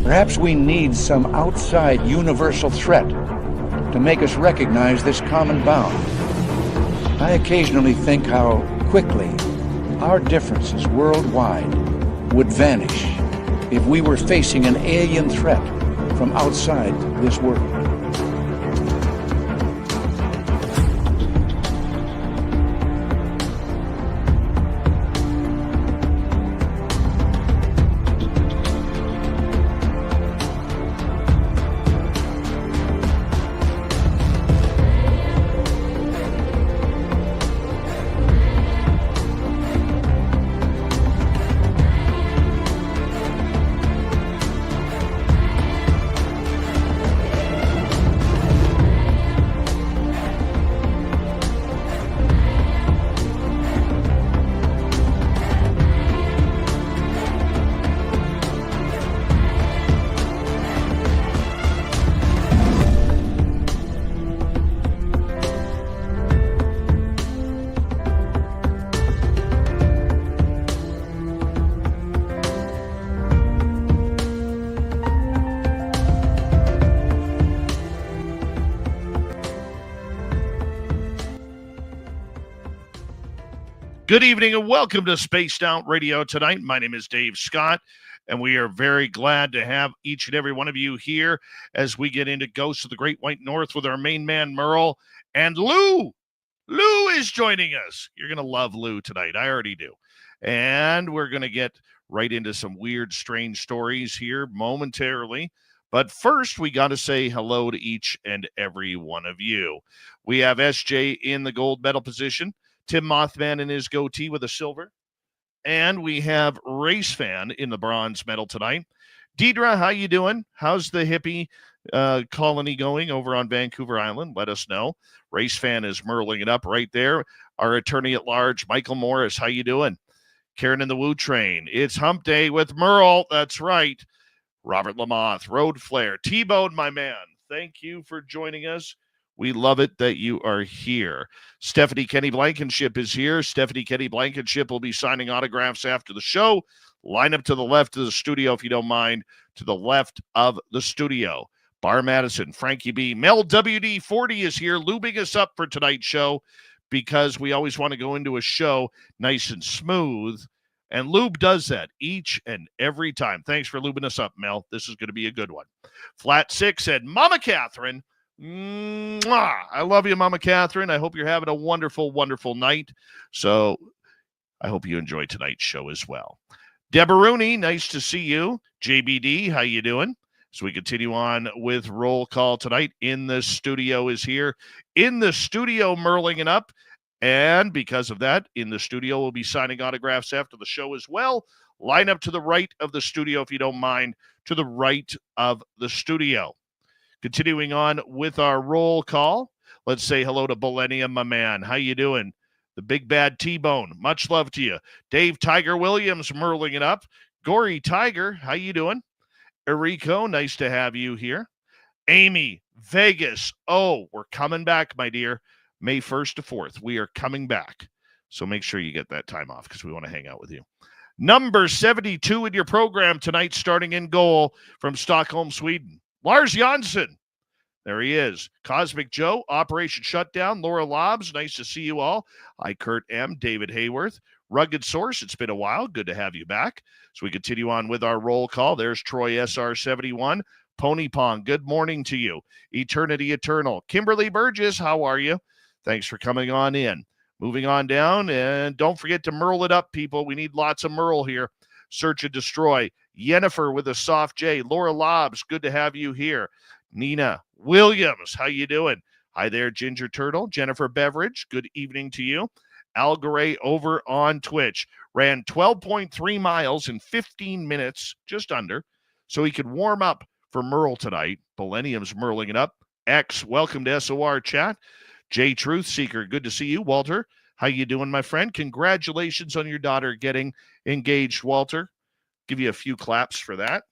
Perhaps we need some outside universal threat to make us recognize this common bound. I occasionally think how quickly our differences worldwide would vanish if we were facing an alien threat from outside this world. Good evening and welcome to Spaced Out Radio tonight. My name is Dave Scott, and we are very glad to have each and every one of you here as we get into Ghosts of the Great White North with our main man, Merle, and Lou. Lou is joining us. You're going to love Lou tonight. I already do. And we're going to get right into some weird, strange stories here momentarily. But first, we got to say hello to each and every one of you. We have SJ in the gold medal position. Tim Mothman in his goatee with a silver. And we have Race Fan in the bronze medal tonight. Deidre, how you doing? How's the hippie colony going over on Vancouver Island? Let us know. Race Fan is merling it up right there. Our attorney at large, Michael Morris, how you doing? Karen in the Woo Train. It's hump day with Merle. That's right. Robert Lamoth, Road Flare, T-Bone, my man. Thank you for joining us. We love it that you are here. Stephanie Kenny Blankenship is here. Stephanie Kenny Blankenship will be signing autographs after the show. Line up to the left of the studio, if you don't mind, to the left of the studio. Bar Madison, Frankie B. Mel WD-40 is here, lubing us up for tonight's show because we always want to go into a show nice and smooth. And Lube does that each and every time. Thanks for lubing us up, Mel. This is going to be a good one. Flat Six said, Mama Catherine, mwah. I love you, Mama Catherine. I hope you're having a wonderful, wonderful night. So I hope you enjoy tonight's show as well. Deborah Rooney, nice to see you. JBD, how you doing? So we continue on with roll call tonight. In the studio is here. In the studio, merling it up. And because of that, in the studio, we'll be signing autographs after the show as well. Line up to the right of the studio, if you don't mind, to the right of the studio. Continuing on with our roll call, let's say hello to Millennium, my man. How you doing? The big bad T-Bone, much love to you. Dave Tiger Williams, merling it up. Gory Tiger, how you doing? Erico, nice to have you here. Amy, Vegas, oh, we're coming back, my dear. May 1st to 4th, we are coming back. So make sure you get that time off because we want to hang out with you. Number 72 in your program tonight, starting in goal from Stockholm, Sweden. Lars Jansson. There he is. Cosmic Joe, Operation Shutdown. Laura Lobbs, nice to see you all. Hi, Kurt M. David Hayworth. Rugged Source, it's been a while. Good to have you back. So we continue on with our roll call. There's Troy SR71. Pony Pong, good morning to you. Eternity Eternal. Kimberly Burgess, how are you? Thanks for coming on in. Moving on down, and don't forget to merle it up, people. We need lots of merle here. Search and Destroy. Yennefer with a soft J. Laura Lobbs, good to have you here. Nina Williams, how you doing? Hi there, Ginger Turtle. Jennifer Beveridge, good evening to you. Al Garay over on Twitch. Ran 12.3 miles in 15 minutes, just under, so he could warm up for Merle tonight. Millennium's merling it up. X, welcome to SOR chat. J Truth Seeker, good to see you. Walter, how you doing, my friend? Congratulations on your daughter getting engaged, Walter. Give you a few claps for that.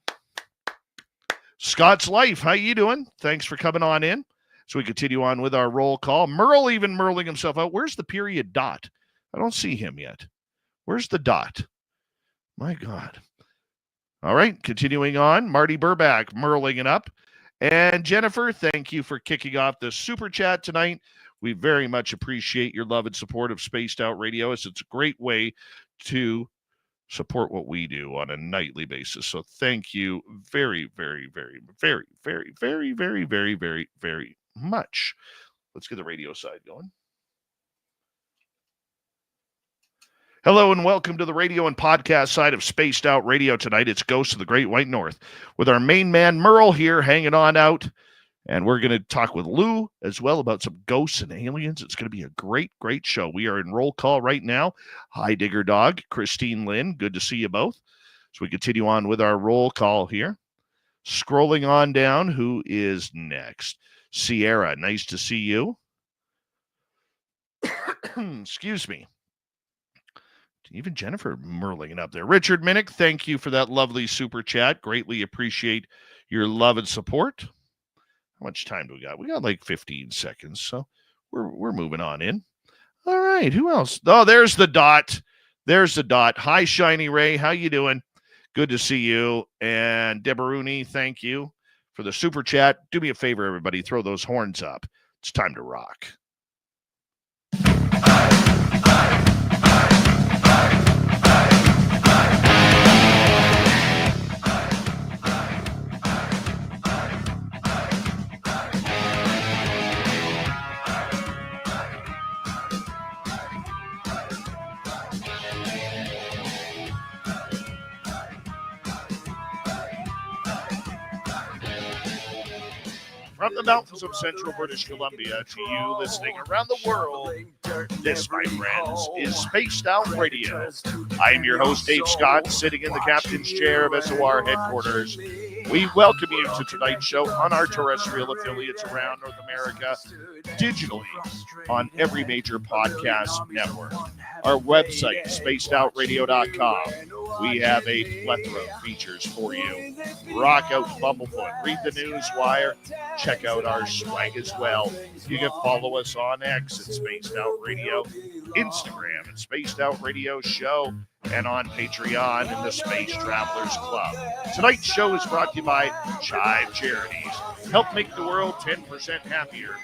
Scott's Life, how you doing? Thanks for coming on in. So we continue on with our roll call. Merle even merling himself out. Where's the period dot? I don't see him yet. Where's the dot? My God. All right, continuing on, Marty Burback, Merling it up. And Jennifer, thank you for kicking off the super chat tonight. We very much appreciate your love and support of Spaced Out Radio. It's a great way to support what we do on a nightly basis. So thank you very, very, very, very, very, very, very, very, very, very much. Let's get the radio side going. Hello and welcome to the radio and podcast side of Spaced Out Radio tonight. It's Ghosts of the Great White North with our main man Merle here hanging on out. And we're going to talk with Lou as well about some ghosts and aliens. It's going to be a great, great show. We are in roll call right now. Hi, Digger Dog, Christine Lynn. Good to see you both. So we continue on with our roll call here. Scrolling on down, who is next? Sierra, nice to see you. Excuse me. Even Jennifer merling it up there. Richard Minnick, thank you for that lovely super chat. Greatly appreciate your love and support. How much time do we got? We got like 15 seconds, so we're moving on in. All right, who else? Oh, there's the dot. There's the dot. Hi, Shiny Ray. How you doing? Good to see you. And Debaruni, thank you for the super chat. Do me a favor, everybody. Throw those horns up. It's time to rock. From the mountains of central British Columbia to you listening around the world, this, my friends, is Spaced Out Radio. I am your host, Dave Scott, sitting in the captain's chair of SOR headquarters. We welcome you to tonight's show on our terrestrial affiliates around North America, digitally on every major podcast network. Our website, spacedoutradio.com. We have a plethora of features for you. Rock out Bumblefoot, read the news wire, check out our swag as well. You can follow us on X at Spaced Out Radio, Instagram at Spaced Out Radio Show, and on Patreon in the Space Travelers Club. Tonight's show is brought to you by Chive Charities. Help make the world 10% happier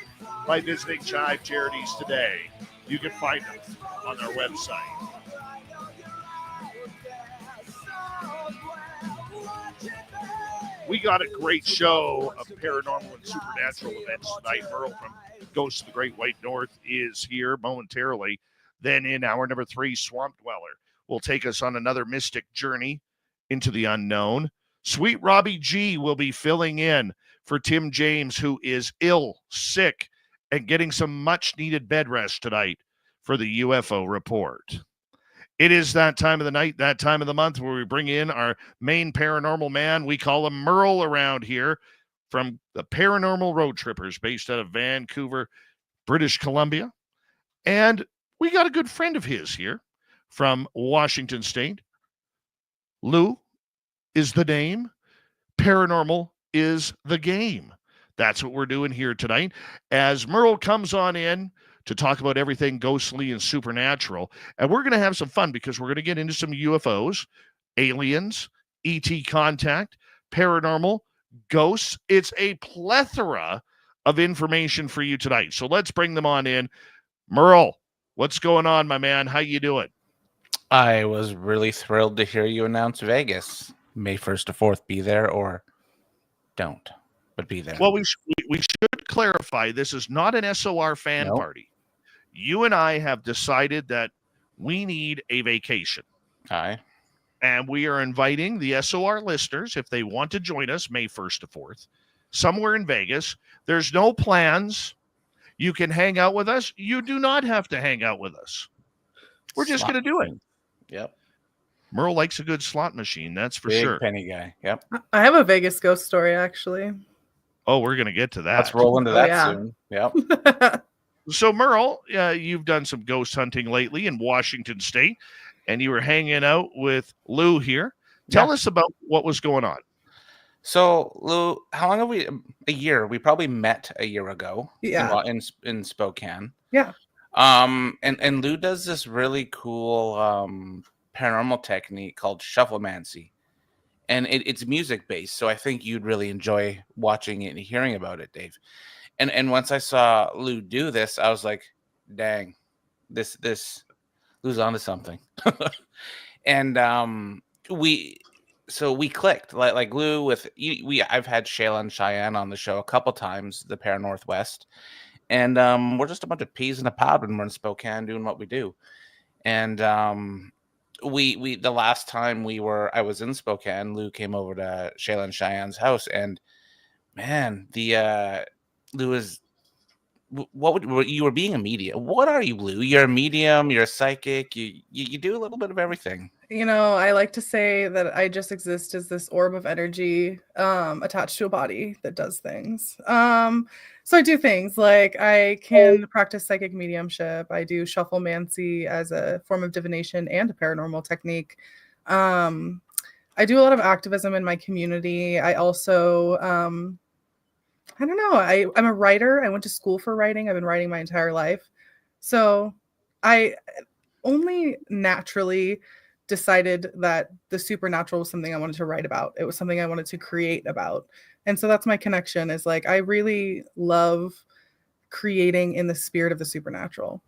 by visiting Chive Charities today. You can find them on their website. We got a great show of paranormal and supernatural events tonight. Merle from Ghosts of the Great White North is here momentarily. Then in hour number 3, Swamp Dweller will take us on another mystic journey into the unknown. Sweet Robbie G will be filling in for Tim James, who is ill, sick, and getting some much-needed bed rest tonight for the UFO report. It is that time of the night, that time of the month where we bring in our main paranormal man. We call him Merle around here from the Paranormal Road Trippers based out of Vancouver, British Columbia. And we got a good friend of his here from Washington State. Lou is the name. Paranormal is the game. That's what we're doing here tonight. As Merle comes on in to talk about everything ghostly and supernatural. And we're going to have some fun because we're going to get into some UFOs, aliens, ET contact, paranormal, ghosts. It's a plethora of information for you tonight. So let's bring them on in. Merle, what's going on, my man? How you doing? I was really thrilled to hear you announce Vegas. May 1st to 4th, be there or don't, but be there. Well, we should clarify, this is not an SOR fan party. You and I have decided that we need a vacation. Hi. And we are inviting the SOR listeners, if they want to join us May 1st to 4th, somewhere in Vegas. There's no plans. You can hang out with us. You do not have to hang out with us. We're just going to do it. Yep. Merle likes a good slot machine, that's for Big sure. penny guy. Yep. I have a Vegas ghost story, actually. Oh, we're going to get to that. Let's roll into that soon. Yep. So, Merle, you've done some ghost hunting lately in Washington State, and you were hanging out with Lou here. Tell us about what was going on. So, Lou, how long have we? A year. We probably met a year ago. Yeah. In Spokane. Yeah. And Lou does this really cool paranormal technique called shufflemancy. and it's music based. So I think you'd really enjoy watching it and hearing about it, Dave. And once I saw Lou do this, I was like, dang, this Lou's onto something. And we clicked like Lou with I've had Shayla and Cheyenne on the show a couple times, the Para Northwest, and we're just a bunch of peas in a pod when we're in Spokane doing what we do. And we the last time I was in Spokane, Lou came over to Shayla and Cheyenne's house, and man, the Lou was you were being a medium. What are you, Lou? You're a medium, you're a psychic, you do a little bit of everything. You know, I like to say that I just exist as this orb of energy attached to a body that does things. So I do things like I can practice psychic mediumship. I do shufflemancy as a form of divination and a paranormal technique. I do a lot of activism in my community. I also, I don't know, I'm a writer. I went to school for writing. I've been writing my entire life. So I only naturally decided that the supernatural was something I wanted to write about. It was something I wanted to create about. And so that's my connection, is like, I really love creating in the spirit of the supernatural.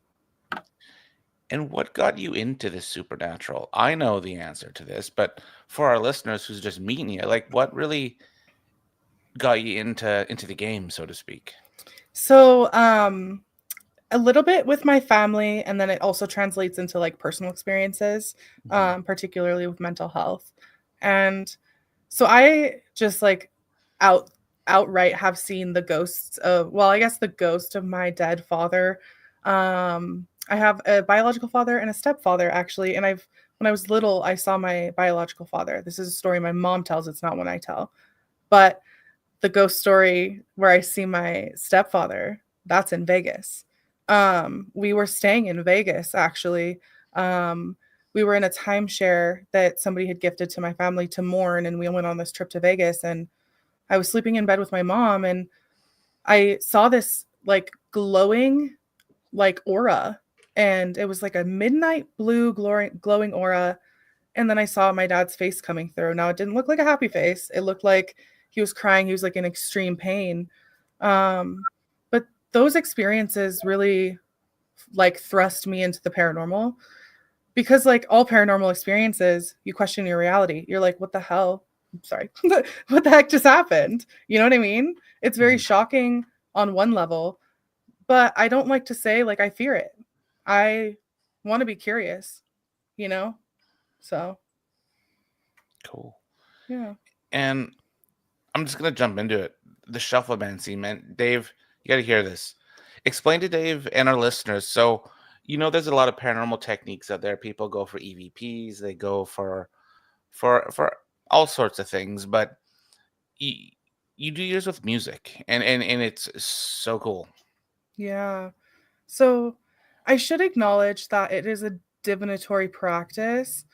And what got you into the supernatural? I know the answer to this, but for our listeners who's just meeting you, like, what really got you into the game, so to speak? So, a little bit with my family, and then it also translates into like personal experiences, particularly with mental health. And so I just like outright have seen the ghosts of, well, I guess the ghost of my dead father. I have a biological father and a stepfather, actually. And when I was little, I saw my biological father. This is a story my mom tells. It's not one I tell. But the ghost story where I see my stepfather, that's in Vegas. We were staying in Vegas, actually. We were in a timeshare that somebody had gifted to my family to mourn, and we went on this trip to Vegas, and I was sleeping in bed with my mom, and I saw this like glowing like aura, and it was like a midnight blue glowing aura. And then I saw my dad's face coming through. Now, it didn't look like a happy face. It looked like he was crying. He was like in extreme pain. But those experiences really like thrust me into the paranormal, because like all paranormal experiences, you question your reality. You're like, what the hell? Sorry. What the heck just happened? You know what I mean? It's very shocking on one level, but I don't like to say like I fear it. I want to be curious, you know? So. Cool. Yeah. And I'm just going to jump into it. The shufflemancy, man. Dave, you got to hear this. Explain to Dave and our listeners. So, you know, there's a lot of paranormal techniques out there. People go for EVPs. They go for all sorts of things. But you do yours with music. And it's so cool. Yeah. So I should acknowledge that it is a divinatory practice.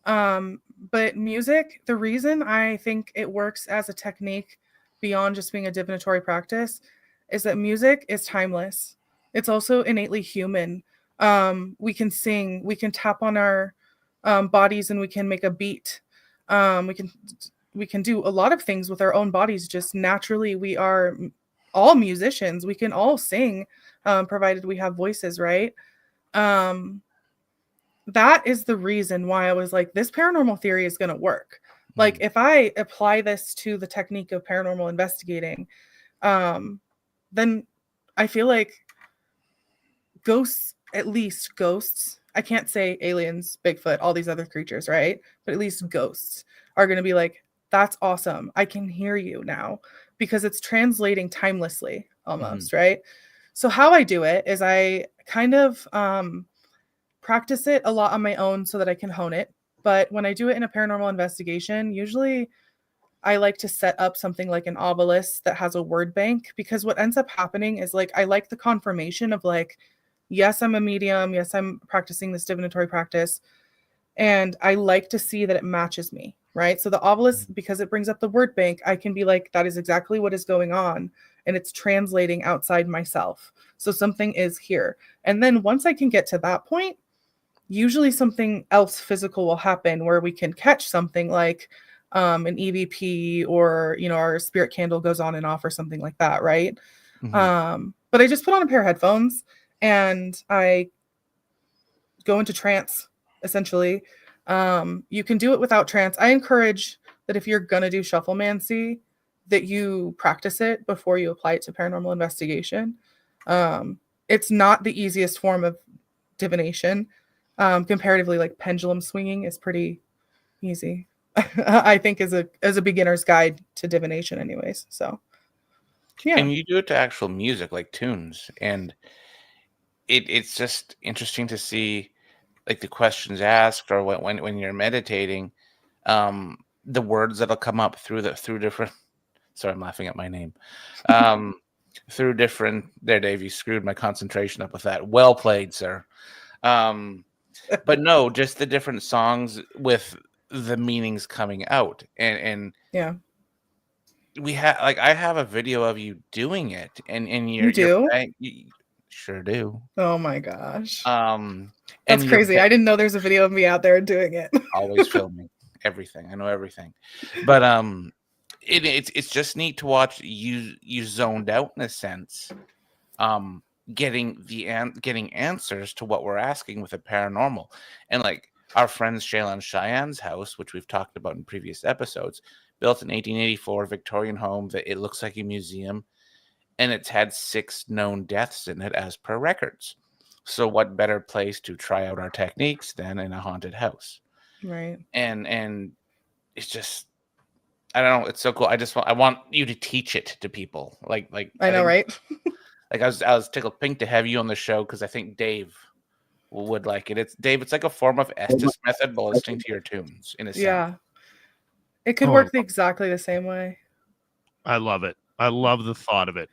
But music, the reason I think it works as a technique beyond just being a divinatory practice is that music is timeless. It's also innately human. We can sing, we can tap on our bodies, and we can make a beat. We can do a lot of things with our own bodies. Just naturally, we are all musicians. We can all sing, provided we have voices, right? That is the reason why I was like, this paranormal theory is going to work. Like, if I apply this to the technique of paranormal investigating, then I feel like ghosts, at least ghosts, I can't say aliens, Bigfoot, all these other creatures, right? But at least ghosts are going to be like, that's awesome. I can hear you now, because it's translating timelessly almost, right? So how I do it is I kind of practice it a lot on my own so that I can hone it. But when I do it in a paranormal investigation, usually I like to set up something like an obelisk that has a word bank, because what ends up happening is like, I like the confirmation of like, yes, I'm a medium. Yes, I'm practicing this divinatory practice. And I like to see that it matches me, right? So the obelisk, because it brings up the word bank, I can be like, that is exactly what is going on. And it's translating outside myself. So something is here. And then once I can get to that point, usually something else physical will happen where we can catch something like an EVP, or our spirit candle goes on and off or something like that, right? But I just put on a pair of headphones and I go into trance, essentially. You can do it without trance. I encourage that if you're gonna do shufflemancy, that you practice it before you apply it to paranormal investigation. It's not the easiest form of divination. Comparatively, like pendulum swinging is pretty easy. I think as a beginner's guide to divination, anyways. So yeah. And you do it to actual music, like tunes, and it's just interesting to see, like, the questions asked, or when you're meditating, the words that'll come up through different. Sorry, I'm laughing at my name. Through different. There, Dave, you screwed my concentration up with that. Well played, sir. But no, just the different songs with the meanings coming out, and Yeah. we have, like, I have a video of you doing it, and You do? you sure do. Oh my gosh. And That's you're crazy. I didn't know there's a video of me out there doing it. always filming everything. I know everything, but it's just neat to watch you zoned out in a sense, getting answers to what we're asking with the paranormal. And like our friends Shayla and Cheyenne's house, which we've talked about in previous episodes, built in 1884, Victorian home that it looks like a museum, and it's had 6 known deaths in it as per records. So what better place to try out our techniques than in a haunted house? Right. And it's just, I don't know, it's so cool. I want you to teach it to people. Like I know, right? Like I was tickled pink to have you on the show because I think Dave would like it. It's like a form of Estes method, but listening to your tunes in a sense. Yeah. It could work exactly the same way. I love it. I love the thought of it.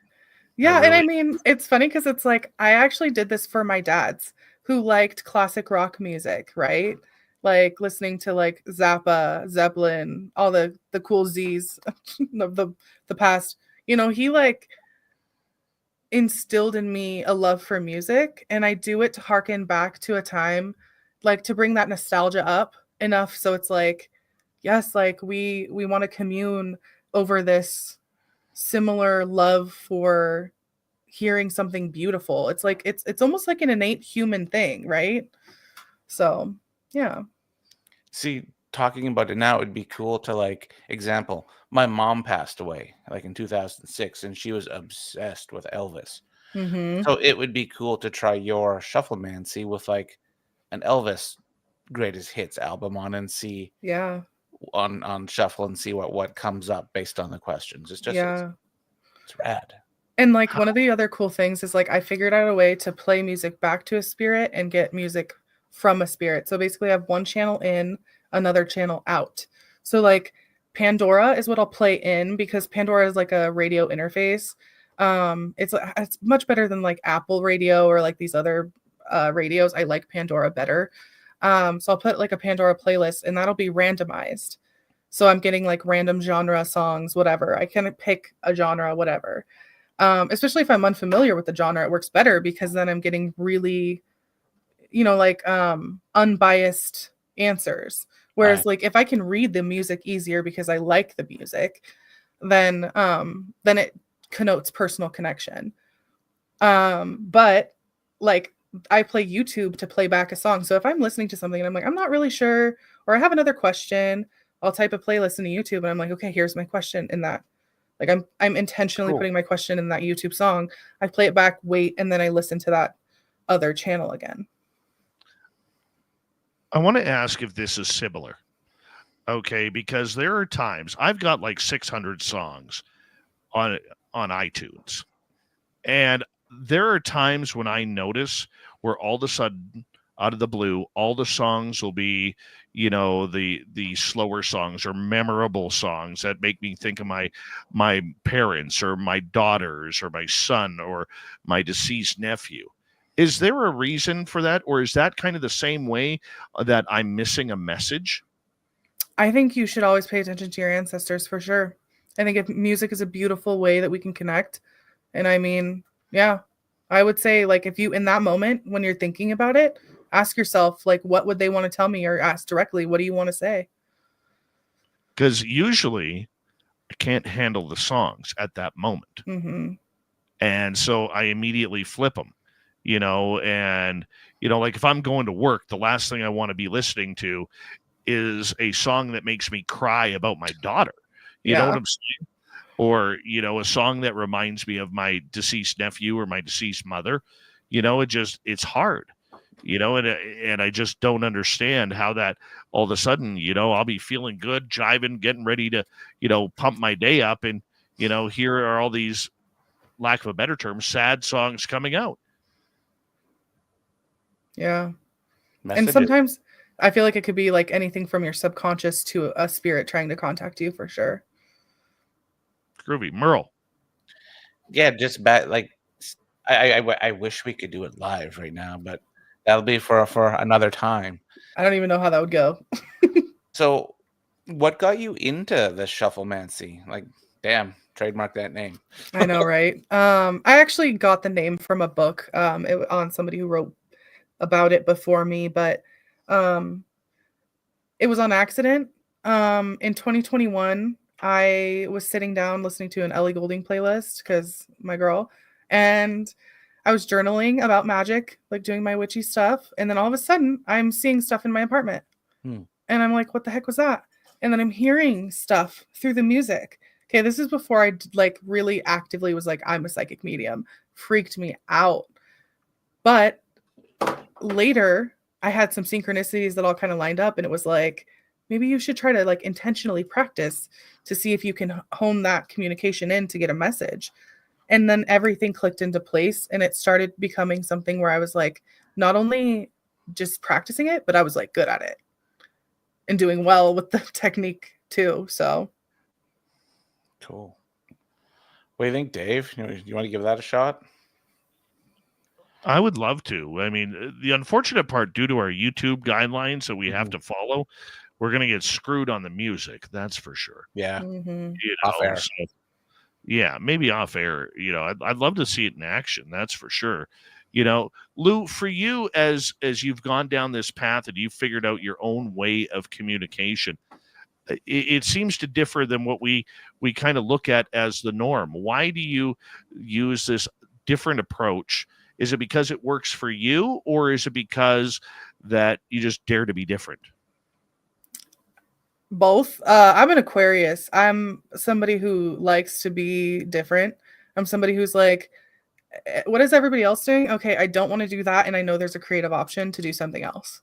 Yeah, and I mean, it's funny because it's like I actually did this for my dads who liked classic rock music, right? Like listening to like Zappa, Zeppelin, all the cool Z's of the past. He like instilled in me a love for music, and I do it to harken back to a time, like to bring that nostalgia up enough so it's like, yes, like we want to commune over this similar love for hearing something beautiful. It's like it's almost like an innate human thing, right? So yeah. See, talking about it now, it'd be cool to, like, example, my mom passed away like in 2006 and she was obsessed with Elvis. Mm-hmm. So it would be cool to try your shufflemancy with like an Elvis greatest hits album on, and see on shuffle and see what comes up based on the questions. It's just it's rad. And like one of the other cool things is like I figured out a way to play music back to a spirit and get music from a spirit. So basically I have one channel in, another channel out. So like Pandora is what I'll play in because Pandora is like a radio interface. It's much better than like Apple Radio or like these other radios. I like Pandora better. So I'll put like a Pandora playlist and that'll be randomized. So I'm getting like random genre songs, whatever. I can pick a genre, whatever. Especially if I'm unfamiliar with the genre, it works better because then I'm getting really, like unbiased answers. Whereas like if I can read the music easier because I like the music, then it connotes personal connection. But like I play YouTube to play back a song. So if I'm listening to something and I'm like, I'm not really sure, or I have another question, I'll type a playlist into YouTube and I'm like, okay, here's my question in that. Like I'm intentionally putting my question in that YouTube song. I play it back, wait, and then I listen to that other channel again. I want to ask if this is similar. Okay, because there are times I've got like 600 songs on iTunes. And there are times when I notice where all of a sudden, out of the blue, all the songs will be, the slower songs or memorable songs that make me think of my parents or my daughters or my son or my deceased nephew. Is there a reason for that? Or is that kind of the same way that I'm missing a message? I think you should always pay attention to your ancestors for sure. I think music is a beautiful way that we can connect. And I mean, yeah, I would say like if you in that moment when you're thinking about it, ask yourself like what would they want to tell me, or ask directly, what do you want to say? because usually I can't handle the songs at that moment. Mm-hmm. And so I immediately flip them, and, like if I'm going to work, the last thing I want to be listening to is a song that makes me cry about my daughter. You know what Yeah. I'm saying? Or, a song that reminds me of my deceased nephew or my deceased mother. It's hard, and I just don't understand how that all of a sudden, I'll be feeling good, jiving, getting ready to, pump my day up. And, here are all these, lack of a better term, sad songs coming out. Yeah. Messages. And sometimes I feel like it could be like anything from your subconscious to a spirit trying to contact you, for sure. Groovy. Merle. Yeah, just bad. Like, I wish we could do it live right now, but that'll be for another time. I don't even know how that would go. So, what got you into the shufflemancy? Like, damn, trademark that name. I know, right? I actually got the name from a book on somebody who wrote about it before me, but it was on accident. In 2021, I was sitting down listening to an Ellie Goulding playlist because my girl, and I was journaling about magic, like doing my witchy stuff, and then all of a sudden, I'm seeing stuff in my apartment, and I'm like, "What the heck was that?" And then I'm hearing stuff through the music. Okay, this is before I like really actively was like, I'm a psychic medium. Freaked me out. But later, I had some synchronicities that all kind of lined up, and it was like, maybe you should try to like intentionally practice to see if you can hone that communication in to get a message. And then everything clicked into place, and it started becoming something where I was like, not only just practicing it, but I was like good at it and doing well with the technique too. So cool. What do you think, Dave? You want to give that a shot? I would love to. I mean, the unfortunate part, due to our YouTube guidelines that we have to follow, we're going to get screwed on the music. That's for sure. Yeah. Off air. So, yeah, maybe off air. I'd love to see it in action. That's for sure. Lou, for you, as you've gone down this path and you've figured out your own way of communication, it seems to differ than what we kind of look at as the norm. Why do you use this different approach? Is it because it works for you, or is it because that you just dare to be different? Both. I'm an Aquarius. I'm somebody who likes to be different. I'm somebody who's like, what is everybody else doing? Okay, I don't want to do that, and I know there's a creative option to do something else.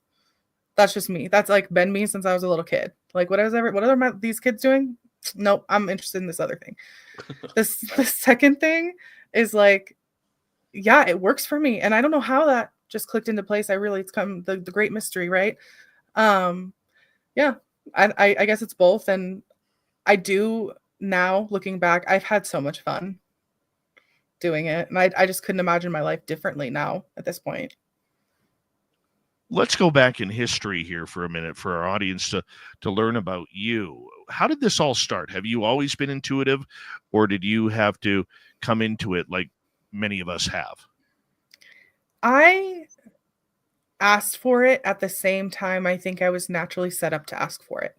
That's just me. That's like been me since I was a little kid. Like, what are these kids doing? Nope, I'm interested in this other thing. The second thing is like, yeah, it works for me, and I don't know how that just clicked into place. It's come the great mystery, right? Yeah, I guess it's both, and I do now looking back. I've had so much fun doing it, and I just couldn't imagine my life differently now at this point. Let's go back in history here for a minute for our audience to learn about you. How did this all start? Have you always been intuitive, or did you have to come into it like many of us have? I asked for it at the same time I think I was naturally set up to ask for it.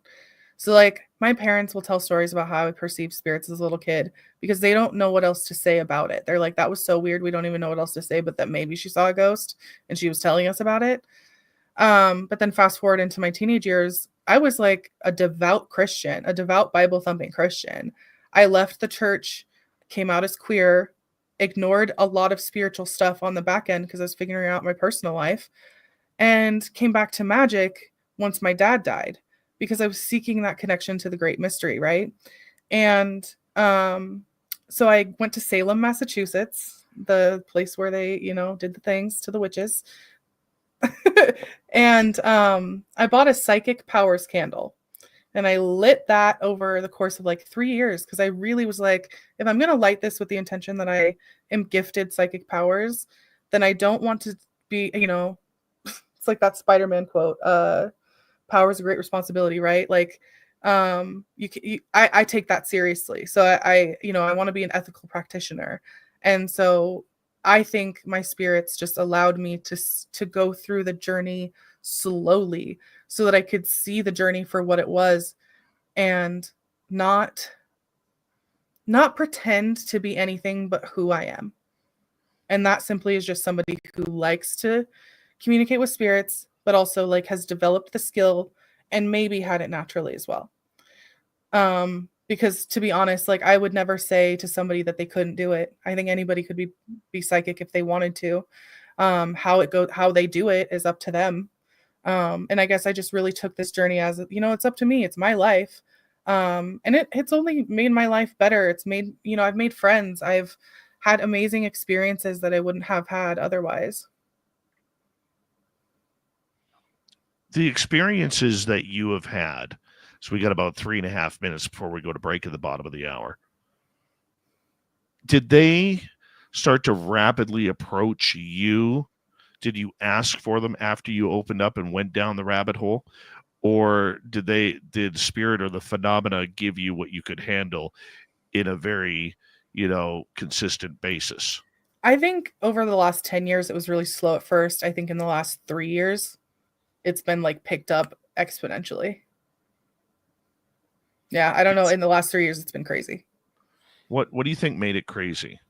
So like my parents will tell stories about how I perceived spirits as a little kid because they don't know what else to say about it. They're like, that was so weird. We don't even know what else to say, but that maybe she saw a ghost and she was telling us about it. But then fast forward into my teenage years, I was like a devout Christian, a devout Bible thumping Christian. I left the church, came out as queer, ignored a lot of spiritual stuff on the back end because I was figuring out my personal life, and came back to magic once my dad died because I was seeking that connection to the great mystery, right? And so I went to Salem, Massachusetts, the place where they, did the things to the witches. And I bought a psychic powers candle, and I lit that over the course of like 3 years because I really was like, if I'm going to light this with the intention that I am gifted psychic powers, then I don't want to be, it's like that Spider-Man quote, power is a great responsibility, right? Like, I take that seriously. So I want to be an ethical practitioner. And so I think my spirits just allowed me to go through the journey slowly so that I could see the journey for what it was and not pretend to be anything but who I am. And that simply is just somebody who likes to communicate with spirits, but also like has developed the skill and maybe had it naturally as well. Because to be honest, like I would never say to somebody that they couldn't do it. I think anybody could be psychic if they wanted to. How they do it is up to them. And I guess I just really took this journey as, it's up to me. It's my life. And it's only made my life better. It's made, I've made friends. I've had amazing experiences that I wouldn't have had otherwise. The experiences that you have had, so we got about 3.5 minutes before we go to break at the bottom of the hour. Did they start to rapidly approach you? Did you ask for them after you opened up and went down the rabbit hole? Or did spirit or the phenomena give you what you could handle in a very, consistent basis? I think over the last 10 years, it was really slow at first. I think in the last 3 years, it's been like picked up exponentially. Yeah, I don't know. In the last 3 years, it's been crazy. What do you think made it crazy?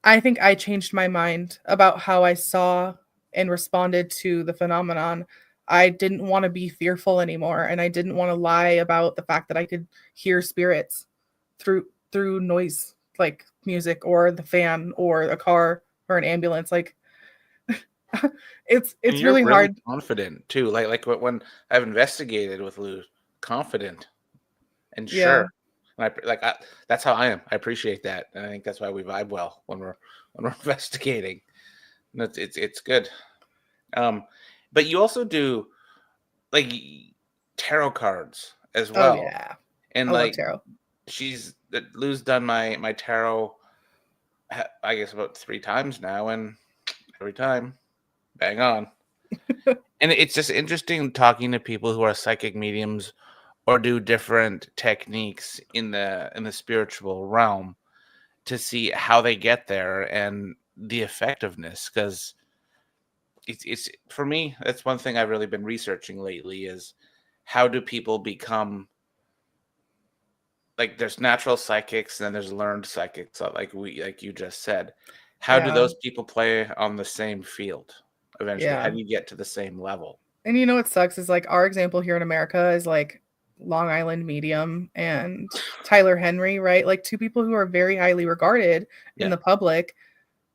I think I changed my mind about how I saw and responded to the phenomenon. I didn't want to be fearful anymore, and I didn't want to lie about the fact that I could hear spirits through noise, like music or the fan or a car or an ambulance. Like it's really hard. Confident too, like when I've investigated with Lou, confident and sure. And that's how I am. I appreciate that, and I think that's why we vibe well when we're investigating. And it's good. But you also do like tarot cards as well. Oh yeah, and I love tarot. Lou's done my tarot, I guess about 3 times now, and every time, bang on. And it's just interesting talking to people who are psychic mediums or do different techniques in the spiritual realm to see how they get there and the effectiveness. Because it's for me, that's one thing I've really been researching lately is how do people become, like there's natural psychics and then there's learned psychics, like you just said. How do those people play on the same field eventually? How do you get to the same level? And what sucks is like our example here in America is like Long Island Medium and Tyler Henry, right? Like 2 people who are very highly regarded in the public,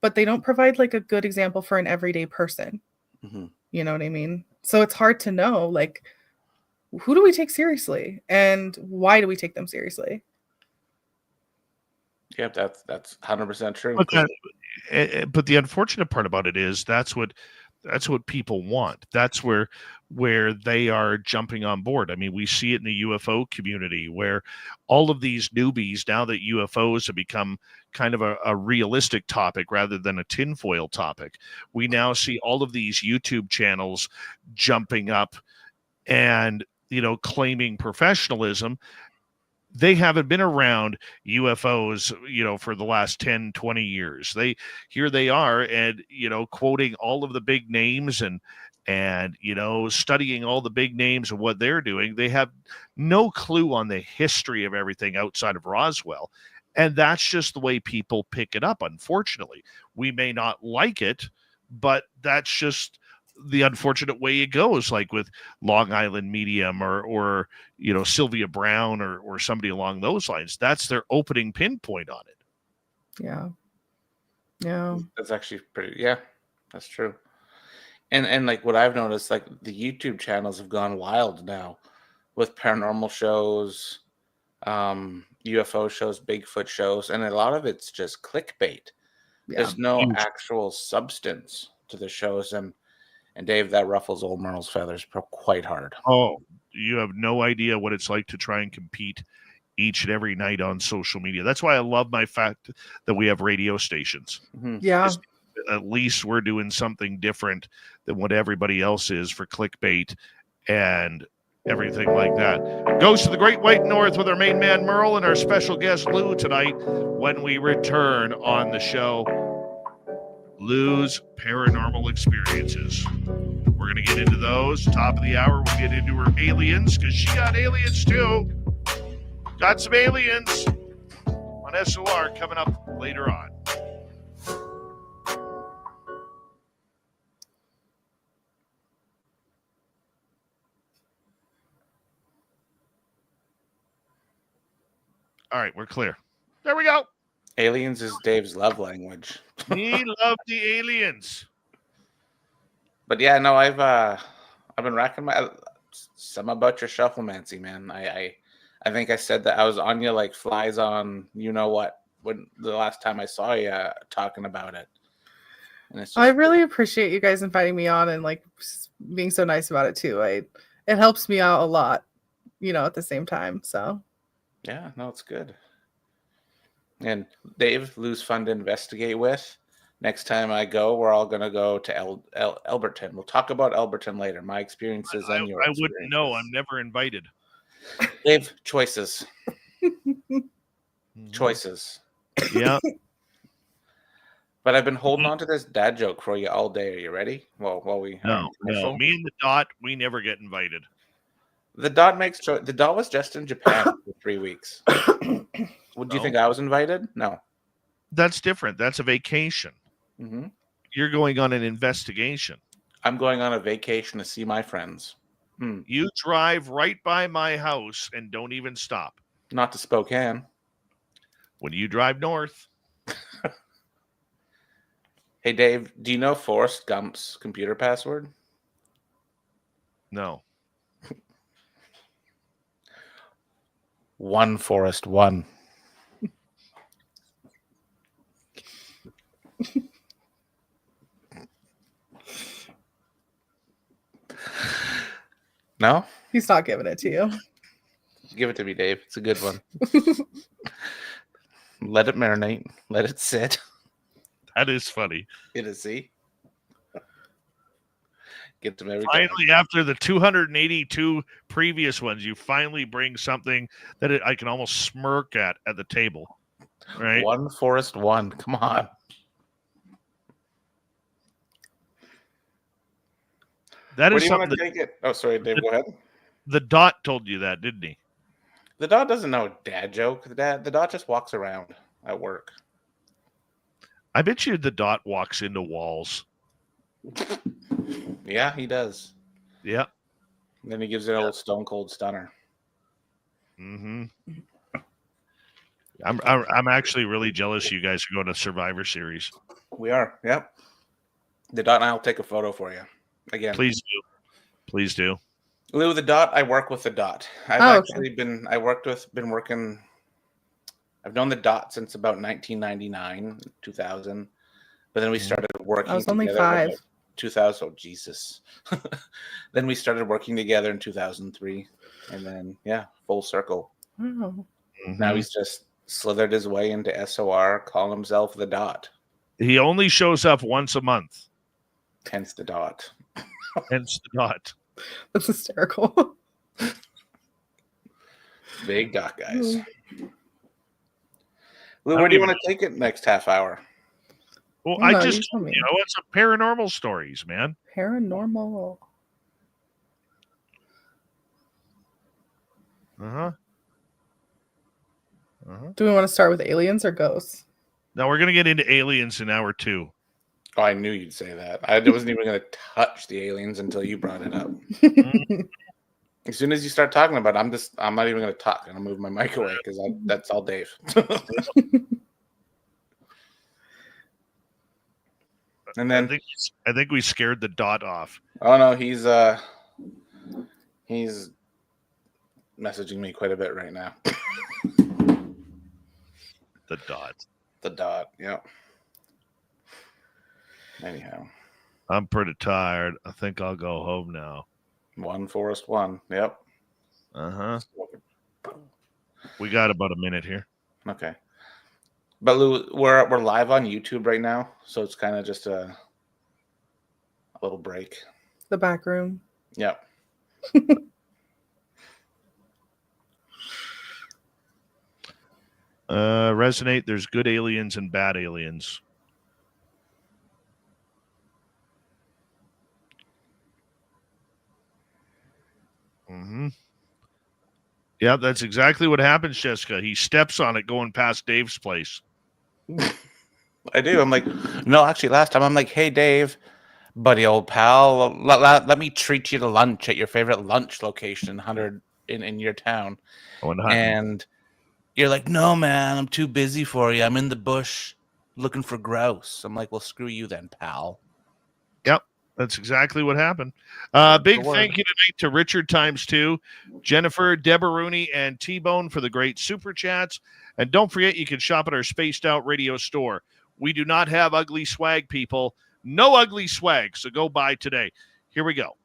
but they don't provide like a good example for an everyday person. Mm-hmm. You know what I mean? So it's hard to know, like, who do we take seriously and why do we take them seriously? Yep, that's 100% true. But the unfortunate part about it is that's what people want. That's where they are jumping on board. I mean, we see it in the UFO community where all of these newbies, now that UFOs have become kind of a realistic topic rather than a tinfoil topic, we now see all of these YouTube channels jumping up and, claiming professionalism. They haven't been around UFOs, for the last 10, 20 years. Here they are and, quoting all of the big names and studying all the big names and what they're doing. They have no clue on the history of everything outside of Roswell. And that's just the way people pick it up, unfortunately. We may not like it, but that's just the unfortunate way it goes, like with Long Island Medium or Sylvia Brown or somebody along those lines. That's their opening pinpoint on it. Yeah. That's actually pretty, that's true. And like what I've noticed, like the YouTube channels have gone wild now with paranormal shows, UFO shows, Bigfoot shows, and a lot of it's just clickbait. There's no actual substance to the shows. And Dave, that ruffles old Merle's feathers quite hard. Oh, you have no idea what it's like to try and compete each and every night on social media. That's why I love my fact that we have radio stations. Mm-hmm. Yeah. At least we're doing something different than what everybody else is for clickbait and everything like that. Goes to the Great White North with our main man Merle and our special guest Lou tonight when we return on the show. Lou's Paranormal Experiences. We're We're going to get into those. Top of the hour, we'll get into her aliens because she got aliens too. Got some aliens on SLR coming up later on. All right, we're clear. There we go. Aliens is Dave's love language. We love the aliens. But yeah, no, I've been racking my some about your shufflemancy, man. I think I said that I was on you like flies on you know what when the last time I saw you talking about it. And it's just, I really appreciate you guys inviting me on and like being so nice about it too. It helps me out a lot, at the same time. So yeah, no, it's good. And Dave, Lou's fun to investigate with. Next time I go, we're all going to go to Alberton. We'll talk about Alberton later. My experiences and your I experiences. wouldn't know. I'm never invited. Dave, choices. Choices. Yeah. But I've been holding on to this dad joke for you all day. Are you ready? Well, while we No. Me and the Dot, we never get invited. The Dot makes choice. The Dot was just in Japan for 3 weeks. Would you think I was invited? No. That's different. That's a vacation. Mm-hmm. You're going on an investigation. I'm going on a vacation to see my friends. You drive right by my house and don't even stop. Not to Spokane. When you drive north. Hey, Dave, do you know Forrest Gump's computer password? No. 1 Forrest 1. No? he's not giving it to you. Give it to me, Dave. It's a good one. Let it marinate. Let it sit. That is funny. Get it, see? Get them every finally, time. after the 282 previous ones, you finally bring something that I can almost smirk at the table. Right? 1 Forrest 1. Come on. That Where is do you something want to take it? Oh, sorry, Dave. Go ahead. the Dot told you that, didn't he? The Dot doesn't know a dad joke. The Dot just walks around at work. I bet you the Dot walks into walls. Yeah, he does. Yeah. And then he gives it a little stone cold stunner. Mm-hmm. I'm actually really jealous you guys are going to Survivor Series. We are. Yep. The Dot and I will take a photo for you. Again. Please do. Please do. Lou, the Dot, I work with the Dot. I've known the Dot since about 1999, 2000. But then we started working I was only together 5. 2000. Oh, Jesus. Then we started working together in 2003. And then, yeah, full circle. Oh. Mm-hmm. Now he's just slithered his way into SOR, calling himself the Dot. He only shows up once a month. Hence the Dot. Hence the Dot. That's hysterical. Big Dot, guys. Lou, where do you want to take it next half hour? Well, No, I just you tell me. I want some paranormal stories, man. Paranormal. Uh-huh. Do we want to start with aliens or ghosts? Now we're gonna get into aliens in hour 2. Oh, I knew you'd say that. I wasn't even going to touch the aliens until you brought it up. As soon as you start talking about it, I'm not even going to talk. I'm going to move my mic away because that's all Dave. And then I think we scared the Dot off. oh no, he's messaging me quite a bit right now. The Dot. The Dot, yeah. Anyhow, I'm pretty tired. I think I'll go home now. 1 Forrest 1. Yep. Uh-huh. We got about a minute here. Okay. But Lou, we're live on YouTube right now, so it's kind of just a little break. The back room. Yep. Resonate. There's good aliens and bad aliens. Mm-hmm. Yeah, that's exactly what happens, Jessica. He steps on it going past Dave's place. I do. I'm like, no, actually, last time I'm like, hey, Dave, buddy, old pal, let me treat you to lunch at your favorite lunch location, 100 in your town. Oh, and hunting. And you're like, no, man, I'm too busy for you. I'm in the bush looking for grouse. I'm like, well, screw you then, pal. Yep, that's exactly what happened. Big thank you tonight to Richard ×2, Jennifer, Deborah Rooney, and T-Bone for the great super chats. And don't forget, you can shop at our Spaced Out Radio store. We do not have ugly swag, people. No ugly swag, so go buy today. Here we go.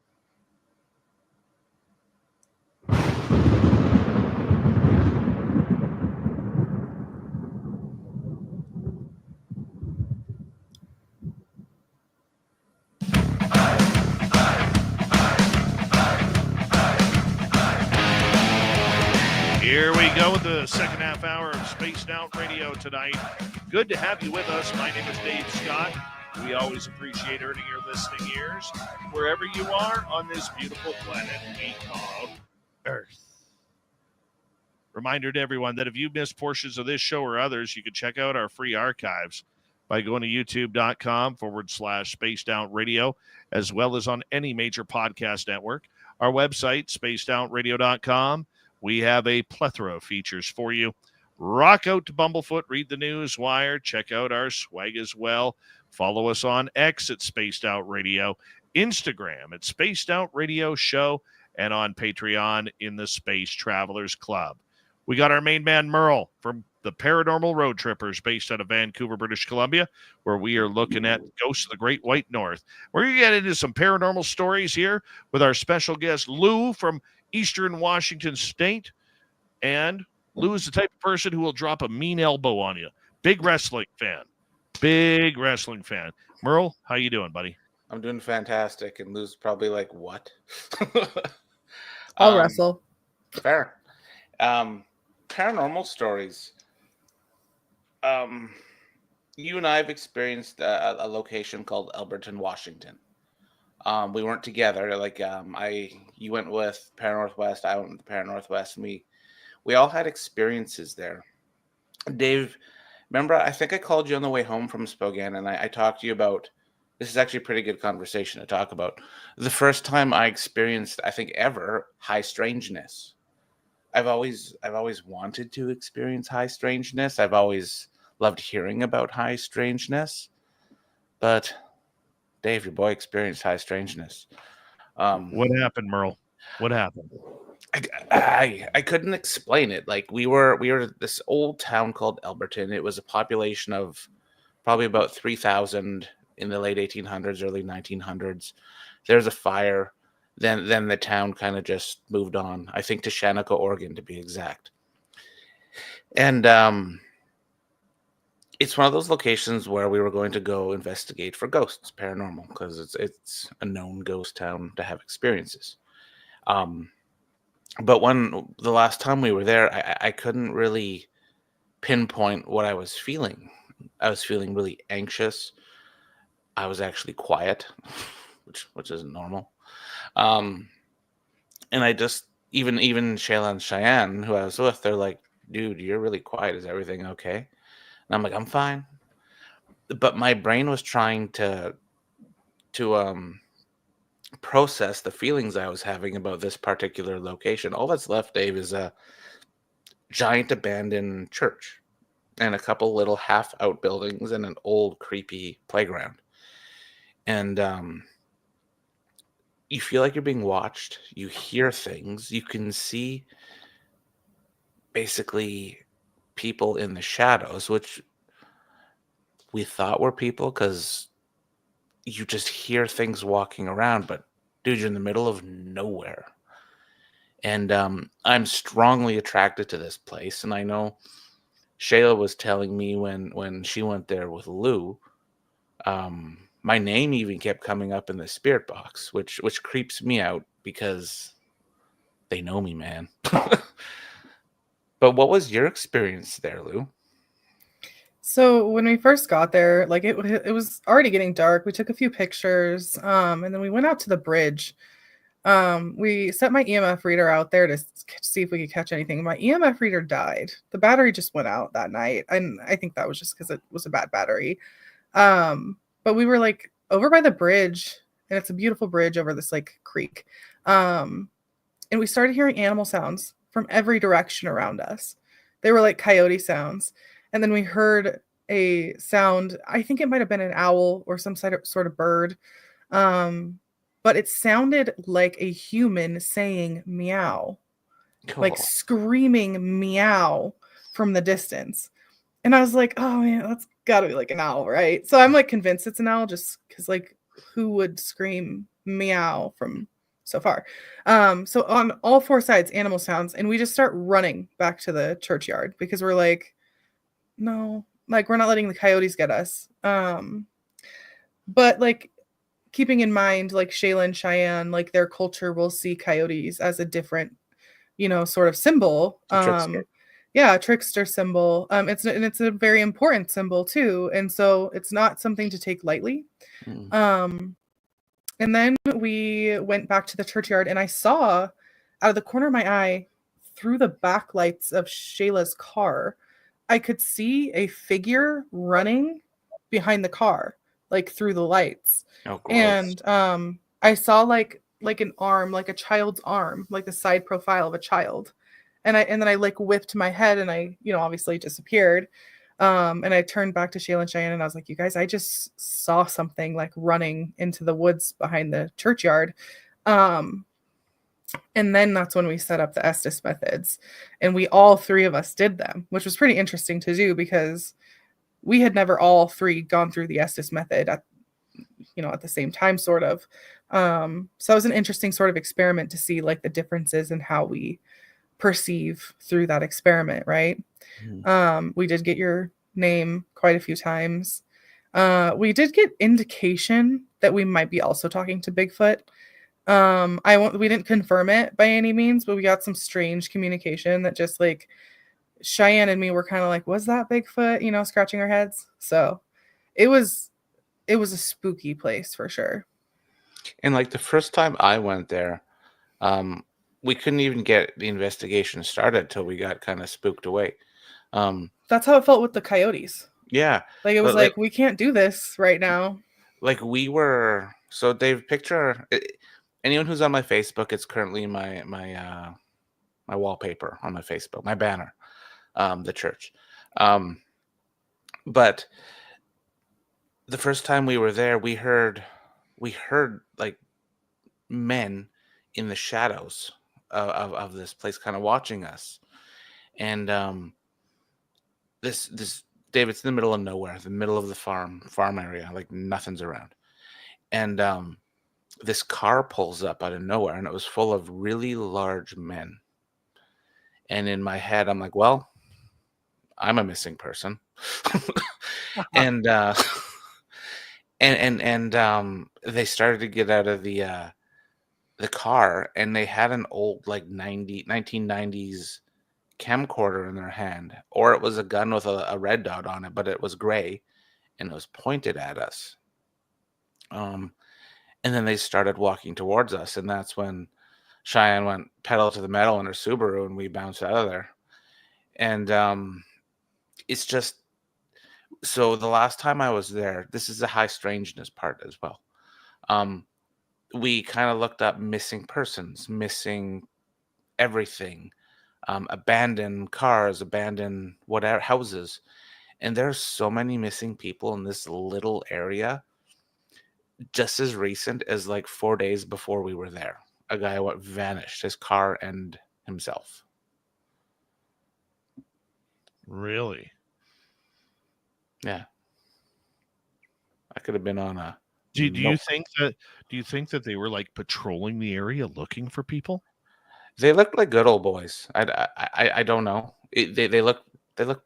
Here we go with the second half hour of Spaced Out Radio tonight. Good to have you with us. My name is Dave Scott. We always appreciate earning your listening ears wherever you are on this beautiful planet we call Earth. Reminder to everyone that if you missed portions of this show or others, you can check out our free archives by going to youtube.com/Spaced Out Radio, as well as on any major podcast network. Our website, spacedoutradio.com. We have a plethora of features for you. Rock out to Bumblefoot, read the news wire, check out our swag as well. Follow us on X at Spaced Out Radio, Instagram at Spaced Out Radio Show, and on Patreon in the Space Travelers Club. We got our main man Merle from the Paranormal Road Trippers based out of Vancouver, British Columbia, where we are looking at ghosts of the Great White North. We're going to get into some paranormal stories here with our special guest Lou from Eastern Washington State. And Lou is the type of person who will drop a mean elbow on you. Big wrestling fan. Big wrestling fan. Merle, how you doing, buddy? I'm doing fantastic. And Lou's probably like, what? I'll wrestle. Fair. Paranormal stories. You and I have experienced a location called Alberton, Washington. We weren't together. Like you went with Paranorthwest, I went with Paranorthwest, and we all had experiences there. Dave, remember, I think I called you on the way home from Spokane, and I talked to you about, this is actually a pretty good conversation to talk about, the first time I experienced, I think ever, high strangeness. I've always wanted to experience high strangeness. I've always loved hearing about high strangeness. But Dave, your boy experienced high strangeness. What happened, Merle? What happened? I couldn't explain it. Like we were this old town called Alberton. It was a population of probably about 3,000 in the late 1800s, early 1900s. There's a fire. Then the town kind of just moved on. I think to Shanaka, Oregon, to be exact. And it's one of those locations where we were going to go investigate for ghosts, paranormal, because it's a known ghost town to have experiences. But the last time we were there, I couldn't really pinpoint what I was feeling. I was feeling really anxious. I was actually quiet, which isn't normal. And I just even Shayla and Cheyenne, who I was with, they're like, "Dude, you're really quiet. Is everything okay?" And I'm like, "I'm fine." But my brain was trying to process the feelings I was having about this particular location. All that's left, Dave, is a giant abandoned church and a couple little half outbuildings and an old creepy playground. And you feel like you're being watched. You hear things. You can see basically people in the shadows, which we thought were people because you just hear things walking around. But dude, you're in the middle of nowhere. And I'm strongly attracted to this place. And I know Shayla was telling me when she went there with Lou, my name even kept coming up in the spirit box, which creeps me out because they know me, man. But what was your experience there, Lou? So when we first got there, like it was already getting dark. We took a few pictures, and then we went out to the bridge. We set my EMF reader out there to see if we could catch anything. My EMF reader died. The battery just went out that night, and I think that was just because it was a bad battery. But we were like over by the bridge, and it's a beautiful bridge over this like creek. And we started hearing animal sounds from every direction around us. They were like coyote sounds. And then we heard a sound, I think it might have been an owl or some sort of bird. But it sounded like a human saying meow, like screaming meow from the distance. And I was like, oh man, that's gotta be like an owl, right? So I'm like convinced it's an owl just because like who would scream meow from so far? So on all four sides, animal sounds, and we just start running back to the churchyard because we're like, no, like we're not letting the coyotes get us. But like keeping in mind, like Shayla and Cheyenne, like their culture will see coyotes as a different, sort of symbol. Yeah, trickster symbol. It's a very important symbol too, and so it's not something to take lightly. And then we went back to the churchyard, and I saw out of the corner of my eye, through the backlights of Shayla's car, I could see a figure running behind the car, like through the lights. Oh, gross. And I saw like an arm, like a child's arm, like the side profile of a child. And then I like whipped my head, and I, obviously disappeared. And I turned back to Shayla and Cheyenne, and I was like, you guys, I just saw something like running into the woods behind the churchyard. And then that's when we set up the Estes methods, and we all three of us did them, which was pretty interesting to do because we had never all three gone through the Estes method at the same time, sort of. So it was an interesting sort of experiment to see like the differences in how we perceive through that experiment, right? We did get your name quite a few times. We did get indication that we might be also talking to Bigfoot. We didn't confirm it by any means, but we got some strange communication that just like Cheyenne and me were kind of like, was that Bigfoot, scratching our heads. So it was a spooky place for sure. And like the first time I went there, we couldn't even get the investigation started till we got kind of spooked away. That's how it felt with the coyotes. Yeah. Like it was like we can't do this right now. Like we were. So Dave, picture anyone who's on my Facebook. It's currently my wallpaper on my Facebook, my banner, the church. But the first time we were there, we heard like men in the shadows of this place kind of watching us. And this Dave, it's in the middle of nowhere, the middle of the farm area, like nothing's around. And this car pulls up out of nowhere, and it was full of really large men. And in my head, I'm like, well, I'm a missing person. And they started to get out of the car, and they had an old like 1990s camcorder in their hand, or it was a gun with a red dot on it, but it was gray and it was pointed at us. And then they started walking towards us, and that's when Cheyenne went pedal to the metal in her Subaru, and we bounced out of there. And it's just, so the last time I was there, this is the high strangeness part as well. We kind of looked up missing persons, missing everything, abandoned cars, abandoned whatever houses. And there's so many missing people in this little area. Just as recent as like 4 days before we were there, a guy vanished, his car and himself. Really? Yeah. I could have been on a. Do you think that they were like patrolling the area looking for people? They looked like good old boys. I don't know. They look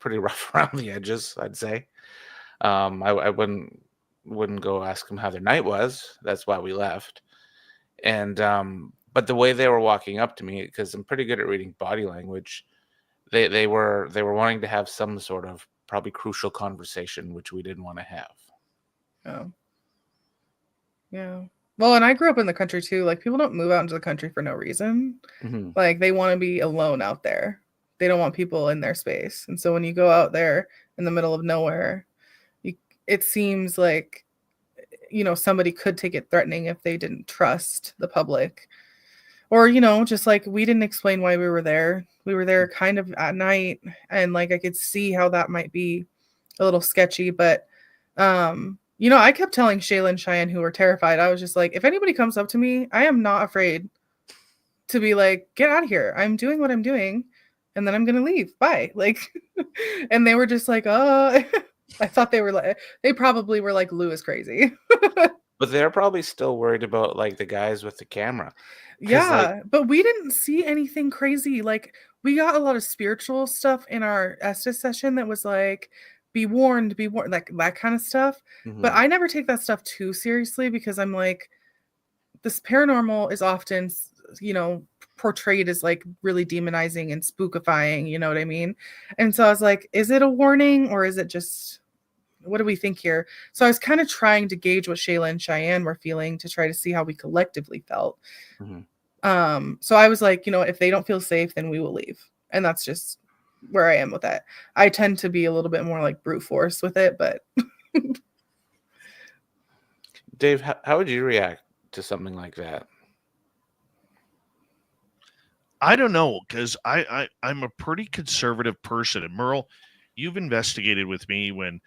pretty rough around the edges, I'd say. I wouldn't go ask them how their night was. That's why we left. And but the way they were walking up to me, because I'm pretty good at reading body language, they were wanting to have some sort of probably crucial conversation, which we didn't want to have. Oh. Yeah. Well, and I grew up in the country too. Like, people don't move out into the country for no reason. Mm-hmm. Like, they want to be alone out there. They don't want people in their space. And so when you go out there in the middle of nowhere, it seems like, somebody could take it threatening if they didn't trust the public. Or, just like, we didn't explain why we were there. We were there kind of at night, and like, I could see how that might be a little sketchy. But I kept telling Shayla and Cheyenne, who were terrified, I was just like, if anybody comes up to me, I am not afraid to be like, get out of here. I'm doing what I'm doing, and then I'm gonna leave. Bye. Like, and they were just like, oh. I thought they probably were like, Lou is crazy. But they're probably still worried about like the guys with the camera. Yeah, but we didn't see anything crazy. Like, we got a lot of spiritual stuff in our Estes session that was like, be warned, like that kind of stuff. Mm-hmm. But I never take that stuff too seriously, because I'm like, this paranormal is often, portrayed as like really demonizing and spookifying, you know what I mean? And so I was like, is it a warning, or is it just, what do we think here? So I was kind of trying to gauge what Shayla and Cheyenne were feeling to try to see how we collectively felt. Mm-hmm. So I was like, if they don't feel safe, then we will leave. And that's just where I am with that. I tend to be a little bit more like brute force with it, but Dave, how would you react to something like that? I don't know, because I'm a pretty conservative person. And Merle, you've investigated with me when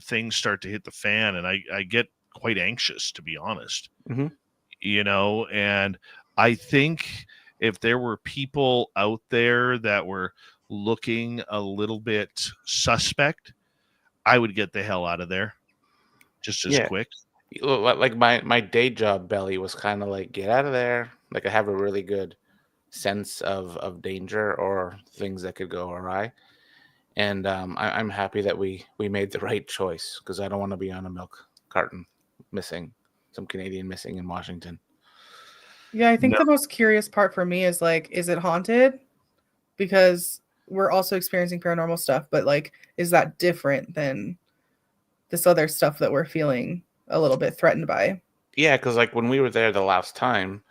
things start to hit the fan, and I get quite anxious, to be honest. Mm-hmm. And I think if there were people out there that were looking a little bit suspect, I would get the hell out of there just as quick. Like my day job belly was kind of like, get out of there. Like, I have a really good sense of danger or things that could go awry. And I'm happy that we made the right choice, because I don't want to be on a milk carton missing, some Canadian missing in Washington. Yeah, I think the most curious part for me is like, is it haunted? Because we're also experiencing paranormal stuff, but like, is that different than this other stuff that we're feeling a little bit threatened by? Yeah, because like when we were there the last time,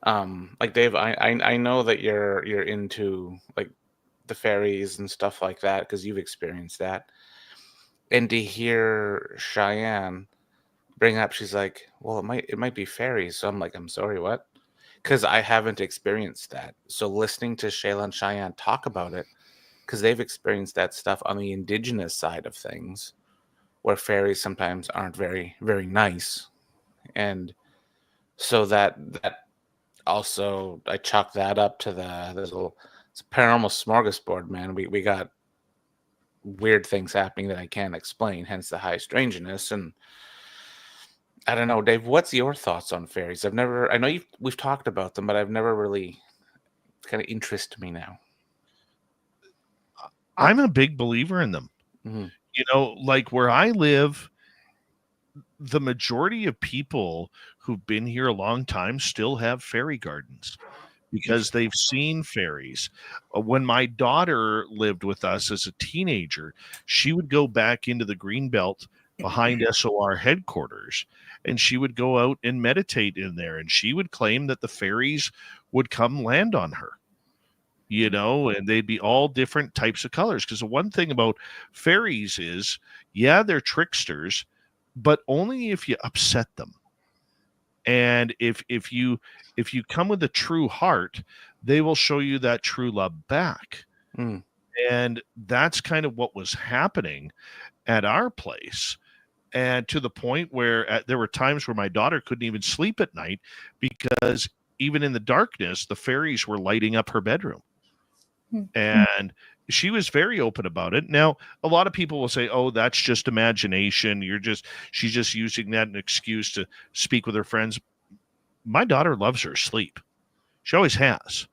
like Dave, I know that you're into like the fairies and stuff like that, because you've experienced that. And to hear Cheyenne bring up, she's like, well, it might be fairies. So I'm like, I'm sorry, what? Because I haven't experienced that. So listening to Shayla and Cheyenne talk about it, because they've experienced that stuff on the indigenous side of things, where fairies sometimes aren't very, very nice. And so that also, I chalk that up to it's a paranormal smorgasbord, man. We got weird things happening that I can't explain, hence the high strangeness. And I don't know, Dave, what's your thoughts on fairies? I know we've talked about them, but I've never really, kind of interest me now. I'm a big believer in them. Mm-hmm. Like where I live, the majority of people who've been here a long time still have fairy gardens, because they've seen fairies. When my daughter lived with us as a teenager, she would go back into the Greenbelt behind SOR headquarters, and she would go out and meditate in there, and she would claim that the fairies would come land on her, and they'd be all different types of colors. Because the one thing about fairies is, yeah, they're tricksters, but only if you upset them. And if you come with a true heart, they will show you that true love back. And that's kind of what was happening at our place. And to the point where there were times where my daughter couldn't even sleep at night, because even in the darkness, the fairies were lighting up her bedroom. And she was very open about it. Now, a lot of people will say, oh, that's just imagination. She's just using that as an excuse to speak with her friends. My daughter loves her sleep. She always has.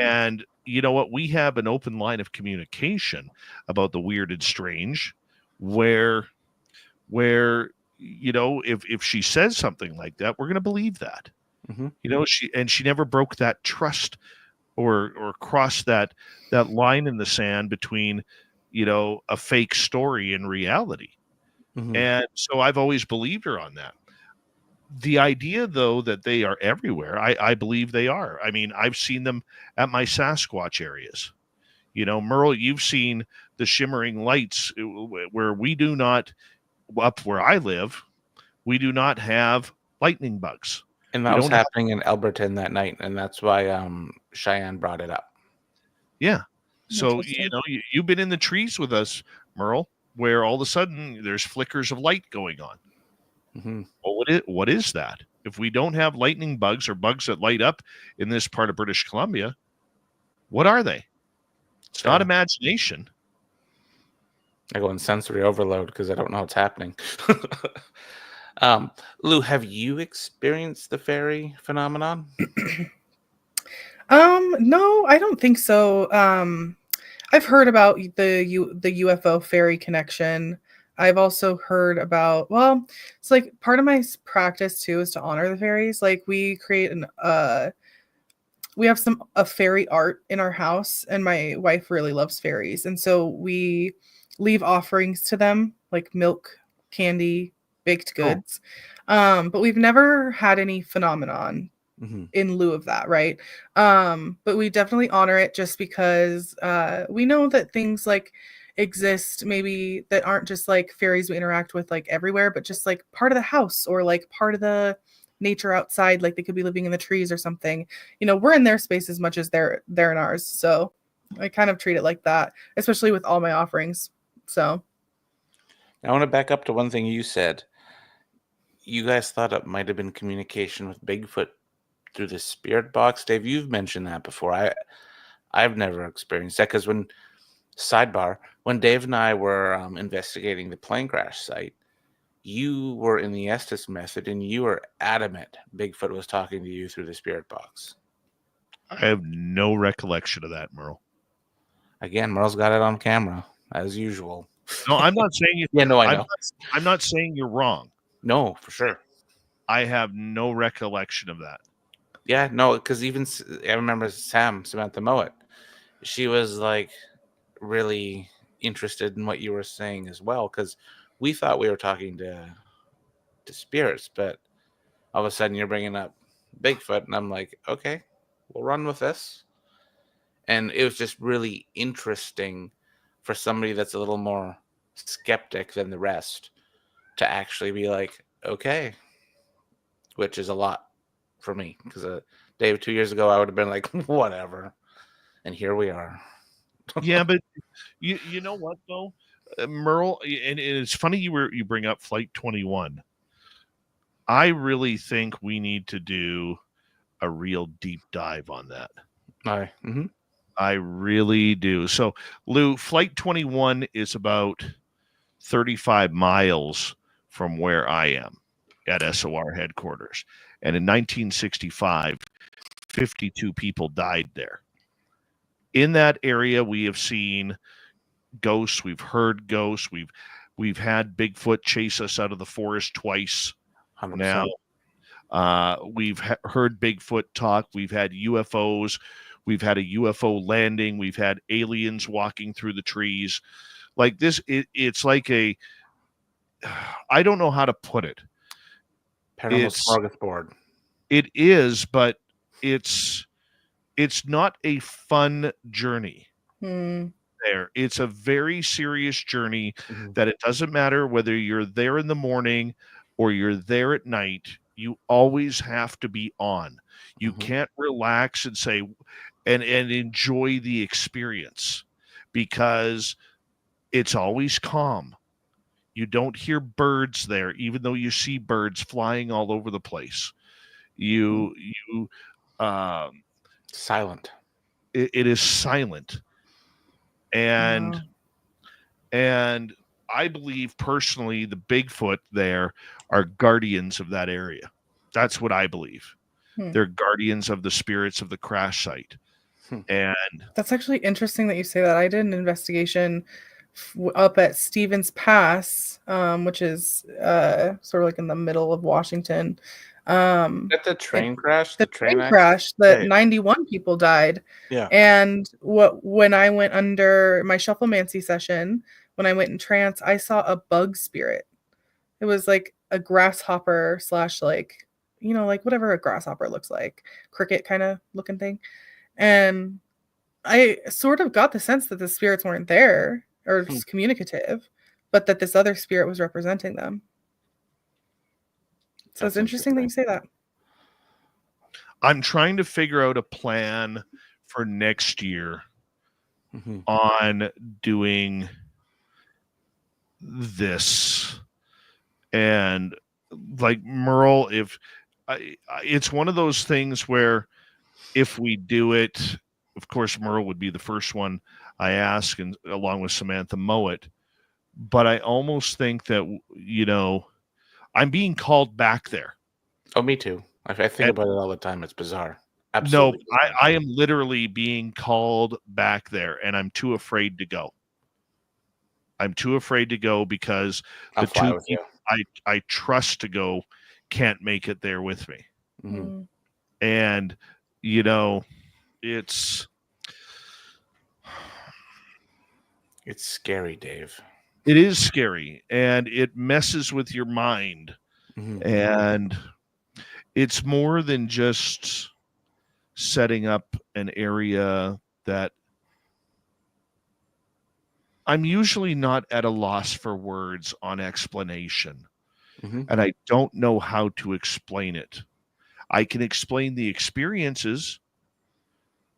And you know what? We have an open line of communication about the weird and strange, where if she says something like that, we're going to believe that. She never broke that trust or crossed that line in the sand between a fake story and reality. And so I've always believed her on that. The idea, though, that they are everywhere, I believe they are. I mean, I've seen them at my Sasquatch areas. Merle, you've seen the shimmering lights where we do not, up where I live, we do not have lightning bugs. And that was happening in Alberton that night, and that's why Cheyenne brought it up. Yeah. So, you've been in the trees with us, Merle, where all of a sudden there's flickers of light going on. Mm-hmm. Well, what is that? If we don't have lightning bugs or bugs that light up in this part of British Columbia, what are they? It's not imagination. I go in sensory overload because I don't know what's happening. Lou, have you experienced the fairy phenomenon? No, I don't think so. I've heard about the UFO fairy connection. I've also heard about, it's like part of my practice too is to honor the fairies. Like we create we have a fairy art in our house, and my wife really loves fairies, and so we leave offerings to them, like milk, candy, baked goods. But we've never had any phenomenon in lieu of that, right? But we definitely honor it just because we know that things like exist maybe that aren't just like fairies we interact with like everywhere, but just like part of the house or like part of the nature outside, like they could be living in the trees or something. We're in their space as much as they're in ours, so I kind of treat it like that, especially with all my offerings. So I want to back up to one thing you said. You guys thought it might have been communication with Bigfoot through the spirit box. Dave, you've mentioned that before. I've never experienced that because when Dave and I were investigating the plane crash site, you were in the Estes method and you were adamant Bigfoot was talking to you through the spirit box. I have no recollection of that, Merle. Again, Merle's got it on camera as usual. No, I'm not saying you. Yeah, no, I know. I'm not saying you're wrong. No, for sure. I have no recollection of that. Yeah, no, because even I remember Samantha Mowat. She was like really interested in what you were saying as well, because we thought we were talking to spirits, but all of a sudden you're bringing up Bigfoot, and I'm like, okay, we'll run with this. And it was just really interesting for somebody that's a little more skeptic than the rest to actually be like, okay, which is a lot for me, because Dave, 2 years ago I would have been like, whatever, and here we are. Yeah, but you know what though, Merle, and it's funny you bring up Flight 21. I really think we need to do a real deep dive on that. I really do. So, Lou, Flight 21 is about 35 miles from where I am at SOR headquarters. And in 1965, 52 people died there. In that area, we have seen ghosts. We've heard ghosts. We've had Bigfoot chase us out of the forest twice. 100%. Now, we've heard Bigfoot talk. We've had UFOs. We've had a UFO landing. We've had aliens walking through the trees. Like this, it's like I don't know how to put it. Paranormal smorgasbord. It is, but it's not a fun journey. There, it's a very serious journey that it doesn't matter whether you're there in the morning or you're there at night. You always have to be on. You can't relax and say and enjoy the experience, because it's always calm. You don't hear birds there, even though you see birds flying all over the place. Silent. It is silent. And I believe personally the Bigfoot there are guardians of that area. That's what I believe. They're guardians of the spirits of the crash site. And that's actually interesting that you say that. I did an investigation up at Stevens Pass, which is sort of like in the middle of Washington. At the train crash? The train crash that 91 people died. Yeah. And when I went under my shufflemancy session, when I went in trance, I saw a bug spirit It was like a grasshopper slash like, you know, like whatever a grasshopper looks like, cricket kind of looking thing. And I sort of got the sense that the spirits weren't there or just communicative, but that this other spirit was representing them. So That's it's interesting that you say that. I'm trying to figure out a plan for next year Mhm. on doing this. And like Merle, if it's one of those things where if we do it, of course, Merle would be the first one I ask, and along with Samantha Mowat. But I almost think that, you know, I'm being called back there. Oh, me too. I think And about it all the time. It's bizarre. no, Absolutely. bizarre. I am literally being called back there, and I'm too afraid to go. I'm too afraid to go because I'll the fly two with you. people I trust to go can't make it there with me. Mhm. And, you know, it's scary, Dave. it is scary, and it messes with your mind. Mhm. And it's more than just setting up an area that I'm usually not at a loss for words on explanation, Mhm. and I don't know how to explain it. I can explain the experiences,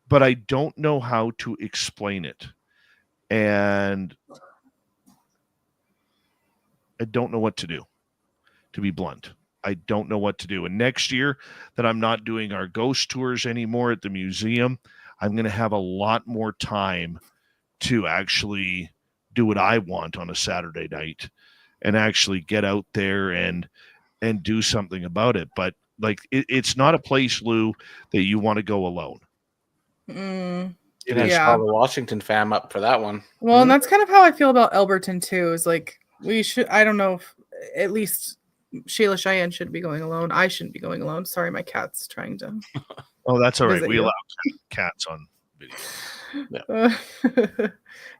but I don't know how to explain it. And I don't know what to do, to be blunt. I don't know what to do. And next year that I'm not doing our ghost tours anymore at the museum, I'm going to have a lot more time to actually do what I want on a Saturday night and actually get out there and do something about it. But like it's not a place, Lou, that you want to go alone. Mm, You're gonna yeah. call the Washington fam up for that one. Well, and that's kind of how I feel about Alberton too. Is like we should. I don't know if at least Shayla Cheyenne should be going alone. I shouldn't be going alone. Sorry, my cat's trying to. Oh, that's all right. Visit We you. allow cats on video.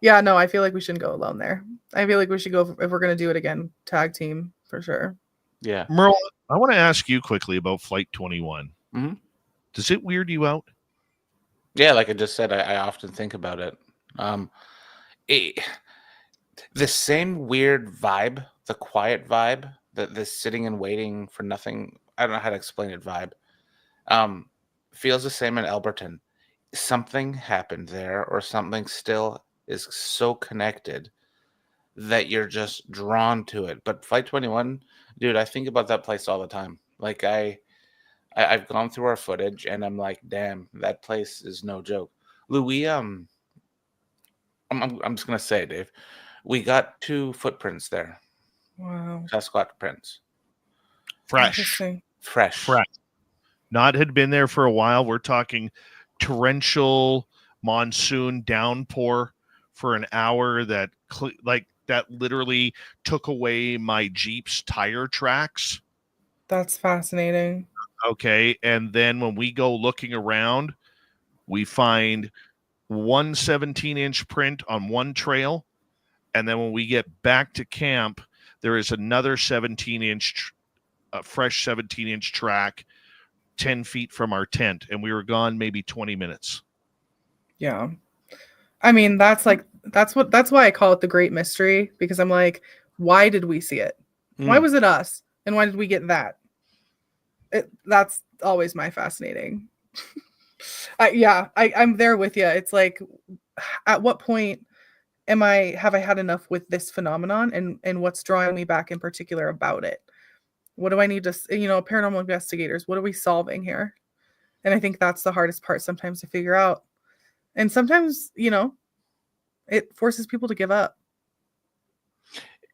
Yeah, no, I feel like we shouldn't go alone there. I feel like we should go if we're gonna do it again, tag team for sure. Yeah. Merle, I want to ask you quickly about Flight 21. Mhm. Does it weird you out? Yeah, like I just said, I often think about it. The same weird vibe, the quiet vibe, the sitting and waiting for nothing. I don't know how to explain it. Vibe, feels the same in Alberton. Something happened there, or something still is so connected that you're just drawn to it. But Flight 21, dude, I think about that place all the time. Like I've gone through our footage, and I'm like, damn, that place is no joke. Louis, I'm just gonna say, Dave, we got 2 footprints there, Wow. Sasquatch prints, Fresh. Interesting. fresh. Not had been there for a while. We're talking torrential monsoon downpour for an hour that literally took away my Jeep's tire tracks. That's fascinating. Okay. And then when we go looking around, we find one 17-inch print on one trail. And then when we get back to camp, there is another 17-inch, fresh 17-inch track 10 feet from our tent. And we were gone maybe 20 minutes. Yeah. I mean, that's why I call it the great mystery, because I'm like, why did we see it? Why was it us? And why did we get that? That's always my fascinating. I'm there with you. It's like, at what point have I had enough with this phenomenon, and what's drawing me back in particular about it? What do I need to, paranormal investigators, what are we solving here? And I think that's the hardest part sometimes to figure out. And sometimes, it forces people to give up.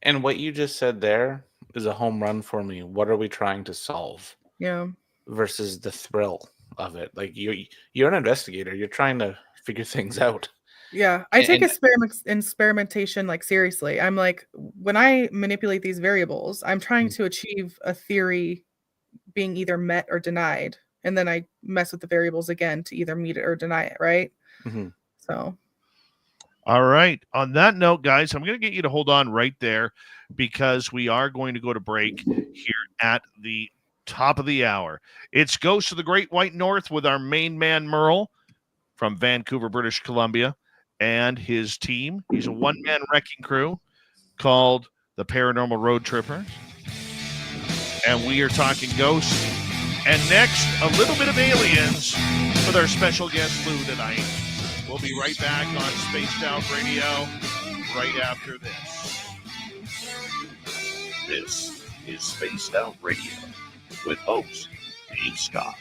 And what you just said there is a home run for me. What are we trying to solve? Yeah. Versus the thrill of it. Like you're an investigator. You're trying to figure things out. Yeah, I take experimentation like seriously. I'm like, when I manipulate these variables, I'm trying to achieve a theory being either met or denied, and then I mess with the variables again to either meet it or deny it, right? Mm-hmm. So All right. On that note, guys, I'm going to get you to hold on right there because we are going to go to break here at the top of the hour. It's Ghosts of the Great White North with our main man, Merle, from Vancouver, British Columbia, and his team. He's a one-man wrecking crew called the Paranormal Road Trippers. And we are talking ghosts. And next, a little bit of aliens with our special guest, Lou, tonight. We'll be right back on Spaced Out Radio right after this. This is Spaced Out Radio with host Dave Scott.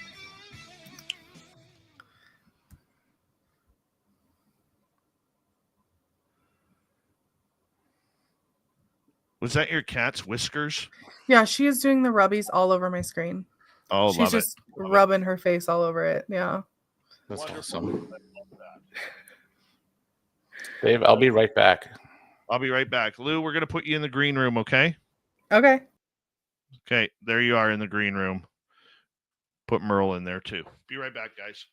Was that your cat's whiskers? Yeah, she is doing the rubbies all over my screen. Oh, She's love just it. Love rubbing her face all over it. Yeah. That's Wonderful. awesome. Dave, I'll be right back. I'll be right back. Lou, we're going to put you in the green room, okay? Okay. Okay, there you are in the green room. Put Merle in there, too. Be right back, guys.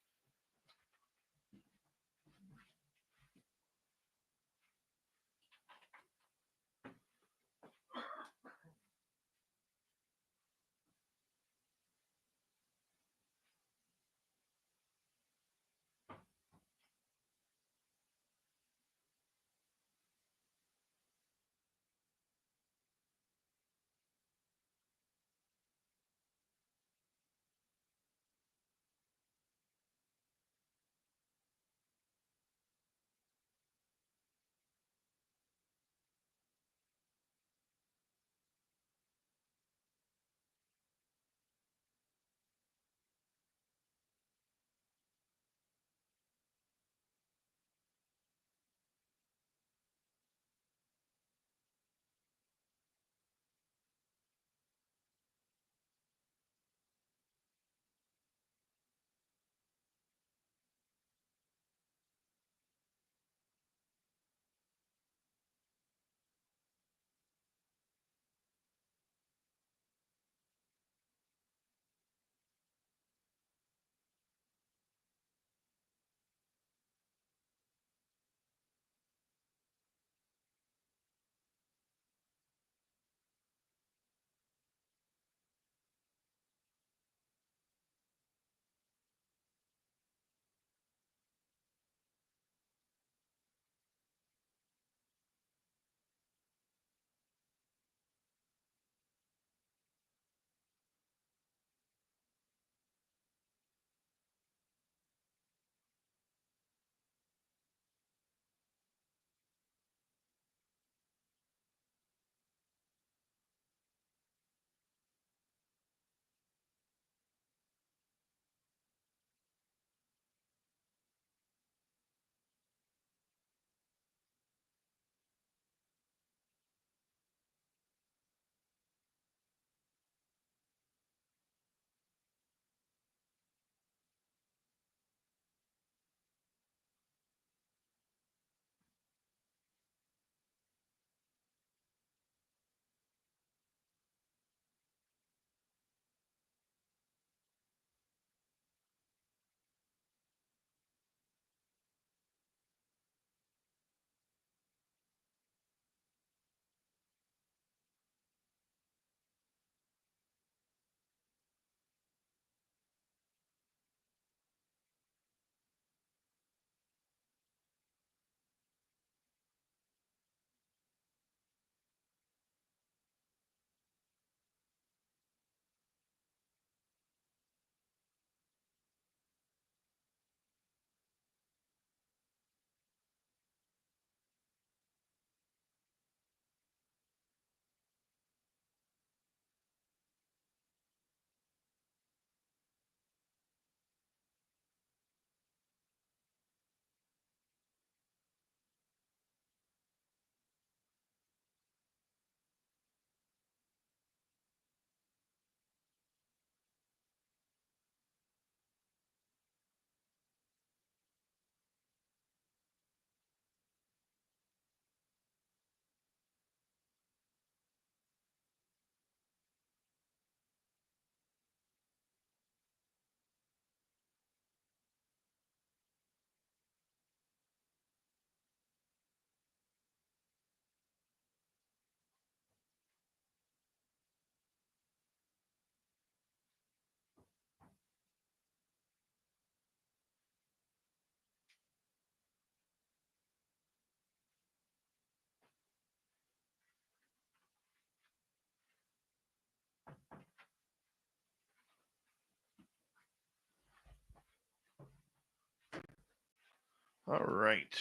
All right.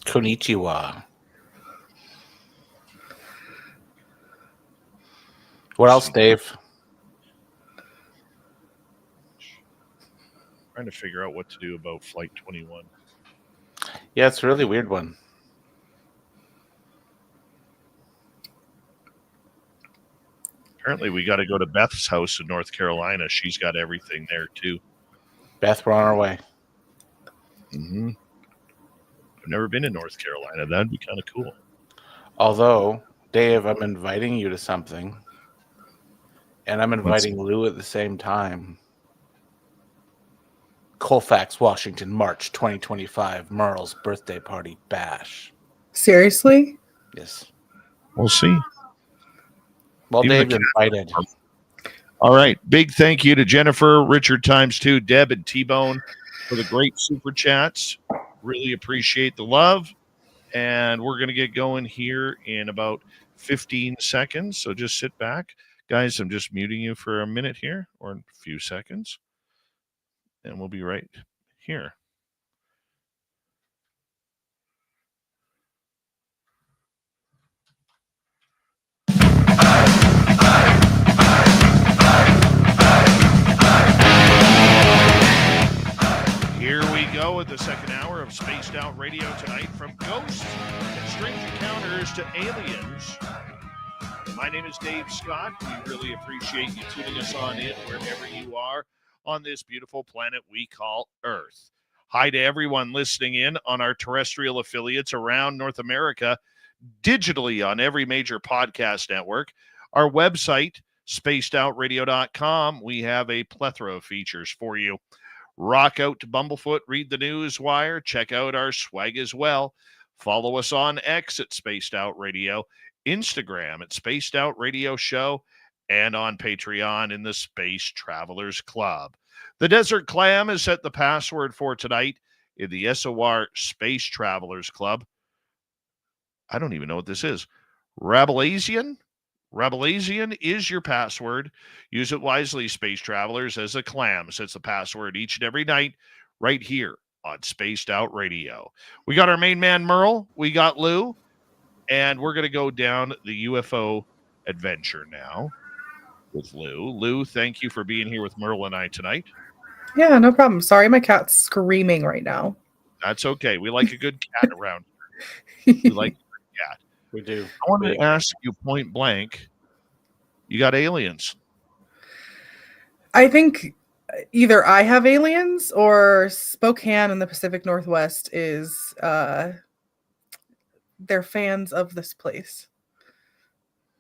Konnichiwa. What else, Dave? Trying to figure out what to do about Flight 21. Yeah, it's a really weird one. Apparently, we got to go to Beth's house in North Carolina. She's got everything there, too. Beth, we're on our way. Mm-hmm. I've never been in North Carolina. That'd be kind of cool. Although, Dave, I'm inviting you to something. And I'm inviting Lou at the same time. Colfax, Washington, March 2025. Merle's birthday party bash. Seriously? Yes. We'll see. Well, Even Dave's invited. All right. Big thank you to Jennifer, Richard ×2, Deb, and T-Bone for the great super chats. Really appreciate the love. And we're going to get going here in about 15 seconds. So just sit back. Guys, I'm just muting you for a minute here, or a few seconds. And we'll be right here. Here we go with the second hour of Spaced Out Radio tonight, from ghosts and strange encounters to aliens. My name is Dave Scott. We really appreciate you tuning us on in wherever you are on this beautiful planet we call Earth. Hi to everyone listening in on our terrestrial affiliates around North America, digitally on every major podcast network. Our website, spacedoutradio.com, we have a plethora of features for you. Rock out to Bumblefoot, read the news wire, check out our swag as well. Follow us on X at Spaced Out Radio, Instagram at Spaced Out Radio Show, and on Patreon in the Space Travelers Club. The Desert Clam is set the password for tonight in the SOR Space Travelers Club. I don't even know what this is. Rabelaisian? Rabelaisian is your password. Use it wisely, Space Travelers, as a clam sets the password each and every night right here on Spaced Out Radio. We got our main man, Merle. We got Lou. And we're going to go down the UFO adventure now with Lou. Lou, thank you for being here with Merle and I tonight. Yeah, no problem. Sorry, my cat's screaming right now. That's okay. We like a good cat around here. We like a good cat. We do. I want to ask you point blank, you got aliens? I think either I have aliens or Spokane in the Pacific Northwest is they're fans of this place.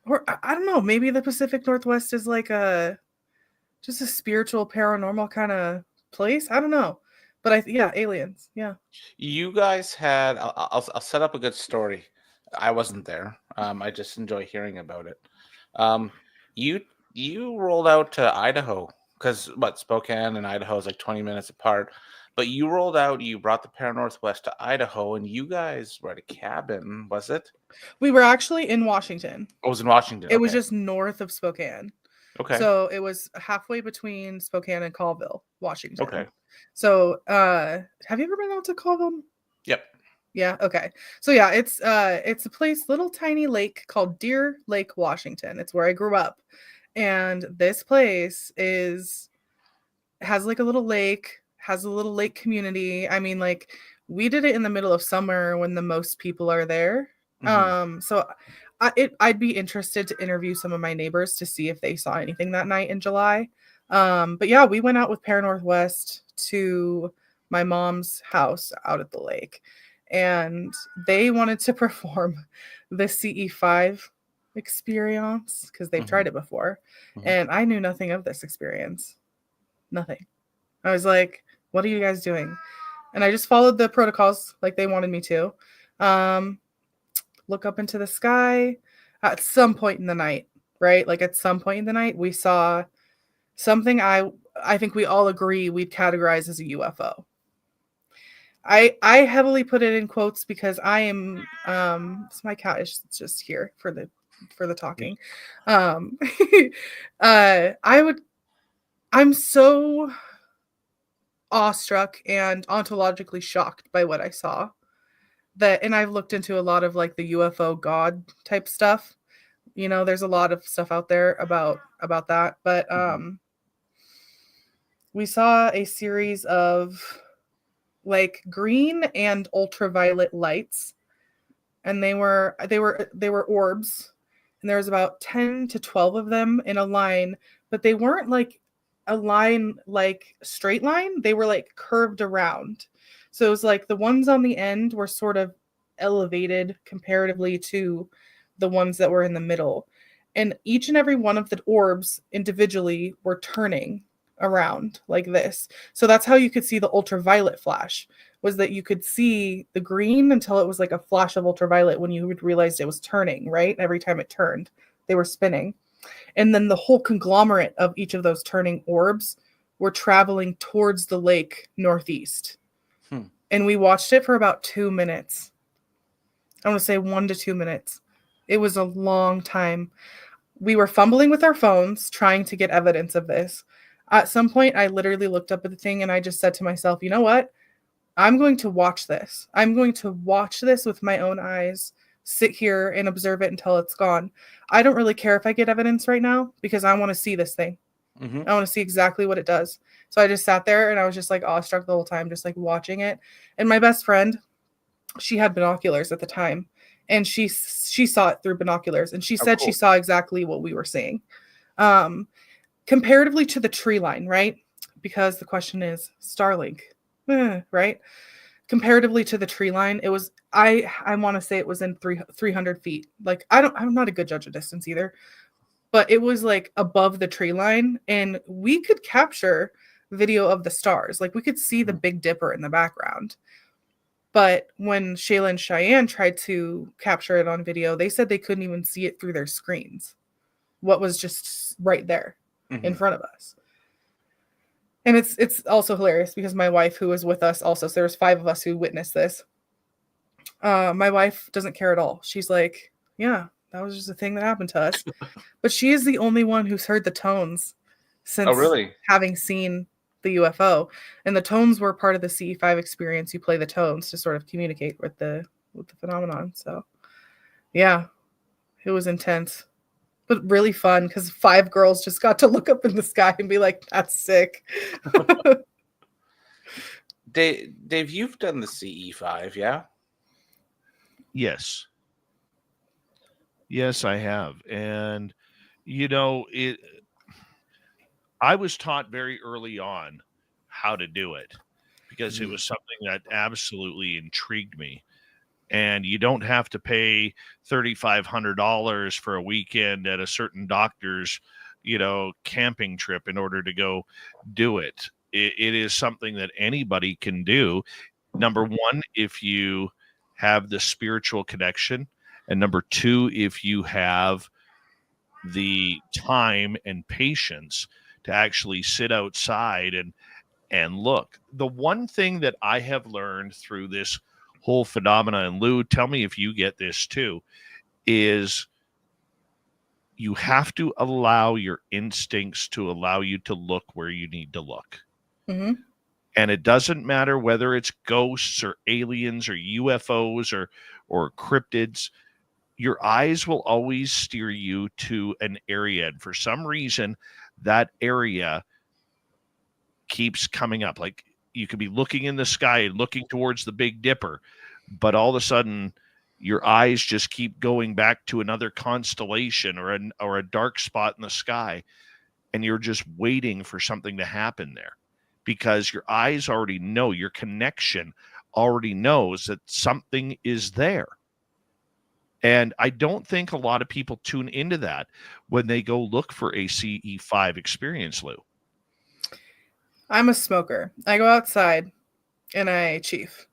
Or I don't know, maybe the Pacific Northwest is like just a spiritual paranormal kind of place. I don't know. But aliens. Yeah. You guys had I'll set up a good story. I wasn't there. I just enjoy hearing about it. You rolled out to Idaho because Spokane and Idaho is like 20 minutes apart. But you rolled out, you brought the Paranorthwest to Idaho, and you guys were at a cabin, was it? We were actually in Washington. Oh, it was in Washington. It was just north of Spokane. Okay. So it was halfway between Spokane and Colville, Washington. Okay. So have you ever been out to Colville? Yep. Yeah. Okay. So yeah, it's a place, little tiny lake called Deer Lake, Washington. It's where I grew up, and this place has like a little lake, has a little lake community. I mean, like we did it in the middle of summer when the most people are there. Mm-hmm. So I'd be interested to interview some of my neighbors to see if they saw anything that night in July. But yeah, we went out with Paranorthwest to my mom's house out at the lake, and they wanted to perform the CE5 experience because they've tried it before. And I knew nothing of this experience. Nothing. I was like, what are you guys doing? And I just followed the protocols like they wanted me to. Look up into the sky at some point in the night, right? Like at some point in the night, we saw something I think we all agree we'd categorize as a UFO. I heavily put it in quotes because I am so my cat is just here for the talking. I'm so awestruck and ontologically shocked by what I saw. And I've looked into a lot of like the UFO God type stuff. You know, there's a lot of stuff out there about that, but we saw a series of like green and ultraviolet lights, and they were orbs, and there was about 10 to 12 of them in a line, but they weren't like a line like straight line, they were like curved around. So it was like the ones on the end were sort of elevated comparatively to the ones that were in the middle, and each and every one of the orbs individually were turning around like this. So that's how you could see the ultraviolet flash, was that you could see the green until it was like a flash of ultraviolet when you would realize it was turning, right? Every time it turned, they were spinning. And then the whole conglomerate of each of those turning orbs were traveling towards the lake northeast. And we watched it for about 2 minutes. I want to say 1 to 2 minutes. It was a long time. We were fumbling with our phones trying to get evidence of this. At some point, I literally looked up at the thing and I just said to myself, you know what? I'm going to watch this. I'm going to watch this with my own eyes, sit here and observe it until it's gone. I don't really care if I get evidence right now because I want to see this thing. I want to see exactly what it does. So I just sat there and I was just like awestruck the whole time, just like watching it. And my best friend, she had binoculars at the time, and she saw it through binoculars, and she said she saw exactly what we were seeing. Comparatively to the tree line, right? Because the question is Starlink, right? Comparatively to the tree line, it was, I want to say it was in 300 feet. Like, I'm not a good judge of distance either, but it was like above the tree line, and we could capture video of the stars. Like, we could see the Big Dipper in the background. But when Shayla and Cheyenne tried to capture it on video, they said they couldn't even see it through their screens. What was just right there in front of us. And it's also hilarious because my wife, who was with us also, so there was 5 of us who witnessed this. My wife doesn't care at all. She's like, yeah, that was just a thing that happened to us. But she is the only one who's heard the tones since having seen the UFO. And the tones were part of the CE5 experience. You play the tones to sort of communicate with the phenomenon. So yeah, it was intense, but really fun because 5 girls just got to look up in the sky and be like, that's sick. Dave, you've done the CE5, yeah? Yes. Yes, I have. And, you know, I was taught very early on how to do it because it was something that absolutely intrigued me. And you don't have to pay $3,500 for a weekend at a certain doctor's, camping trip in order to go do it. It is something that anybody can do. Number one, if you have the spiritual connection, and number 2, if you have the time and patience to actually sit outside and look. The one thing that I have learned through this whole phenomena, and Lou, tell me if you get this too, is you have to allow your instincts to allow you to look where you need to look. And it doesn't matter whether it's ghosts or aliens or UFOs or cryptids. Your eyes will always steer you to an area. And for some reason, that area keeps coming up. Like, you could be looking in the sky and looking towards the Big Dipper, but all of a sudden your eyes just keep going back to another constellation or a dark spot in the sky. And you're just waiting for something to happen there because your eyes already know, your connection already knows that something is there. And I don't think a lot of people tune into that when they go look for a CE5 experience, Lou. I'm a smoker. I go outside and I chief.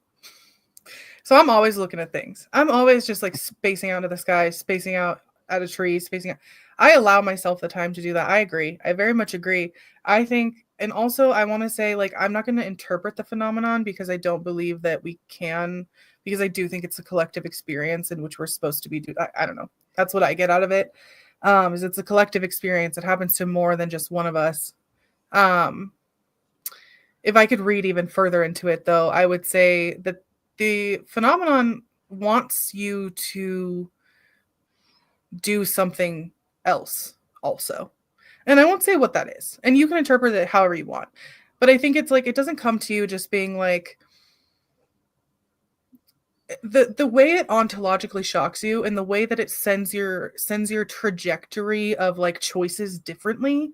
So I'm always looking at things. I'm always just like spacing out into the sky, spacing out at a tree, spacing out. I allow myself the time to do that. I agree. I very much agree. I think and also I want to say, like, I'm not going to interpret the phenomenon because I don't believe that we can, because I do think it's a collective experience in which we're supposed to be I don't know. That's what I get out of it. Is it's a collective experience. It happens to more than just one of us. If I could read even further into it, though, I would say that the phenomenon wants you to do something else also. And I won't say what that is. And you can interpret it however you want. But I think it's like, it doesn't come to you just being like, the way it ontologically shocks you and the way that it sends your trajectory of like choices differently,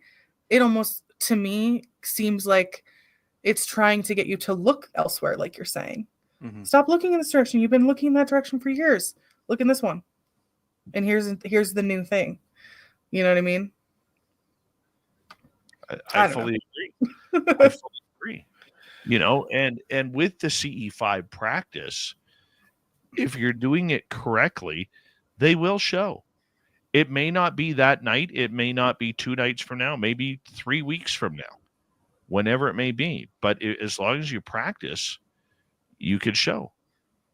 it almost to me seems like it's trying to get you to look elsewhere, like you're saying. Mm-hmm. Stop looking in this direction. You've been looking in that direction for years. Look in this one. And here's the new thing. You know what I mean? I fully agree. I fully agree. You know, and with the CE5 practice, if you're doing it correctly, they will show. It may not be that night. It may not be 2 nights from now, maybe 3 weeks from now, whenever it may be. But as long as you practice, you could show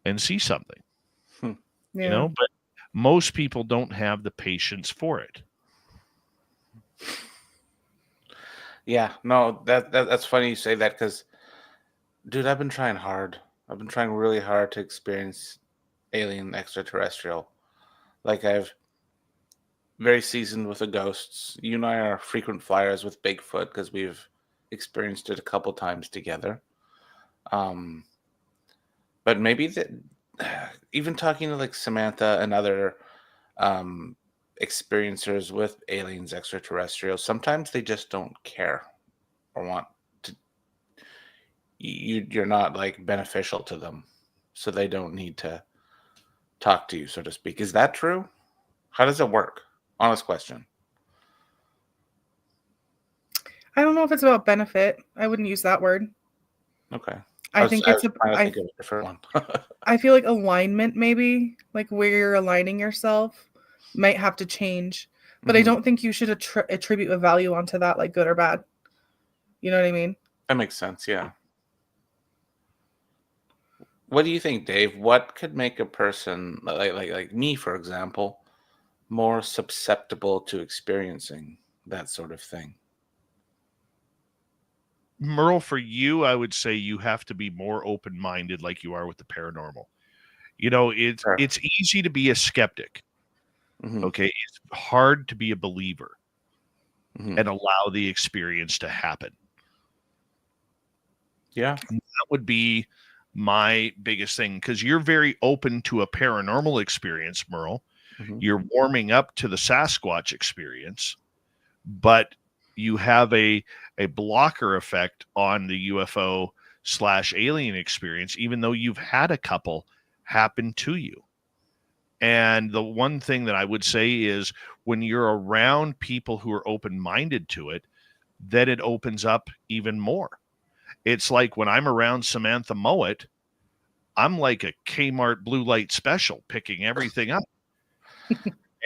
and see something. Yeah. You know, but most people don't have the patience for it. Yeah, no, that's funny you say that because, dude, I've been trying hard. I've been trying really hard to experience alien extraterrestrial. Like I've very seasoned with the ghosts. You and I are frequent flyers with Bigfoot because we've experienced it a couple times together. But maybe even talking to like Samantha and other experiencers with aliens extraterrestrial, sometimes they just don't care or want to. You're not like beneficial to them, so they don't need to talk to you, so to speak. Is that true? How does it work? Honest question. I don't know if it's about benefit. I wouldn't use that word. Okay. I think it's trying to think of a different one. I feel like alignment, maybe like where you're aligning yourself might have to change, but I don't think you should attribute a value onto that, like good or bad. You know what I mean? That makes sense. Yeah. What do you think, Dave? What could make a person like me, for example, more susceptible to experiencing that sort of thing? Merle, for you, I would say you have to be more open-minded like you are with the paranormal. You know, it's easy to be a skeptic. Okay. It's hard to be a believer and allow the experience to happen. Yeah. And that would be my biggest thing because you're very open to a paranormal experience, Merle. You're warming up to the Sasquatch experience, but you have a blocker effect on the UFO/alien experience, even though you've had a couple happen to you. And the one thing that I would say is when you're around people who are open-minded to it, then it opens up even more. It's like when I'm around Samantha Mowat, I'm like a Kmart blue light special picking everything up.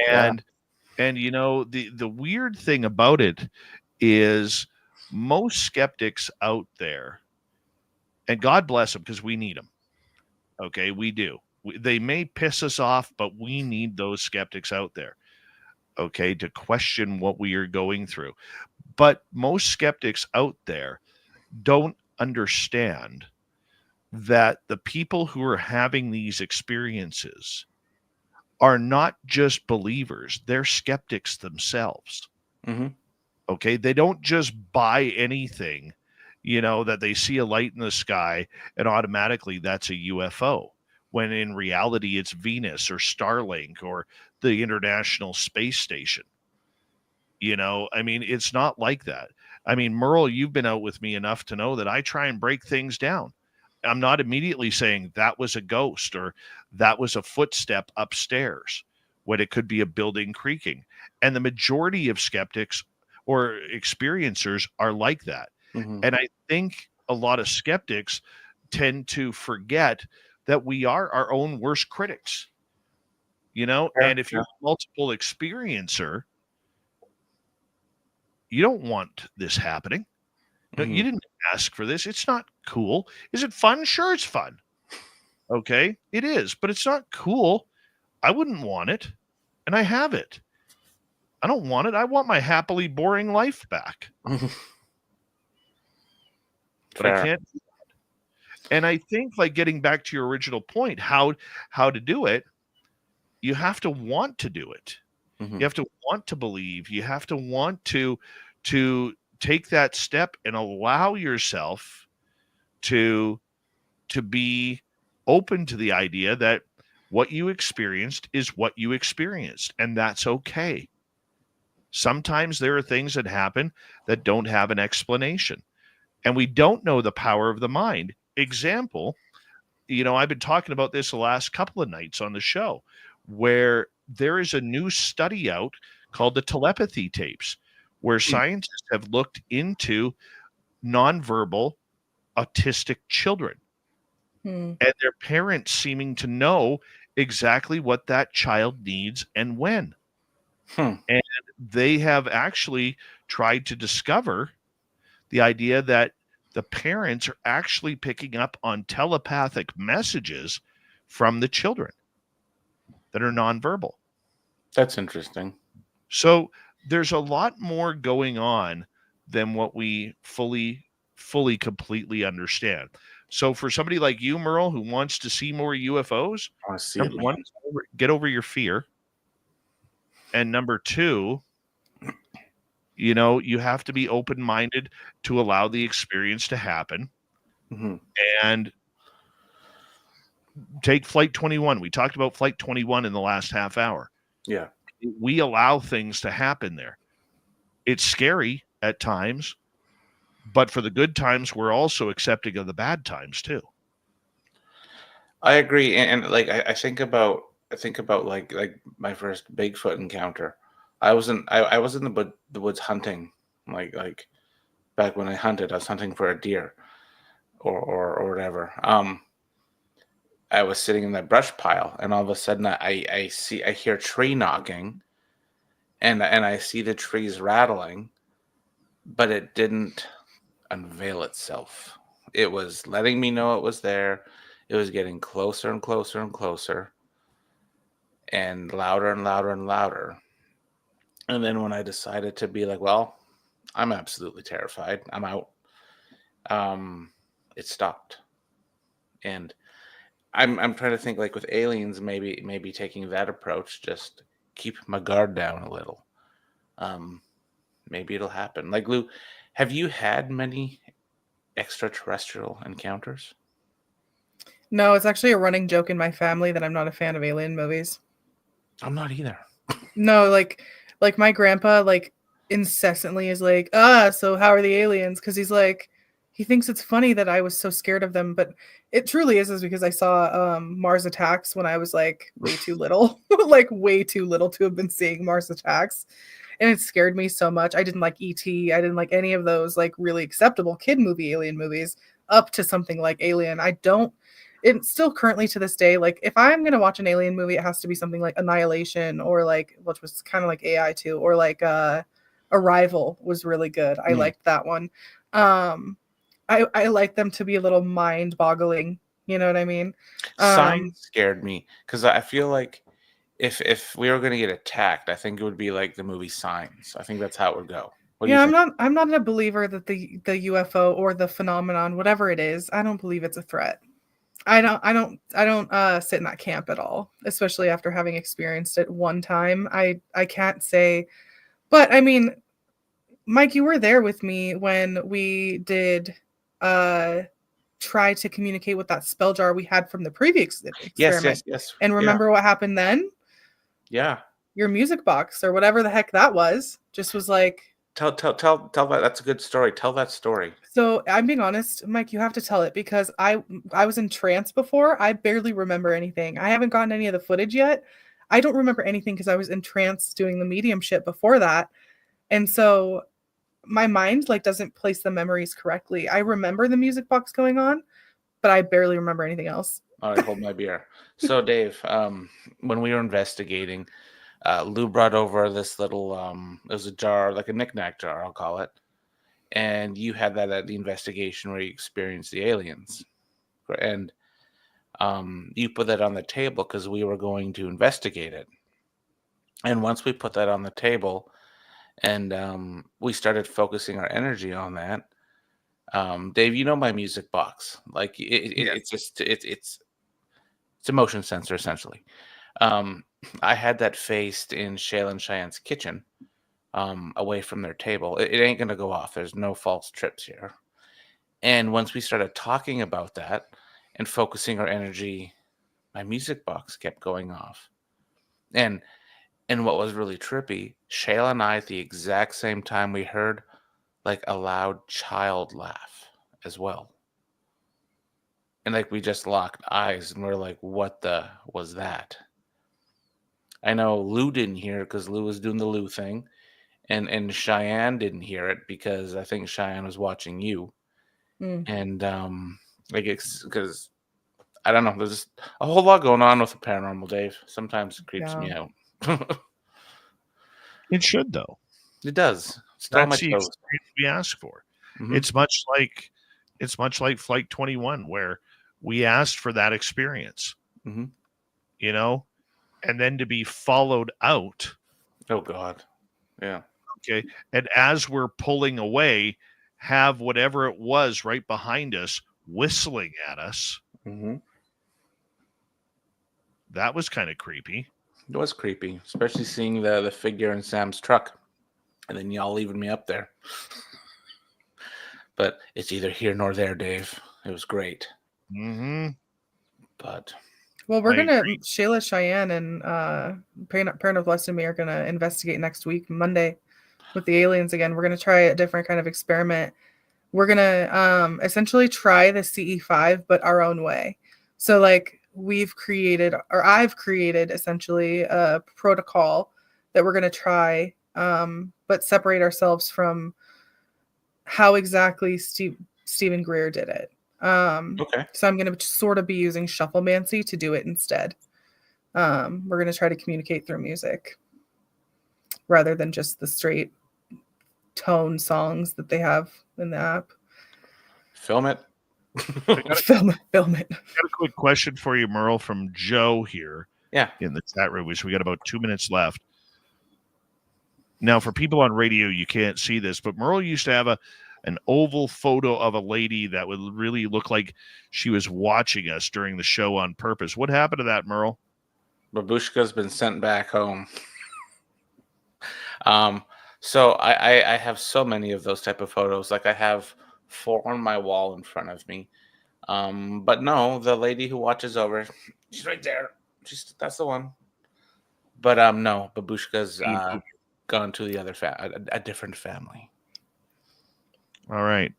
And you know, the weird thing about it is most skeptics out there, and God bless them because we need them. Okay, we do. They may piss us off, but we need those skeptics out there, okay, to question what we are going through. But most skeptics out there don't understand that the people who are having these experiences are not just believers, they're skeptics themselves. Okay, they don't just buy anything, you know, that they see a light in the sky and automatically that's a UFO, when in reality it's Venus or Starlink or the International Space Station. You know, I mean, it's not like that. I mean, Merle, you've been out with me enough to know that I try and break things down. I'm not immediately saying that was a ghost or that was a footstep upstairs when it could be a building creaking. And the majority of skeptics or experiencers are like that. And I think a lot of skeptics tend to forget that we are our own worst critics, you know, and if you're a multiple experiencer, you don't want this happening. No, you didn't ask for this. It's not cool. Is it fun? Sure, it's fun. Okay, it is, but it's not cool. I wouldn't want it, and I have it. I don't want it. I want my happily boring life back. But I Fair. can't. And I think, like, getting back to your original point, how to do it, you have to want to do it. Mhm. You have to want to believe. You have to want to take that step and allow yourself to be open to the idea that what you experienced is what you experienced, and that's okay. Sometimes there are things that happen that don't have an explanation, and we don't know the power of the mind. Example, I've been talking about this the last couple of nights on the show, where there is a new study out called the telepathy tapes, where scientists have looked into nonverbal autistic children and their parents seeming to know exactly what that child needs and when. And they have actually tried to discover the idea that the parents are actually picking up on telepathic messages from the children that are nonverbal. That's interesting. So there's a lot more going on than what we fully, completely understand. So for somebody like you, Merle, who wants to see more UFOs, I want to see number it. one, get over your fear. And number two, you have to be open-minded to allow the experience to happen. And take Flight 21. We talked about Flight 21 in the last half hour. Yeah. We allow things to happen there. It's scary at times, but for the good times, we're also accepting of the bad times too. I agree, and like I think about like my first Bigfoot encounter. I was in the woods hunting, like back when I hunted. I was hunting for a deer or whatever. I was sitting in that brush pile, and all of a sudden I hear tree knocking, and I see the trees rattling, but it didn't unveil itself. It was letting me know it was there. It was getting closer and closer and closer, and louder and louder and louder. And then when I decided to be like, well, I'm absolutely terrified, I'm out, it stopped. And I'm trying to think, like, with aliens, maybe taking that approach, just keep my guard down a little. Maybe it'll happen. Like, Lou, have you had many extraterrestrial encounters? No, it's actually a running joke in my family that I'm not a fan of alien movies. I'm not either. No, like my grandpa like incessantly is like, so how are the aliens? Because he thinks it's funny that I was so scared of them, but it truly is because I saw Mars Attacks when I was like way too little, like way too little to have been seeing Mars Attacks. And it scared me so much. I didn't like E.T. I didn't like any of those like really acceptable kid movie alien movies up to something like Alien. It's still currently to this day, like if I'm going to watch an alien movie, it has to be something like Annihilation or like, which was kind of like AI too, or like Arrival was really good. I liked that one. I like them to be a little mind boggling. You know what I mean? Signs scared me because I feel like if we were going to get attacked, I think it would be like the movie Signs. I think that's how it would go. What do you think? I'm not a believer that the UFO or the phenomenon, whatever it is, I don't believe it's a threat. I don't sit in that camp at all, especially after having experienced it one time. I can't say, but I mean, Mike, you were there with me when we did try to communicate with that spell jar we had from the previous experiment. Yes. And remember what happened then? Yeah. Your music box or whatever the heck that was just was like, Tell that. That's a good story. Tell that story. So I'm being honest, Mike, you have to tell it because I was in trance before. I barely remember anything. I haven't gotten any of the footage yet. I don't remember anything because I was in trance doing the mediumship before that. And so my mind like doesn't place the memories correctly. I remember the music box going on, but I barely remember anything else. All right, hold my beer. So Dave, when we were investigating, Lou brought over this little it was a jar, like a knickknack jar, I'll call it. and you had that at the investigation where you experienced the aliens, and you put that on the table because we were going to investigate it. And once we put that on the table, and we started focusing our energy on that, Dave, you know my music box, like it's a motion sensor essentially. I had that faced in Shayla and Cheyenne's kitchen, away from their table. It ain't gonna go off. There's no false trips here. And once we started talking about that and focusing our energy, my music box kept going off. And what was really trippy, Shayla and I at the exact same time we heard like a loud child laugh as well. And like we just locked eyes and we're like, what the was that? I know Lou didn't hear it because Lou was doing the Lou thing. And Cheyenne didn't hear it because I think Cheyenne was watching you. And like it's because I don't know, there's just a whole lot going on with the paranormal, Dave. Sometimes it creeps me out. It should, though. It does. That's the experience we ask for. Mm-hmm. It's much like Flight 21, where we asked for that experience. Mm-hmm. You know, and then to be followed out. Oh God, yeah. Okay, and as we're pulling away, have whatever it was right behind us whistling at us. Mm-hmm. That was kind of creepy. It was creepy, especially seeing the figure in Sam's truck, and then y'all leaving me up there. But it's either here nor there, Dave. It was great. Mm-hmm. But well, we're gonna Shayla, Cheyenne, and Paranormal Blessed and me are gonna investigate next week, Monday, with the aliens again. We're gonna try a different kind of experiment. We're gonna essentially try the CE5, but our own way. So like I've created essentially a protocol that we're gonna try, but separate ourselves from how exactly Stephen Greer did it. okay. So I'm going to sort of be using shufflemancy to do it instead. We're going to try to communicate through music rather than just the straight tone songs that they have in the app. Film it. Film it. I got a quick question for you, Merle, from Joe here. Yeah. In the chat room, which we got about 2 minutes left. Now, for people on radio, you can't see this, but Merle used to have an oval photo of a lady that would really look like she was watching us during the show on purpose. What happened to that, Merle? Babushka's been sent back home. So I have so many of those type of photos. Like I have 4 on my wall in front of me. But no, the lady who watches over, she's right there. That's the one. But no, Babushka's gone to the other a different family. All right.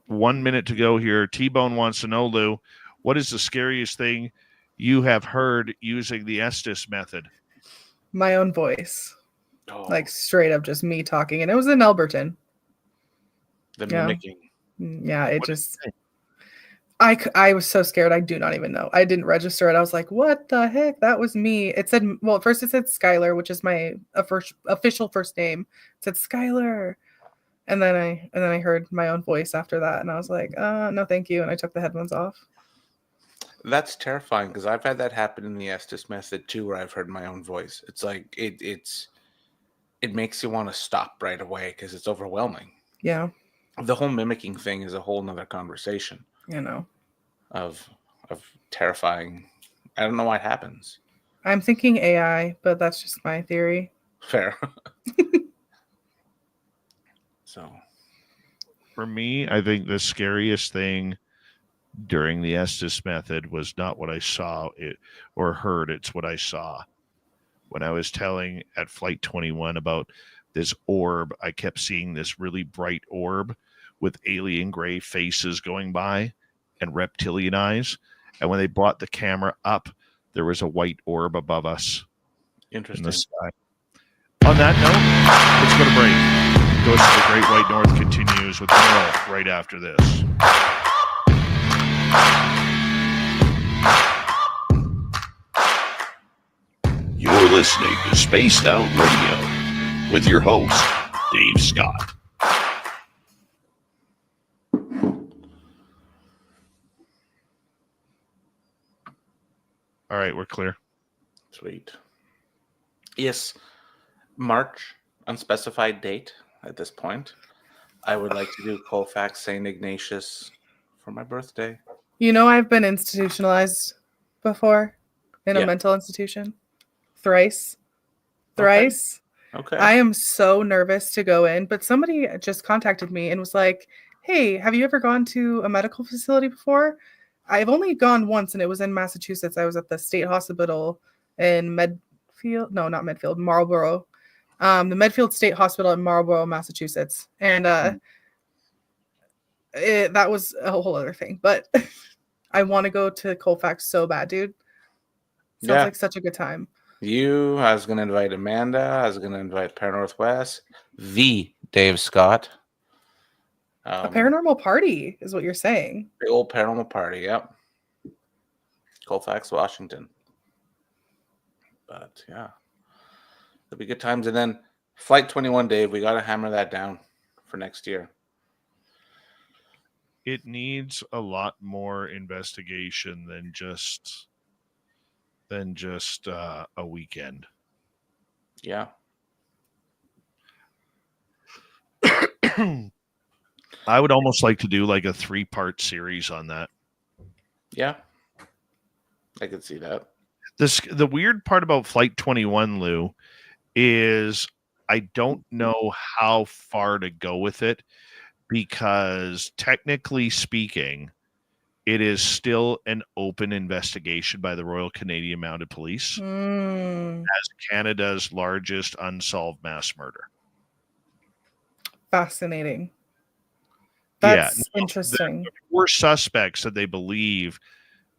1 minute to go here. T-Bone wants to know, Lou, what is the scariest thing you have heard using the Estes method? My own voice. Oh. Like straight up just me talking. And it was in Alberton. The mimicking. Yeah, it just... I was so scared. I do not even know. I didn't register it. I was like, what the heck? That was me. It said, well, at first it said Skylar, which is my official first name. It said Skylar. And then I heard my own voice after that. And I was like, no, thank you. And I took the headphones off. That's terrifying because I've had that happen in the Estes method too, where I've heard my own voice. It's like, it makes you want to stop right away because it's overwhelming. Yeah. The whole mimicking thing is a whole nother conversation. You know, of terrifying. I don't know why it happens. I'm thinking AI, but that's just my theory. Fair. So, for me, I think the scariest thing during the Estes method was not what I saw it or heard. It's what I saw. When I was telling at Flight 21 about this orb, I kept seeing this really bright orb with alien gray faces going by and reptilian eyes. And when they brought the camera up, there was a white orb above us. Interesting. In the sky. On that note, let's go to break. Goes to the Great White North continues with Merle right after this. You're listening to Spaced Out Radio with your host, Dave Scott. All right, we're clear. Sweet. Yes, March, unspecified date at this point. I would like to do Colfax St. Ignatius for my birthday. You know, I've been institutionalized before in a Yeah. mental institution. Thrice. Okay. Thrice. Okay. I am so nervous to go in, but somebody just contacted me and was like, "Hey, have you ever gone to a medical facility before?" I've only gone once, and it was in Massachusetts. I was at the state hospital in Medfield. No, not Medfield, Marlborough. The Medfield State Hospital in Marlborough, Massachusetts. And that was a whole other thing. But I want to go to Colfax so bad, dude. Sounds like such a good time. I was going to invite Amanda. I was going to invite Para Northwest. The Dave Scott. A paranormal party is what you're saying. The old paranormal party, yep. Colfax, Washington. But yeah, it'll be good times. And then Flight 21, Dave, we got to hammer that down for next year. It needs a lot more investigation than just a weekend. Yeah. I would almost like to do like a 3-part series on that. Yeah. I could see that. The weird part about Flight 21, Lou, is I don't know how far to go with it, because technically speaking, it is still an open investigation by the Royal Canadian Mounted Police as Canada's largest unsolved mass murder. Fascinating. That's interesting. The 4 suspects that they believe,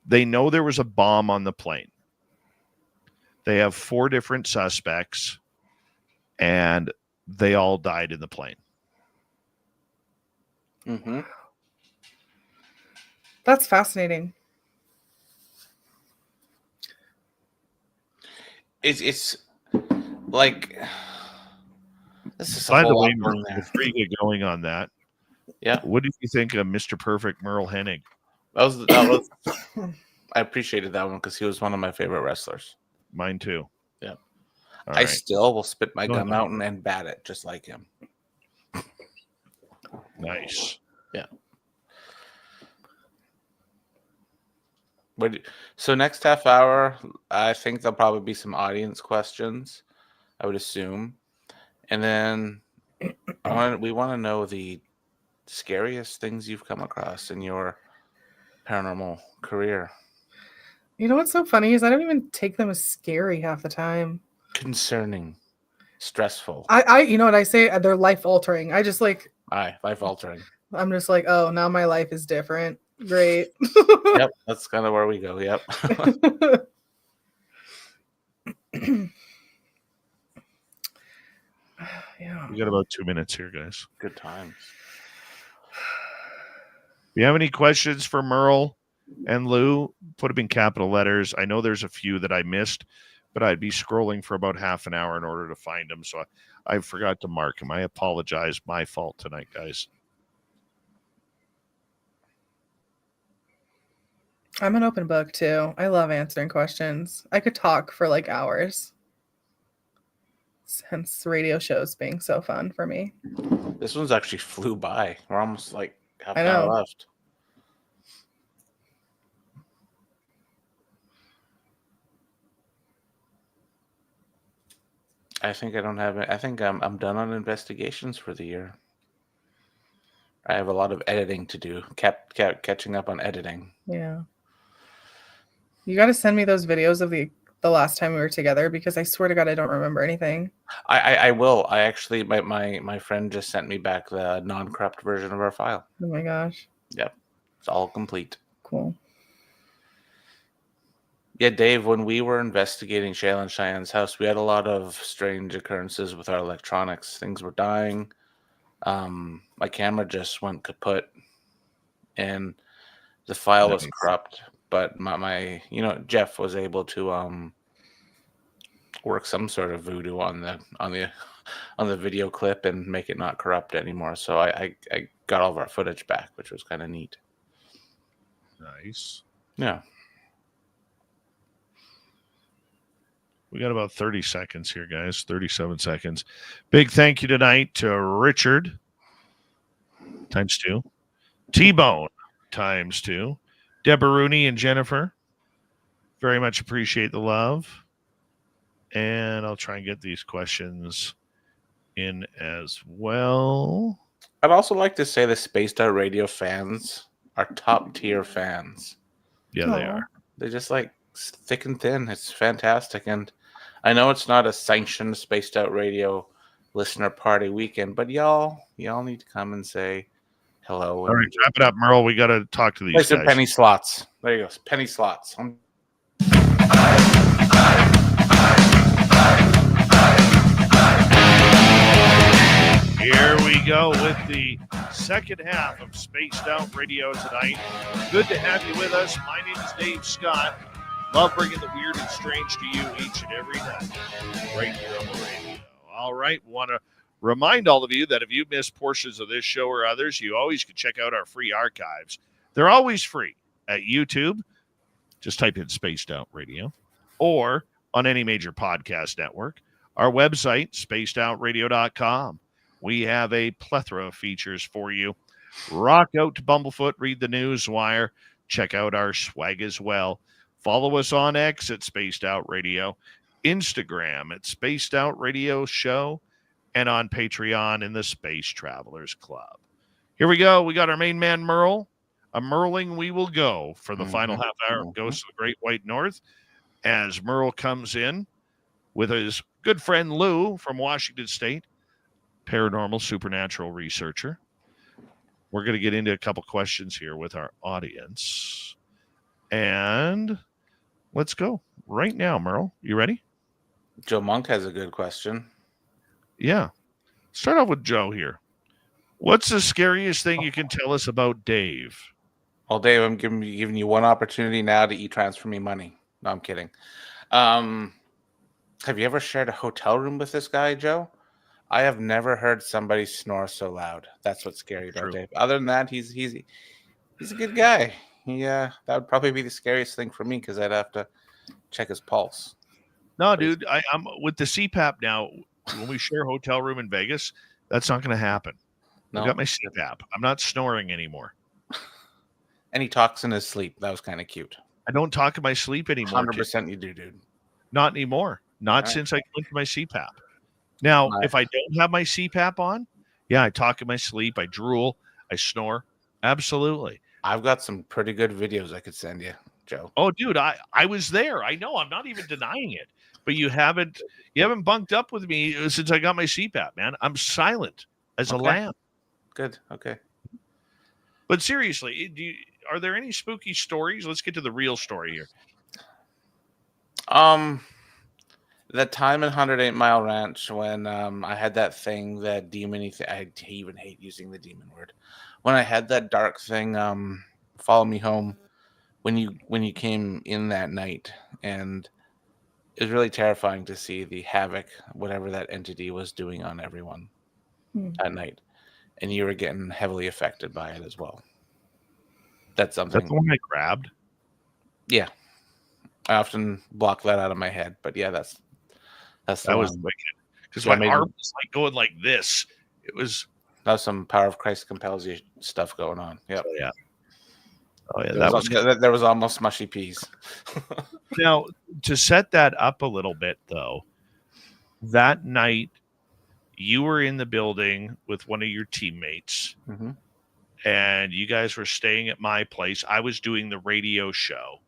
they know there was a bomb on the plane. They have 4 different suspects, and they all died in the plane. Mm-hmm. That's fascinating. It's like, this is By the whole way, lot going there. before you get going on that, Yeah. what did you think of Mr. Perfect Merle Hennig? That was I appreciated that one because he was one of my favorite wrestlers. Mine too. Yeah. All I right. still will spit my Go gum ahead. out and bat it just like him. Nice. Yeah. So next half hour, I think there'll probably be some audience questions, I would assume. And then we want to know the scariest things you've come across in your paranormal career. You know what's so funny is I don't even take them as scary half the time. Concerning, stressful. I you know what I say? They're life altering. I just like, Life altering. I'm just like, oh, now my life is different. Great. Yep, that's kind of where we go. Yep. Yeah. We got about 2 minutes here, guys. Good times. If you have any questions for Merle and Lou, put them in capital letters. I know there's a few that I missed, but I'd be scrolling for about half an hour in order to find them. So I forgot to mark them. I apologize. My fault tonight, guys. I'm an open book too. I love answering questions. I could talk for like hours. Hence radio shows being so fun for me. This one's actually flew by. We're almost like half I an hour know. left. I think I don't have it. I think I'm done on investigations for the year. I have a lot of editing to do. Kept catching up on editing. Yeah. You got to send me those videos of the last time we were together, because I swear to God, I don't remember anything. I will. I actually, my friend just sent me back the non-corrupt version of our file. Oh my gosh. Yep. It's all complete. Cool. Yeah, Dave, when we were investigating Shale and Cheyenne's house, we had a lot of strange occurrences with our electronics. Things were dying. My camera just went kaput, and the file was corrupt. But my Jeff was able to work some sort of voodoo on the video clip and make it not corrupt anymore. So I got all of our footage back, which was kind of neat. Nice. Yeah. We got about 30 seconds here, guys. 37 seconds. Big thank you tonight to Richard ×2, T-Bone ×2, Deborah Rooney and Jennifer. Very much appreciate the love. And I'll try and get these questions in as well. I'd also like to say the Spaced Out Radio fans are top tier fans. Yeah, they are. They're just like thick and thin. It's fantastic. And I know it's not a sanctioned Spaced Out Radio listener party weekend, but y'all need to come and say hello. All right, wrap it up, Merle. We got to talk to these guys. Play some penny slots. There you go. Penny slots. Here we go with the second half of Spaced Out Radio tonight. Good to have you with us. My name is Dave Scott. Love bringing the weird and strange to you each and every night right here on the radio. All right, want to remind all of you that if you missed portions of this show or others, you always can check out our free archives. They're always free at YouTube. Just type in Spaced Out Radio, or on any major podcast network. Our website, spacedoutradio.com. We have a plethora of features for you. Rock out to Bumblefoot, read the news wire, check out our swag as well. Follow us on X at Spaced Out Radio, Instagram at Spaced Out Radio Show, and on Patreon in the Space Travelers Club. Here we go. We got our main man, Merle. A Merling we will go for the final half hour of Ghosts of the Great White North, as Merle comes in with his good friend Lou from Washington State, paranormal supernatural researcher. We're going to get into a couple questions here with our audience. And let's go right now, Merle. You ready? Joe Monk has a good question. Yeah. Start off with Joe here. What's the scariest thing you can tell us about Dave? Well, Dave, I'm giving you one opportunity now to e-transfer me money. No, I'm kidding. Have you ever shared a hotel room with this guy, Joe? I have never heard somebody snore so loud. That's what's scary about Dave. Other than that, he's a good guy. That would probably be the scariest thing for me, because I'd have to check his pulse. No, dude, I'm with the CPAP now. When we share a hotel room in Vegas, that's not going to happen. No. I got my CPAP. I'm not snoring anymore. And he talks in his sleep. That was kind of cute. I don't talk in my sleep anymore. 100% you do, dude. Not anymore. Not since I went to my CPAP. Now, if I don't have my CPAP on, yeah, I talk in my sleep. I drool. I snore. Absolutely. I've got some pretty good videos I could send you, Joe. Oh, dude, I was there. I know. I'm not even denying it. But you haven't bunked up with me since I got my CPAP, man. I'm silent as a lamb. Good. Okay. But seriously, are there any spooky stories? Let's get to the real story here. That time in 108 Mile Ranch when I had that thing, that demon-y thing. I even hate using the demon word. When I had that dark thing follow me home when you came in that night, and it was really terrifying to see the havoc, whatever that entity was doing on everyone that night. And you were getting heavily affected by it as well. That's something. That's the one I grabbed. Yeah. I often block that out of my head, but yeah, that was wicked. Because my arm was like going like this. It was. That was some Power of Christ compels you stuff going on. Yep. Oh yeah. There was almost mushy peas. Now, to set that up a little bit, though, that night you were in the building with one of your teammates, and you guys were staying at my place. I was doing the radio show,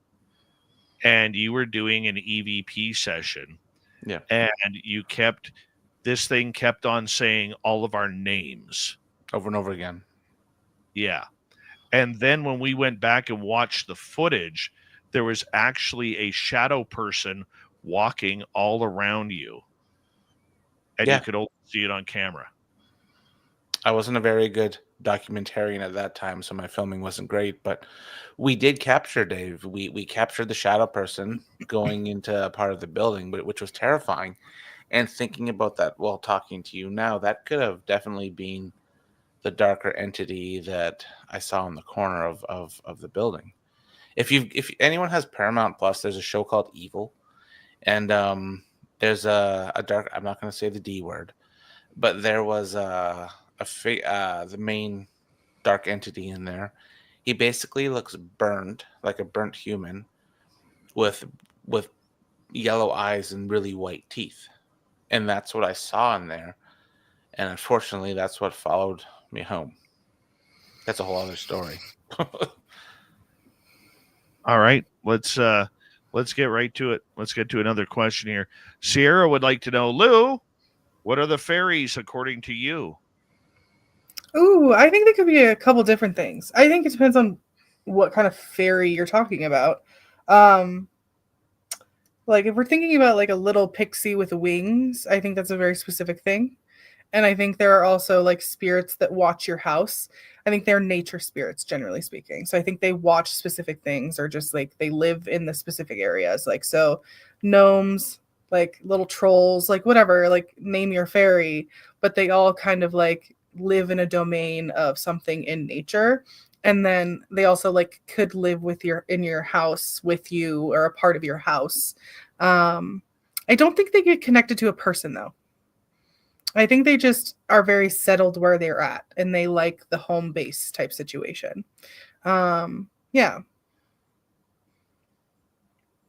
and you were doing an EVP session. Yeah. And this thing kept on saying all of our names over and over again. Yeah. And then when we went back and watched the footage, there was actually a shadow person walking all around you. And you could only see it on camera. I wasn't a very good documentarian at that time, so my filming wasn't great, but we did capture Dave. We captured the shadow person going into a part of the building, which was terrifying. And thinking about that while talking to you now, that could have definitely been the darker entity that I saw in the corner of the building. If anyone has Paramount Plus, there's a show called Evil, and there's a dark. I'm not going to say the D word, but there was the main dark entity in there. He basically looks burned, like a burnt human, with yellow eyes and really white teeth, and that's what I saw in there. And unfortunately, that's what followed me home. That's a whole other story. All right, let's get right to it. Let's get to another question here. Sierra would like to know, Lou, what are the fairies according to you? Ooh, I think they could be a couple different things. I think it depends on what kind of fairy you're talking about. Like if we're thinking about like a little pixie with wings, I think that's a very specific thing. And I think there are also like spirits that watch your house. I think they're nature spirits, generally speaking. So I think they watch specific things or just like they live in the specific areas. Like, so gnomes, like little trolls, like whatever, like name your fairy, but they all kind of like live in a domain of something in nature. And then they also like could live with in your house with you or a part of your house. I don't think they get connected to a person though. I think they just are very settled where they're at and they like the home base type situation. Yeah.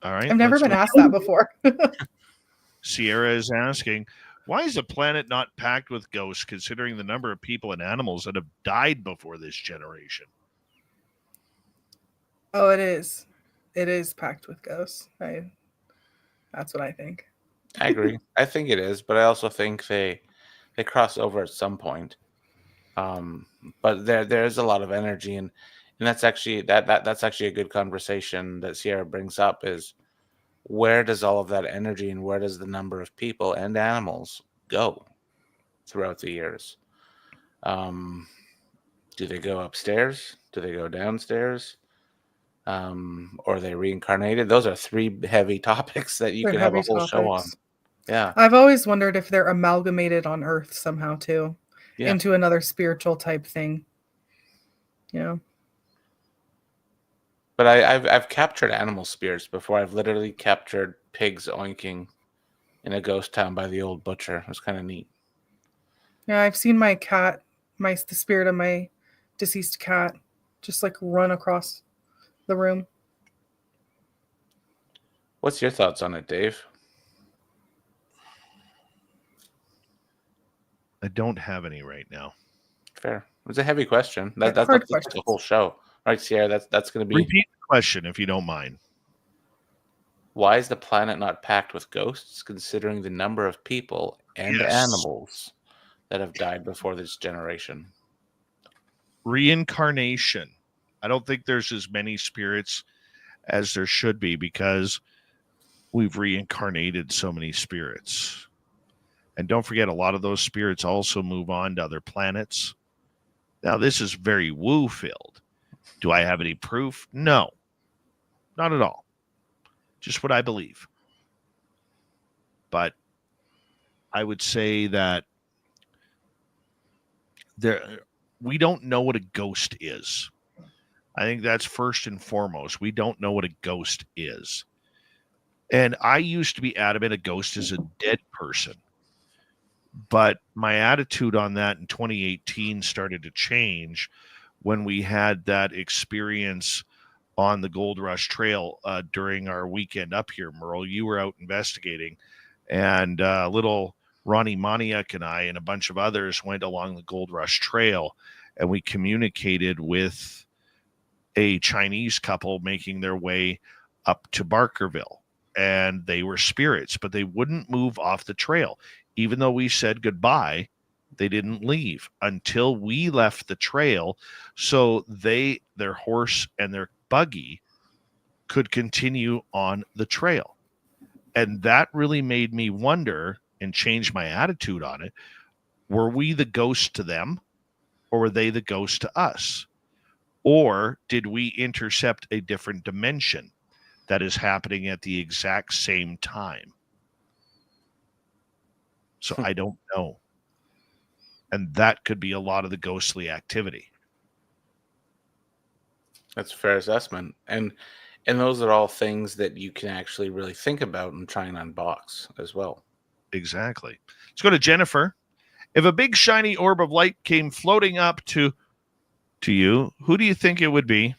All right. I've never been asked that before. Sierra is asking, why is the planet not packed with ghosts considering the number of people and animals that have died before this generation? Oh, it is. It is packed with ghosts. That's what I think. I agree. I think it is, but I also think they cross over at some point. But there's a lot of energy, and that's actually that's actually a good conversation that Sierra brings up is where does all of that energy and where does the number of people and animals go throughout the years? Do they go upstairs? Do they go downstairs? Or are they reincarnated? Those are three heavy topics that you They're could have a heavy whole show on. topics. Yeah. I've always wondered if they're amalgamated on Earth somehow too, Yeah. into another spiritual type thing. You know. But I've captured animal spirits before. I've literally captured pigs oinking in a ghost town by the old butcher. It was kind of neat. Yeah, I've seen my cat, the spirit of my deceased cat, just like run across the room. What's your thoughts on it, Dave? I don't have any right now. Fair. It's a heavy question. That's hard like the whole show. All right, Sierra, that's going to be... Repeat the question if you don't mind. Why is the planet not packed with ghosts considering the number of people and animals that have died before this generation? Reincarnation. I don't think there's as many spirits as there should be because we've reincarnated so many spirits. And don't forget, a lot of those spirits also move on to other planets. Now, this is very woo-filled. Do I have any proof? No. Not at all. Just what I believe. But I would say that we don't know what a ghost is. I think that's first and foremost. We don't know what a ghost is. And I used to be adamant a ghost is a dead person. But my attitude on that in 2018 started to change when we had that experience on the Gold Rush Trail during our weekend up here, Merle. You were out investigating, and little Ronnie Moniak and I and a bunch of others went along the Gold Rush Trail, and we communicated with a Chinese couple making their way up to Barkerville. And they were spirits, but they wouldn't move off the trail. Even though we said goodbye, they didn't leave until we left the trail. So their horse and their buggy could continue on the trail. And that really made me wonder and change my attitude on it. Were we the ghost to them, or were they the ghost to us? Or did we intercept a different dimension that is happening at the exact same time? So I don't know. And that could be a lot of the ghostly activity. That's a fair assessment. And And those are all things that you can actually really think about and try and unbox as well. Exactly. Let's go to Jennifer. If a big shiny orb of light came floating up to you, who do you think it would be?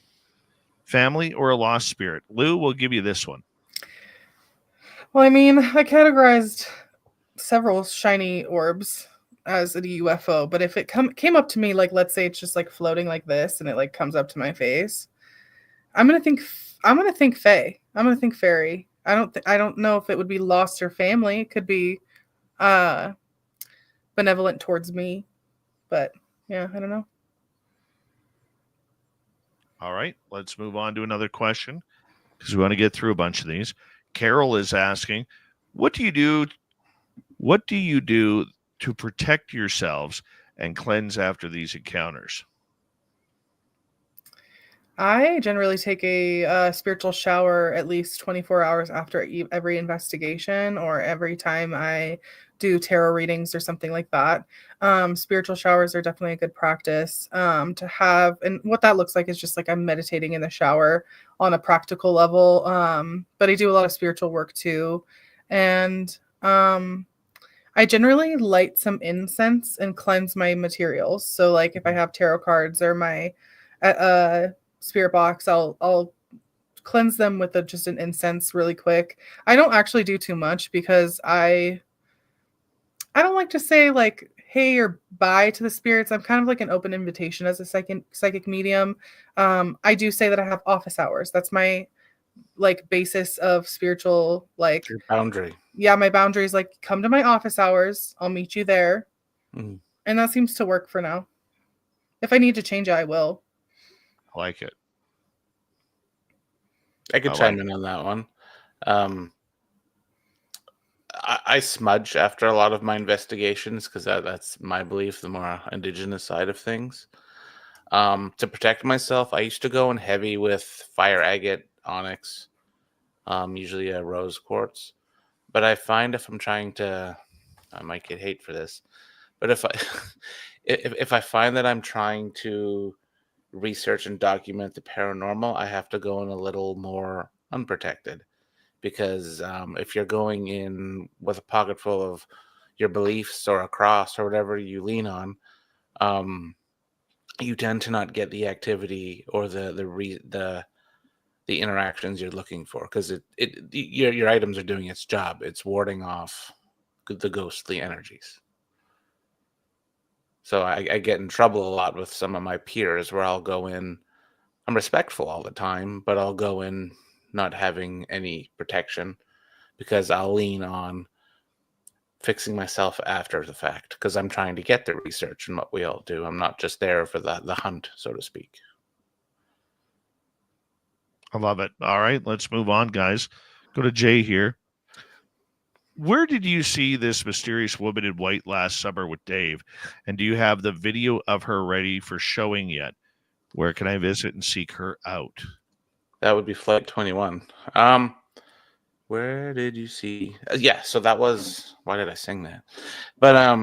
Family or a lost spirit? Lou, we'll give you this one. Well, I mean, I categorized several shiny orbs as a UFO, but if it came up to me, like, let's say it's just like floating like this and it like comes up to my face, I'm gonna think fae. I'm gonna think fairy. I don't know if it would be lost or family. It could be benevolent towards me, but yeah, I don't know. All right, let's move on to another question because we want to get through a bunch of these. Carol is asking, what do you do to protect yourselves and cleanse after these encounters? I generally take a spiritual shower at least 24 hours after every investigation or every time I do tarot readings or something like that. Spiritual showers are definitely a good practice to have. And what that looks like is just like I'm meditating in the shower on a practical level. But I do a lot of spiritual work too. And I generally light some incense and cleanse my materials. So like if I have tarot cards or my spirit box, I'll cleanse them with just an incense really quick. I don't actually do too much because I don't like to say like hey or bye to the spirits. I'm kind of like an open invitation as a psychic medium. I do say that I have office hours. That's my like basis of spiritual, like Your boundary. Yeah, my boundary is like come to my office hours. I'll meet you there. Mm-hmm. And that seems to work for now. If I need to change it, I will. I like it. I could chime in on that one. I smudge after a lot of my investigations because that's my belief, the more indigenous side of things. To protect myself, I used to go in heavy with fire agate, onyx, usually a rose quartz. But I find if I'm trying to, I might get hate for this, but if I if I find that I'm trying to research and document the paranormal, I have to go in a little more unprotected. Because if you're going in with a pocket full of your beliefs or a cross or whatever you lean on, you tend to not get the activity or the interactions you're looking for, because your items are doing its job. It's warding off the ghostly energies. So I get in trouble a lot with some of my peers where I'll go in. I'm respectful all the time, but I'll go in not having any protection because I'll lean on fixing myself after the fact because I'm trying to get the research and what we all do. I'm not just there for the hunt, so to speak. I love it. All right, let's move on, guys. Go to Jay here. Where did you see this mysterious woman in white last summer with Dave? And do you have the video of her ready for showing yet? Where can I visit and seek her out? That would be Flight 21. Where did you see? Yeah, so that was, why did I sing that? But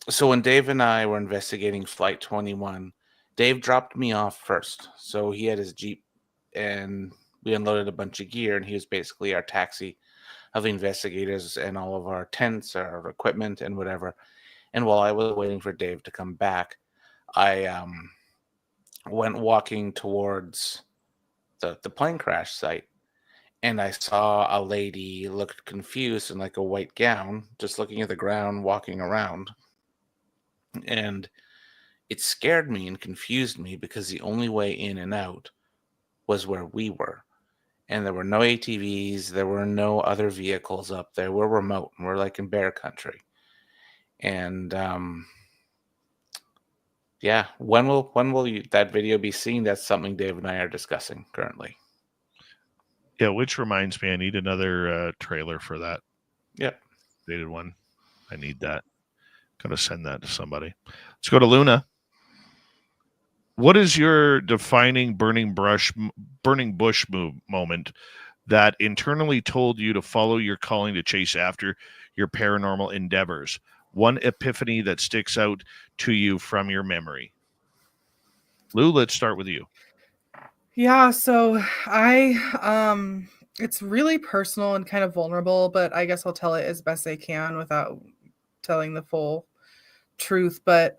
so when Dave and I were investigating Flight 21, Dave dropped me off first. So he had his Jeep and we unloaded a bunch of gear, and he was basically our taxi of the investigators and all of our tents, our equipment, and whatever. And while I was waiting for Dave to come back, I went walking towards the plane crash site, and I saw a lady looked confused in like a white gown, just looking at the ground, walking around. And it scared me and confused me because the only way in and out was where we were. And there were no ATVs, there were no other vehicles up there. We're remote, and we're like in bear country. And yeah, when will that video be seen? That's something Dave and I are discussing currently. Yeah, which reminds me, I need another trailer for that. Yep. Dated one. I need that. Gotta send that to somebody. Let's go to Luna. What is your defining burning bush moment that internally told you to follow your calling to chase after your paranormal endeavors? One epiphany that sticks out to you from your memory. Lou, let's start with you. Yeah, so it's really personal and kind of vulnerable, but I guess I'll tell it as best I can without telling the full truth. But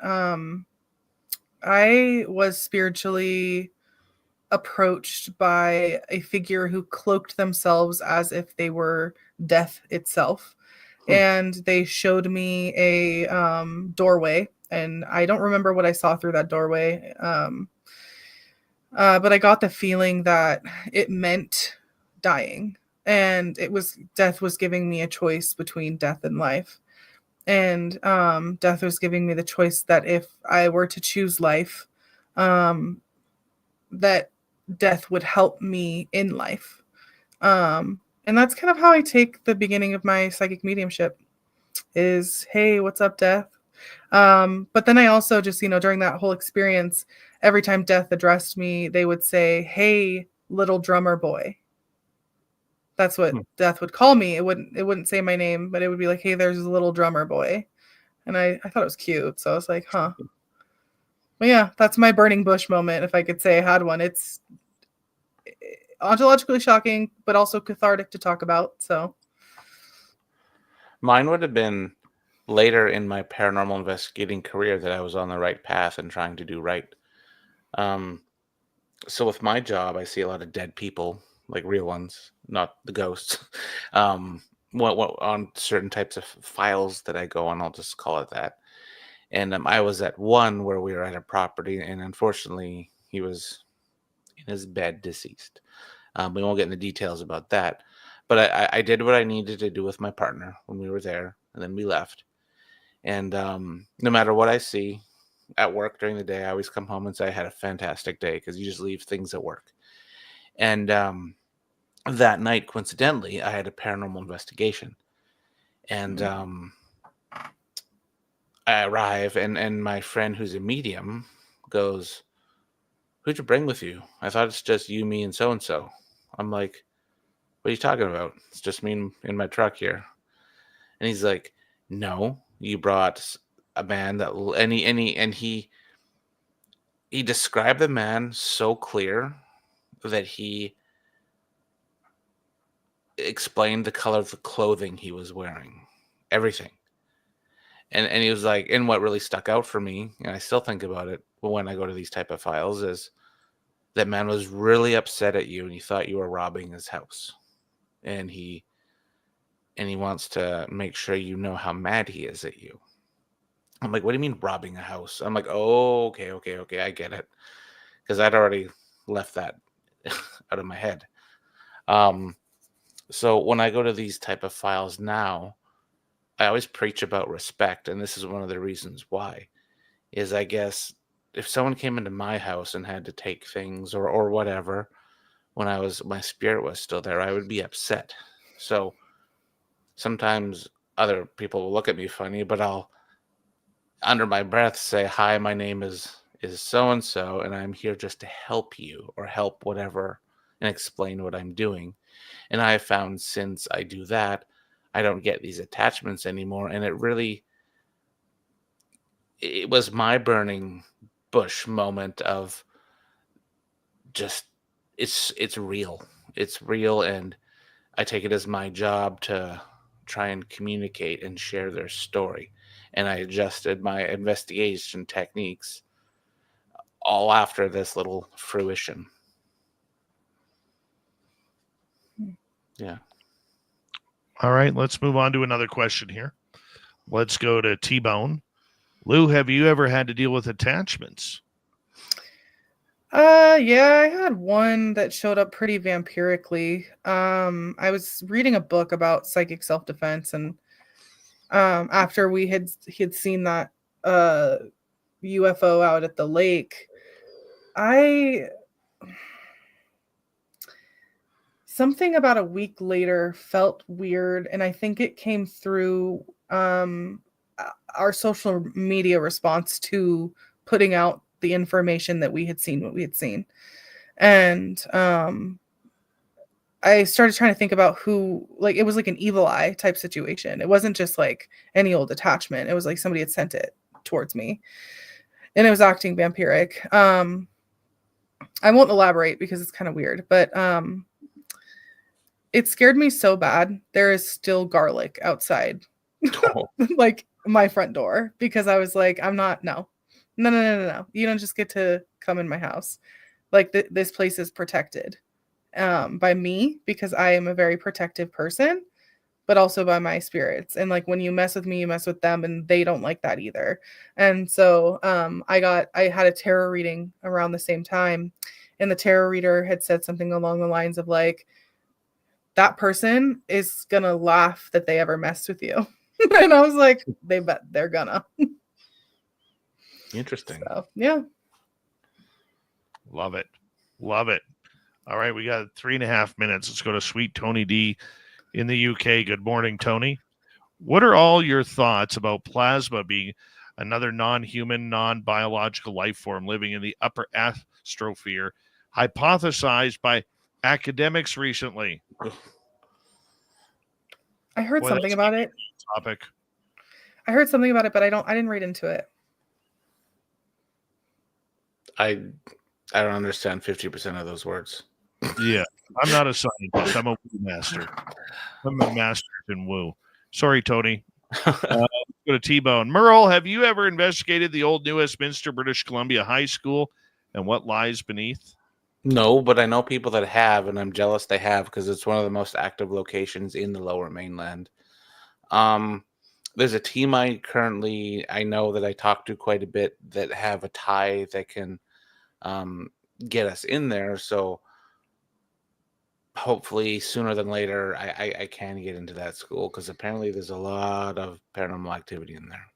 I was spiritually approached by a figure who cloaked themselves as if they were death itself. And they showed me a doorway, and I don't remember what I saw through that doorway. But I got the feeling that it meant dying, and death was giving me a choice between death and life. And death was giving me the choice that if I were to choose life, that death would help me in life. And that's kind of how I take the beginning of my psychic mediumship is, hey, what's up, death? But then I also just, during that whole experience, every time death addressed me, they would say, hey, little drummer boy. That's what death would call me. It wouldn't say my name, but it would be like, hey, there's a little drummer boy. And I thought it was cute. So I was like, huh. Well, yeah, that's my burning bush moment. If I could say I had one, it's ontologically shocking, but also cathartic to talk about. So Mine would have been later in my paranormal investigating career that I was on the right path and trying to do right. So with my job, I see a lot of dead people, like real ones, not the ghosts. What on certain types of files that I go on, I'll just call it that. And I was at one where we were at a property, and unfortunately, he was in his bed, deceased. We won't get into details about that, but I did what I needed to do with my partner when we were there, and then we left. And no matter what I see at work during the day, I always come home and say I had a fantastic day, because you just leave things at work. And that night, coincidentally, I had a paranormal investigation. And I arrive, and my friend who's a medium goes, "Who'd you bring with you? I thought it's just you, me, and so-and-so." I'm like, "What are you talking about? It's just me in my truck here." And he's like, "No, you brought a man that..." And he described the man so clear that he explained the color of the clothing he was wearing, everything. And he was like, and what really stuck out for me, and I still think about it when I go to these type of files, is that man was really upset at you, and he thought you were robbing his house. And he wants to make sure you know how mad he is at you. I'm like, "What do you mean robbing a house?" I'm like, "Oh, okay, I get it." Because I'd already left that out of my head. So when I go to these type of files now, I always preach about respect, and this is one of the reasons why. Is, I guess, if someone came into my house and had to take things or whatever, when my spirit was still there, I would be upset. So sometimes other people will look at me funny, but I'll, under my breath, say, "Hi, my name is so and so, and I'm here just to help you, or help whatever, and explain what I'm doing." And I have found since I do that, I don't get these attachments anymore. And it was my burning bush moment of just, it's real. It's real, and I take it as my job to try and communicate and share their story. And I adjusted my investigation techniques all after this little fruition. Yeah. All right, let's move on to another question here. Let's go to T-Bone. Lou, have you ever had to deal with attachments? Yeah, I had one that showed up pretty vampirically. I was reading a book about psychic self-defense, and after he had seen that UFO out at the lake, something about a week later felt weird, and I think it came through our social media response to putting out the information that we had seen, what we had seen. And I started trying to think about who, like, it was like an evil eye type situation. It wasn't just like any old attachment. It was like somebody had sent it towards me, and it was acting vampiric. I won't elaborate because it's kind of weird, but it scared me so bad. There is still garlic outside, Oh, like my front door, because I was like, I'm not, no. You don't just get to come in my house. Like this place is protected by me because I am a very protective person, but also by my spirits. And like when you mess with me, you mess with them, and they don't like that either. And so I had a tarot reading around the same time, and the tarot reader had said something along the lines of like, that person is gonna laugh that they ever messed with you. And I was like, they bet they're gonna. interesting. So yeah. Love it. Love it. All right, we got 3.5 minutes. Let's go to Sweet Tony D in the UK. Good morning, Tony. What are all your thoughts about plasma being another non-human, non-biological life form living in the upper astrosphere, hypothesized by academics recently? I heard Boy, something that's about a it. topic. I heard something about it, but I didn't read into it. I don't understand 50% of those words. Yeah, I'm not a scientist. I'm a woo master. I'm a master in woo. Sorry, Tony. Go to T-Bone. Merle, have you ever investigated the old New Westminster, British Columbia High School and what lies beneath? No, but I know people that have, and I'm jealous they have because it's one of the most active locations in the Lower Mainland. There's a team I know that I talk to quite a bit that have a tie that can get us in there. So hopefully sooner than later, I can get into that school because apparently there's a lot of paranormal activity in there.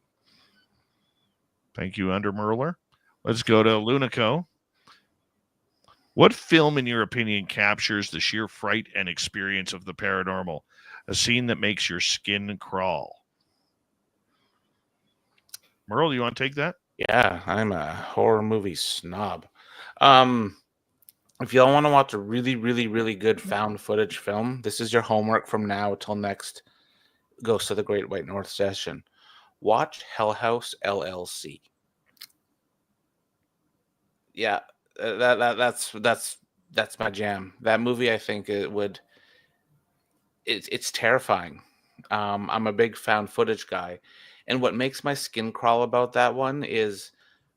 Thank you, Under Merler. Let's go to Lunico. What film, in your opinion, captures the sheer fright and experience of the paranormal? A scene that makes your skin crawl. Merle, you want to take that? Yeah, I'm a horror movie snob. If y'all want to watch a really, really, really good found footage film, this is your homework from now till next Ghost of the Great White North session. Watch Hell House LLC. Yeah, that's my jam. That movie, I think it's terrifying. I'm a big found footage guy, and what makes my skin crawl about that one is,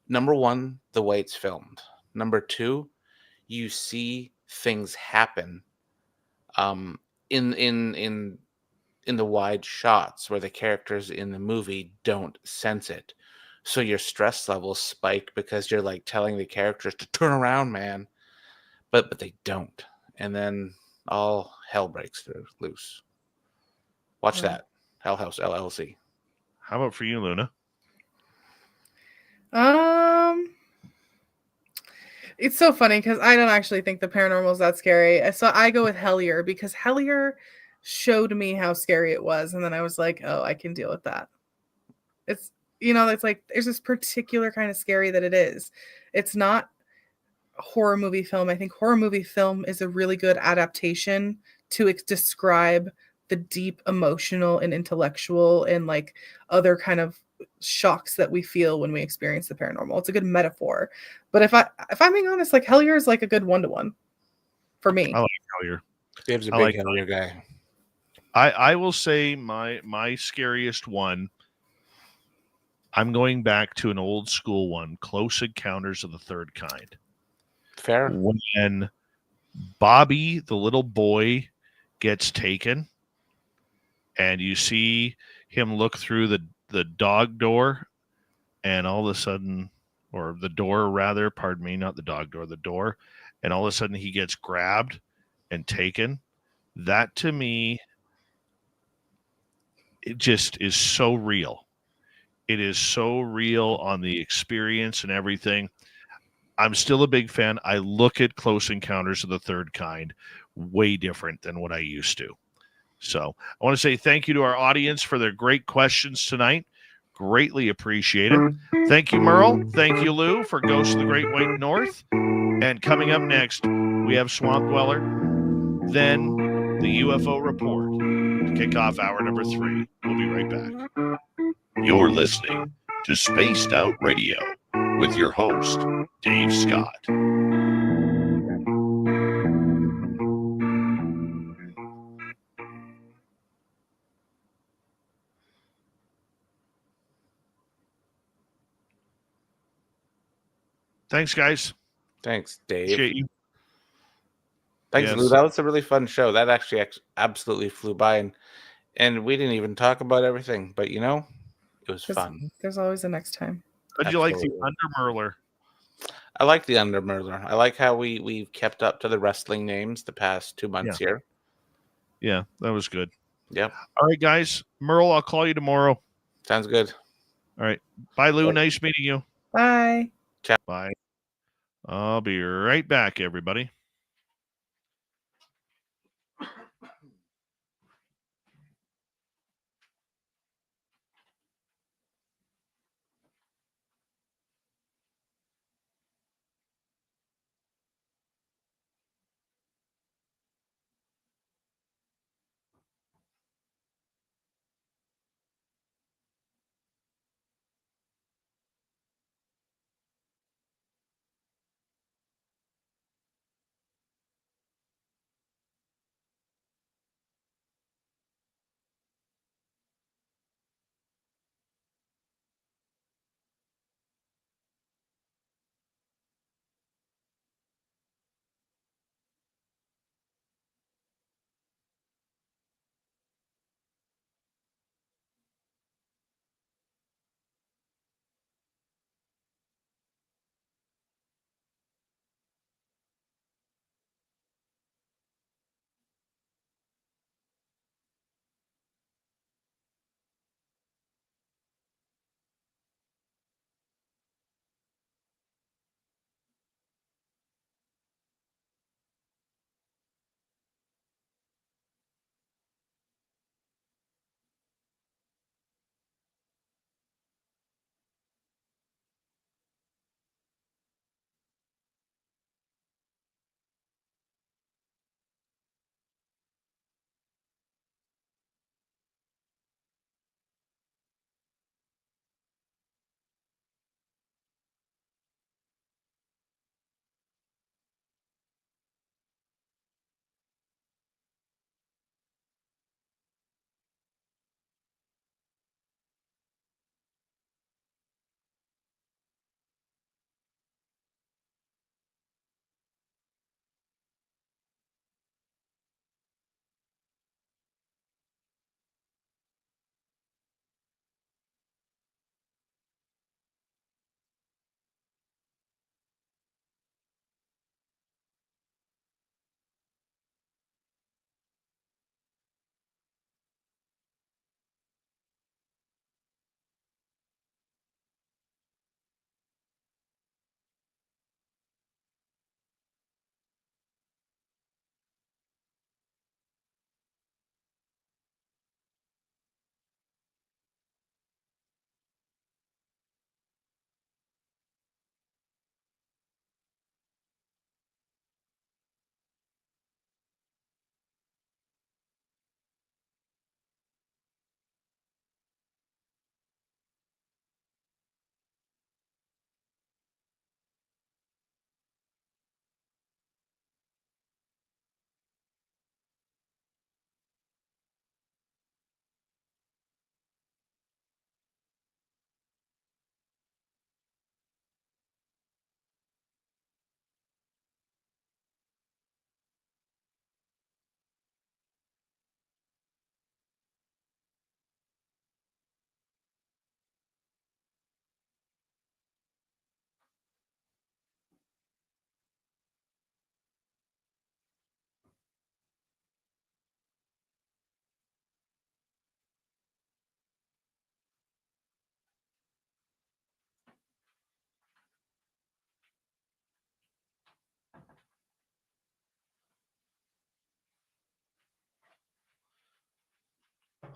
number one, the way it's filmed. Number two, you see things happen in the wide shots where the characters in the movie don't sense it. So your stress levels spike because you're like telling the characters to turn around, man. But they don't. And then all hell breaks loose. Watch that. Hell House LLC. How about for you, Luna? It's so funny because I don't actually think the paranormal is that scary. So I go with Hellier because Hellier showed me how scary it was, and then I was like, oh, I can deal with that. It's, it's like there's this particular kind of scary that it is. It's not horror movie film. I think horror movie film is a really good adaptation to describe the deep emotional and intellectual and like other kind of shocks that we feel when we experience the paranormal. It's a good metaphor. But if I'm being honest, like Hellier is like a good 1-to-1 for me. I like Hellier. Dave's a big Hellier guy. I will say my scariest one, I'm going back to an old school one, Close Encounters of the Third Kind. Fair. When Bobby, the little boy, gets taken, and you see him look through the dog door, and all of a sudden, or the door rather, pardon me, not the dog door, the door, and all of a sudden he gets grabbed and taken. That to me, it just is so real. It is so real on the experience and everything. I'm still a big fan. I look at Close Encounters of the Third Kind way different than what I used to. So I want to say thank you to our audience for their great questions tonight. Greatly appreciate it. Thank you, Merle. Thank you, Lou, for Ghost of the Great White North. And coming up next, we have Swamp Dweller, then the UFO Report to kick off hour number 3. We'll be right back. You're listening to Spaced Out Radio with your host, Dave Scott. Thanks, guys. Thanks, Dave. Appreciate you. Thanks, Yes. Lou. That was a really fun show. That actually absolutely flew by, and we didn't even talk about everything, but it was fun. There's always a next time. How'd you like the Absolutely. Undermerler? I like the Undermerler. I like how we've kept up to the wrestling names the past 2 months here. Yeah, that was good. Yep. All right, guys. Merle, I'll call you tomorrow. Sounds good. All right. Bye, Lou. Nice meeting you. Bye. Bye. I'll be right back, everybody.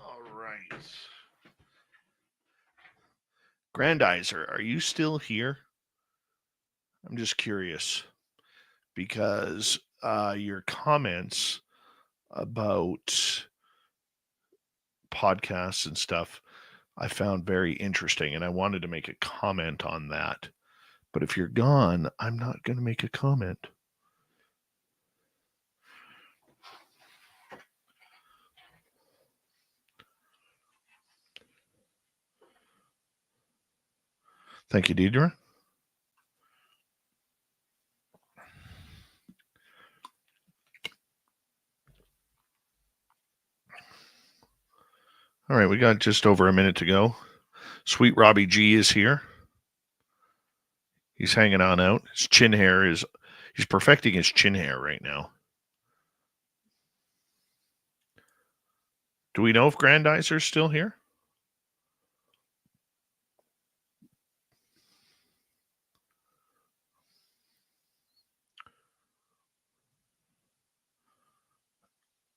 All right. Grandizer, are you still here? I'm just curious because your comments about podcasts and stuff I found very interesting, and I wanted to make a comment on that. But if you're gone, I'm not going to make a comment. Thank you, Deidre. All right, we got just over a minute to go. Sweet Robbie G is here. He's hanging on out. His chin hair is, he's perfecting his chin hair right now. Do we know if Grandizer's still here?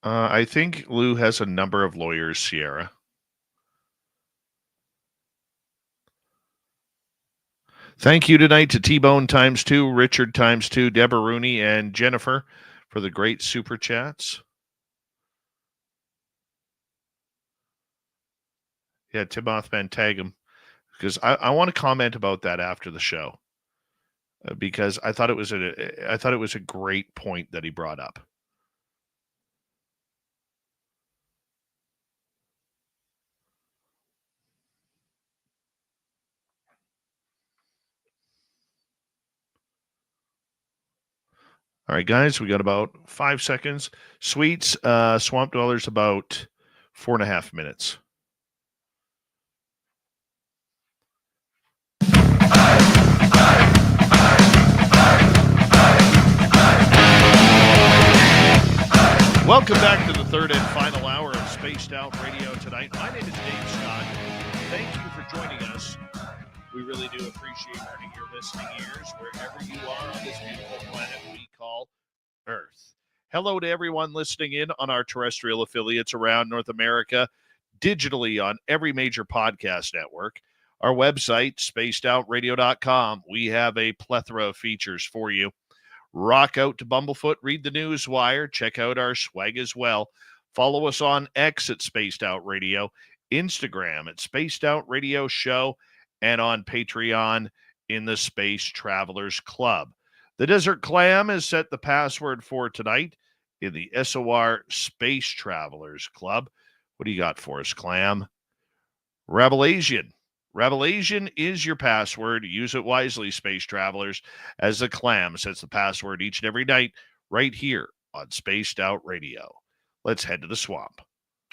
I think Lou has a number of lawyers, Sierra. Thank you tonight to T-Bone ×2, Richard ×2, Deborah Rooney, and Jennifer for the great super chats. Yeah, Timoth Van Tagum, because I want to comment about that after the show, because I thought it was a great point that he brought up. All right, guys, we got about 5 seconds. Sweets, Swamp Dwellers, about 4.5 minutes. Welcome back to the third and final hour of Spaced Out Radio tonight. My name is Dave Scott. Thank you for joining us. We really do appreciate your listening ears wherever you are on this beautiful planet we call Earth. Hello to everyone listening in on our terrestrial affiliates around North America, digitally on every major podcast network. Our website, spacedoutradio.com. We have a plethora of features for you. Rock out to Bumblefoot, read the news wire, check out our swag as well. Follow us on X at Spaced Out Radio, Instagram at Spaced Out Radio Show, and on Patreon in the Space Travelers Club. The Desert Clam has set the password for tonight in the SOR Space Travelers Club. What do you got for us, Clam? Rebelasian. Rebelasian is your password. Use it wisely, Space Travelers, as the Clam sets the password each and every night right here on Spaced Out Radio. Let's head to the swamp.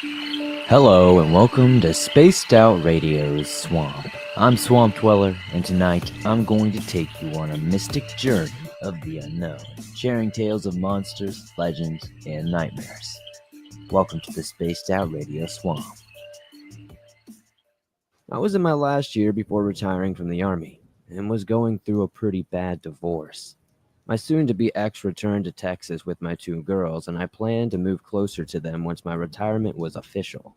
Hello and welcome to Spaced Out Radio's Swamp. I'm Swamp Dweller, and tonight I'm going to take you on a mystic journey of the unknown, sharing tales of monsters, legends, and nightmares. Welcome to the Spaced Out Radio Swamp. I was in my last year before retiring from the Army, and was going through a pretty bad divorce. My soon-to-be ex returned to Texas with my 2 girls, and I planned to move closer to them once my retirement was official.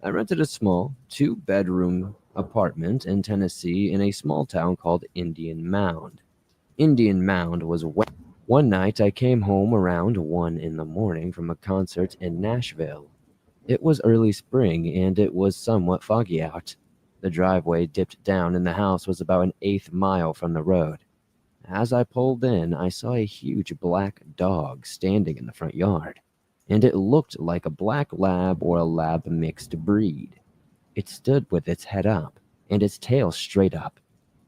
I rented a small 2-bedroom apartment in Tennessee in a small town called Indian Mound. Indian Mound was wet. One night I came home around 1 in the morning from a concert in Nashville. It was early spring, and it was somewhat foggy out. The driveway dipped down, and the house was about an 1/8 mile from the road. As I pulled in, I saw a huge black dog standing in the front yard, and it looked like a black lab or a lab mixed breed. It stood with its head up, and its tail straight up.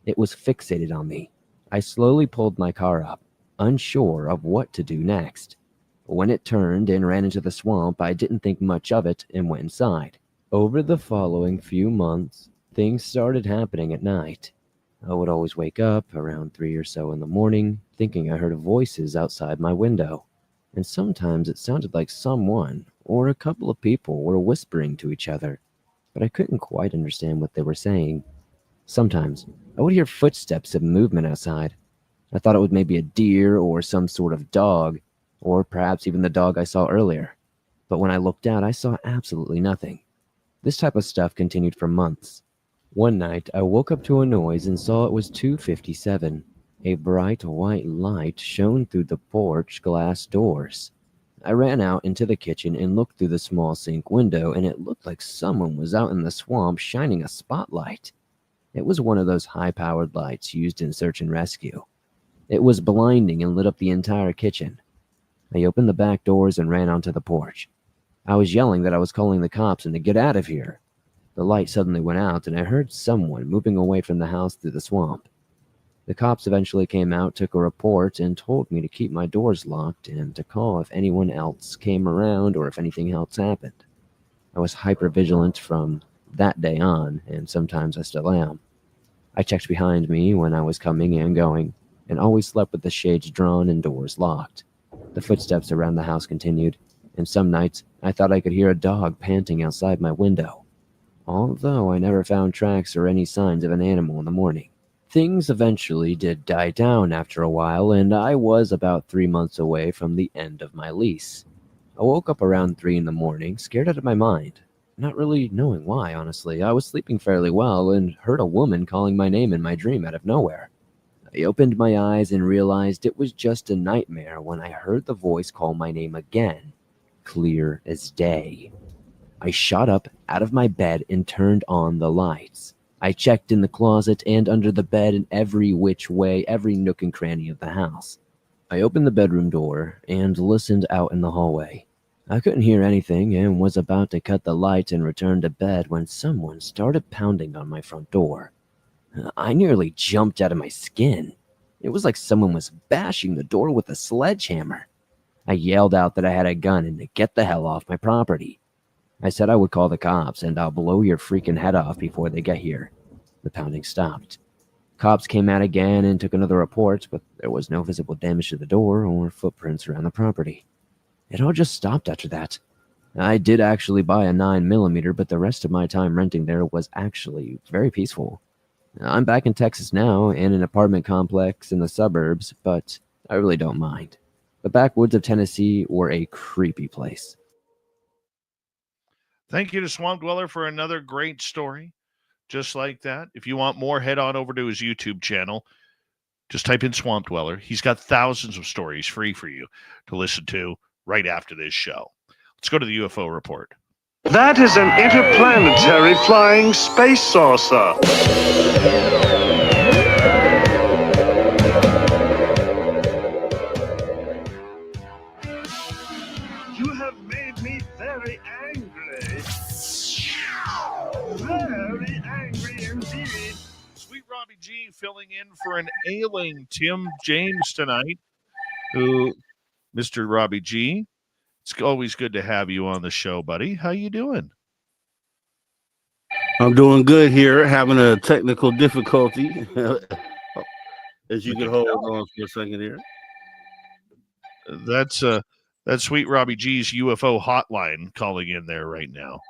It was fixated on me. I slowly pulled my car up, unsure of what to do next. When it turned and ran into the swamp, I didn't think much of it and went inside. Over the following few months, things started happening at night. I would always wake up around 3 or so in the morning, thinking I heard voices outside my window. And sometimes it sounded like someone or a couple of people were whispering to each other, but I couldn't quite understand what they were saying. Sometimes I would hear footsteps and movement outside. I thought it was maybe a deer or some sort of dog, or perhaps even the dog I saw earlier. But when I looked out, I saw absolutely nothing. This type of stuff continued for months. One night, I woke up to a noise and saw it was 2:57. A bright white light shone through the porch glass doors. I ran out into the kitchen and looked through the small sink window, and it looked like someone was out in the swamp shining a spotlight. It was one of those high-powered lights used in search and rescue. It was blinding and lit up the entire kitchen. I opened the back doors and ran onto the porch. I was yelling that I was calling the cops and to get out of here. The light suddenly went out, and I heard someone moving away from the house through the swamp. The cops eventually came out, took a report, and told me to keep my doors locked and to call if anyone else came around or if anything else happened. I was hyper vigilant from that day on, and sometimes I still am. I checked behind me when I was coming and going, and always slept with the shades drawn and doors locked. The footsteps around the house continued, and some nights I thought I could hear a dog panting outside my window, although I never found tracks or any signs of an animal in the morning. Things eventually did die down after a while, and I was about 3 months away from the end of my lease. I woke up around 3 in the morning, scared out of my mind. Not really knowing why, honestly. I was sleeping fairly well and heard a woman calling my name in my dream out of nowhere. I opened my eyes and realized it was just a nightmare when I heard the voice call my name again, clear as day. I shot up out of my bed and turned on the lights. I checked in the closet and under the bed and every which way, every nook and cranny of the house. I opened the bedroom door and listened out in the hallway. I couldn't hear anything and was about to cut the lights and return to bed when someone started pounding on my front door. I nearly jumped out of my skin. It was like someone was bashing the door with a sledgehammer. I yelled out that I had a gun and to get the hell off my property. I said I would call the cops and I'll blow your freaking head off before they get here. The pounding stopped. Cops came out again and took another report, but there was no visible damage to the door or footprints around the property. It all just stopped after that. I did actually buy a 9mm, but the rest of my time renting there was actually very peaceful. I'm back in Texas now, in an apartment complex in the suburbs, but I really don't mind. The backwoods of Tennessee were a creepy place. Thank you to Swamp Dweller for another great story. Just like that. If you want more, head on over to his YouTube channel. Just type in Swamp Dweller. He's got thousands of stories free for you to listen to right after this show. Let's go to the UFO report. That is an interplanetary flying space saucer. You have made me very angry. Very angry indeed. Sweet Robbie G filling in for an ailing Tim James tonight. Who, Mr. Robbie G, it's always good to have you on the show, buddy. How you doing? I'm doing good here, having a technical difficulty. As you can hold on for a second here. That's Sweet Robbie G's UFO hotline calling in there right now.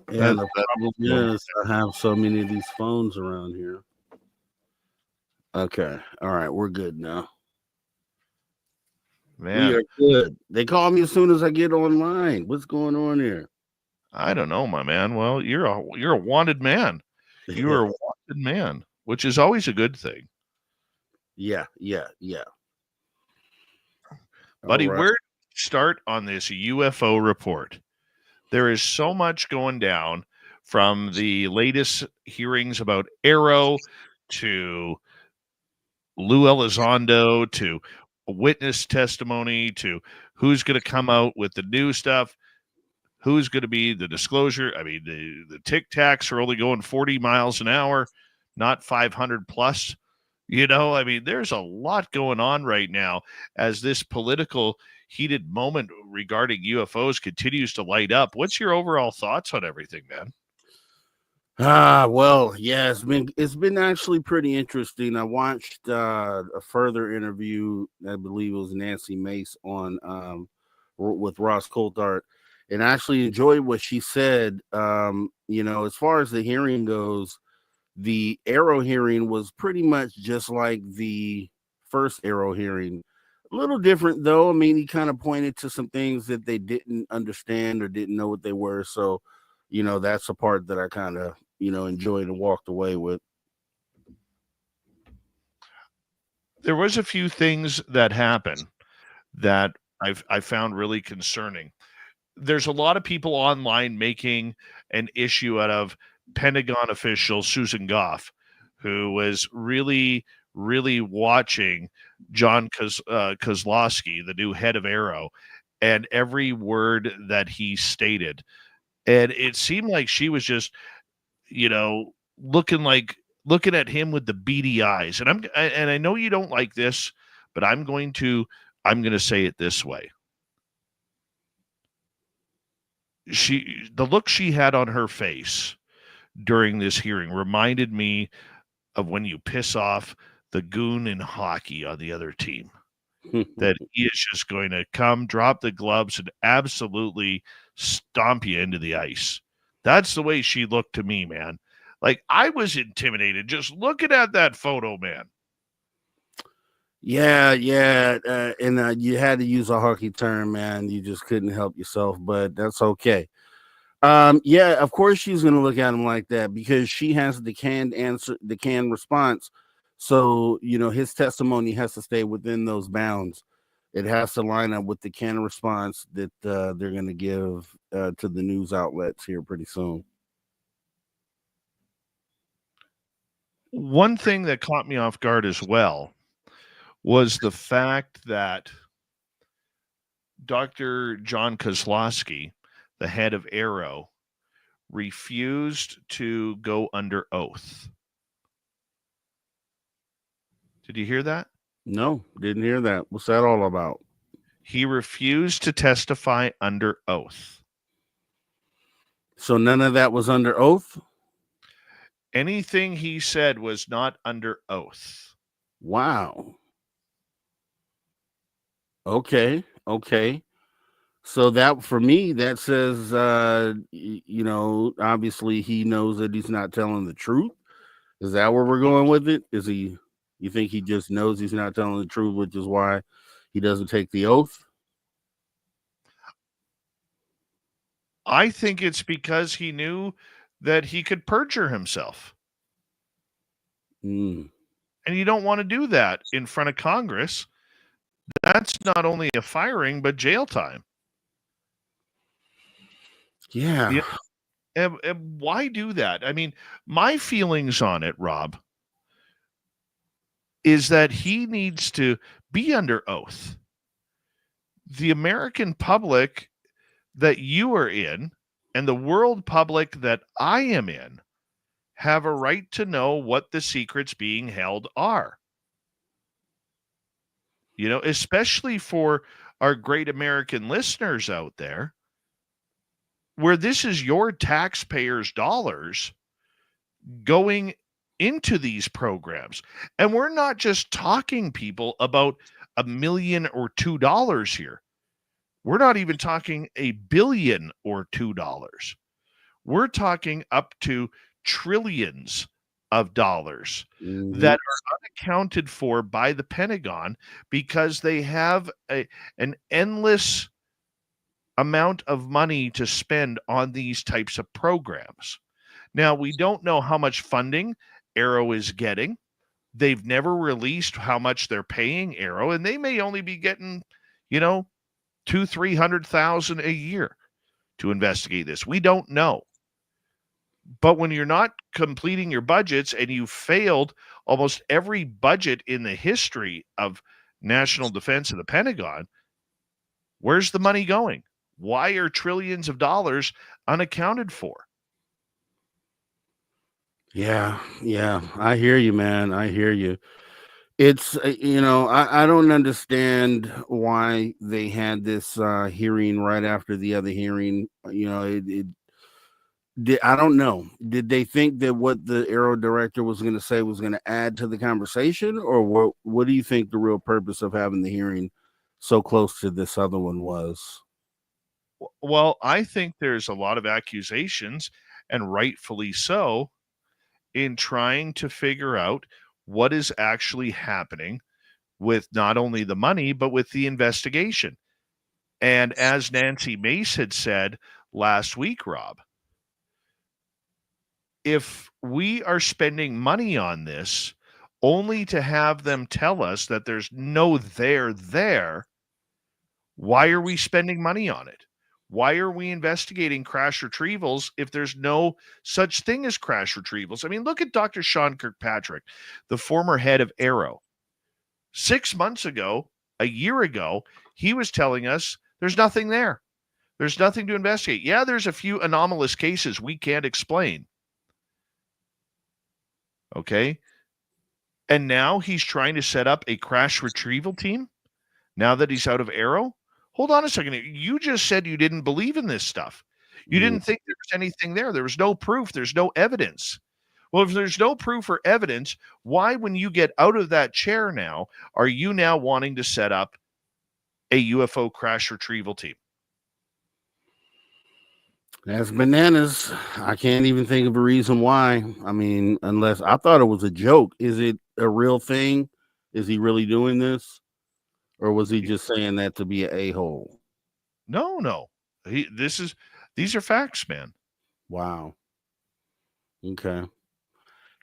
And the problem is I have so many of these phones around here. Okay. All right. We're good now. Man. We are good. They call me as soon as I get online. What's going on here? I don't know, my man. Well, you're a wanted man. You are a wanted man, which is always a good thing. Yeah. Buddy, where to start on this UFO report? There is so much going down, from the latest hearings about Arrow to Lou Elizondo to witness testimony to who's going to come out with the new stuff, who's going to be the disclosure. I mean, the Tic Tacs are only going 40 miles an hour, not 500 plus. You know, I mean, there's a lot going on right now as this political heated moment regarding UFOs continues to light up. What's your overall thoughts on everything, man? Well, yeah, it's been actually pretty interesting. I watched a further interview, I believe it was Nancy Mace on with Ross Coulthart, and I actually enjoyed what she said. As far as the hearing goes, the Arrow hearing was pretty much just like the first Arrow hearing. A little different, though. I mean, he kind of pointed to some things that they didn't understand or didn't know what they were. So, that's a part that I kind of, enjoyed and walked away with. There was a few things that happened that I found really concerning. There's a lot of people online making an issue out of Pentagon official Susan Goff, who was really, really watching John Kozlowski, the new head of Arrow, and every word that he stated. And it seemed like she was just, looking at him with the beady eyes. And I know you don't like this, but I'm going to say it this way. the look she had on her face during this hearing reminded me of when you piss off the goon in hockey on the other team. That he is just going to come, drop the gloves, and absolutely stomp you into the ice. That's the way she looked to me, man. Like, I was intimidated just looking at that photo, man. Yeah, and you had to use a hockey term, man. You just couldn't help yourself, but that's okay. Yeah, of course she's gonna look at him like that because she has the canned answer, the canned response. So his testimony has to stay within those bounds. It has to line up with the canned response that they're gonna give to the news outlets here pretty soon. One thing that caught me off guard as well was the fact that Dr. John Kozlowski, the head of Arrow, refused to go under oath. Did you hear that? No, didn't hear that. What's that all about? He refused to testify under oath. So none of that was under oath? Anything he said was not under oath. Wow. Okay. So that, for me, that says, obviously he knows that he's not telling the truth. Is that where we're going with it? You think he just knows he's not telling the truth, which is why he doesn't take the oath? I think it's because he knew that he could perjure himself. Mm. And you don't want to do that in front of Congress. That's not only a firing, but jail time. Yeah. And why do that? I mean, my feelings on it, Rob, is that he needs to be under oath. The American public that you are in and the world public that I am in have a right to know what the secrets being held are. Especially for our great American listeners out there, where this is your taxpayers' dollars going into these programs. And we're not just talking, people, about $1 million or $2 here. We're not even talking $1 billion or $2. We're talking up to trillions of dollars that are unaccounted for by the Pentagon because they have an endless amount of money to spend on these types of programs. Now, we don't know how much funding Arrow is getting. They've never released how much they're paying Arrow, and they may only be getting, $200,000-$300,000 a year to investigate this. We don't know. But when you're not completing your budgets and you failed almost every budget in the history of national defense of the Pentagon, where's the money going? Why are trillions of dollars unaccounted for? Yeah. I hear you, man. I hear you. It's, I don't understand why they had this hearing right after the other hearing. I don't know. Did they think that what the Arrow director was going to say was going to add to the conversation, or what do you think the real purpose of having the hearing so close to this other one was? Well, I think there's a lot of accusations, and rightfully so, in trying to figure out what is actually happening with not only the money, but with the investigation. And as Nancy Mace had said last week, Rob, if we are spending money on this only to have them tell us that there's no there, why are we spending money on it? Why are we investigating crash retrievals if there's no such thing as crash retrievals? I mean, look at Dr. Sean Kirkpatrick, the former head of Arrow. 6 months ago, a year ago, he was telling us there's nothing there. There's nothing to investigate. Yeah, there's a few anomalous cases we can't explain. Okay. And now he's trying to set up a crash retrieval team now that he's out of Arrow. Hold on a second. You just said you didn't believe in this stuff. You didn't think there was anything there. There was no proof. There's no evidence. Well, if there's no proof or evidence, why, when you get out of that chair now, are you now wanting to set up a UFO crash retrieval team? That's bananas. I can't even think of a reason why. I mean, unless I thought it was a joke. Is it a real thing? Is he really doing this? Or was he just saying that to be an a-hole? No. These are facts, man. Wow. Okay.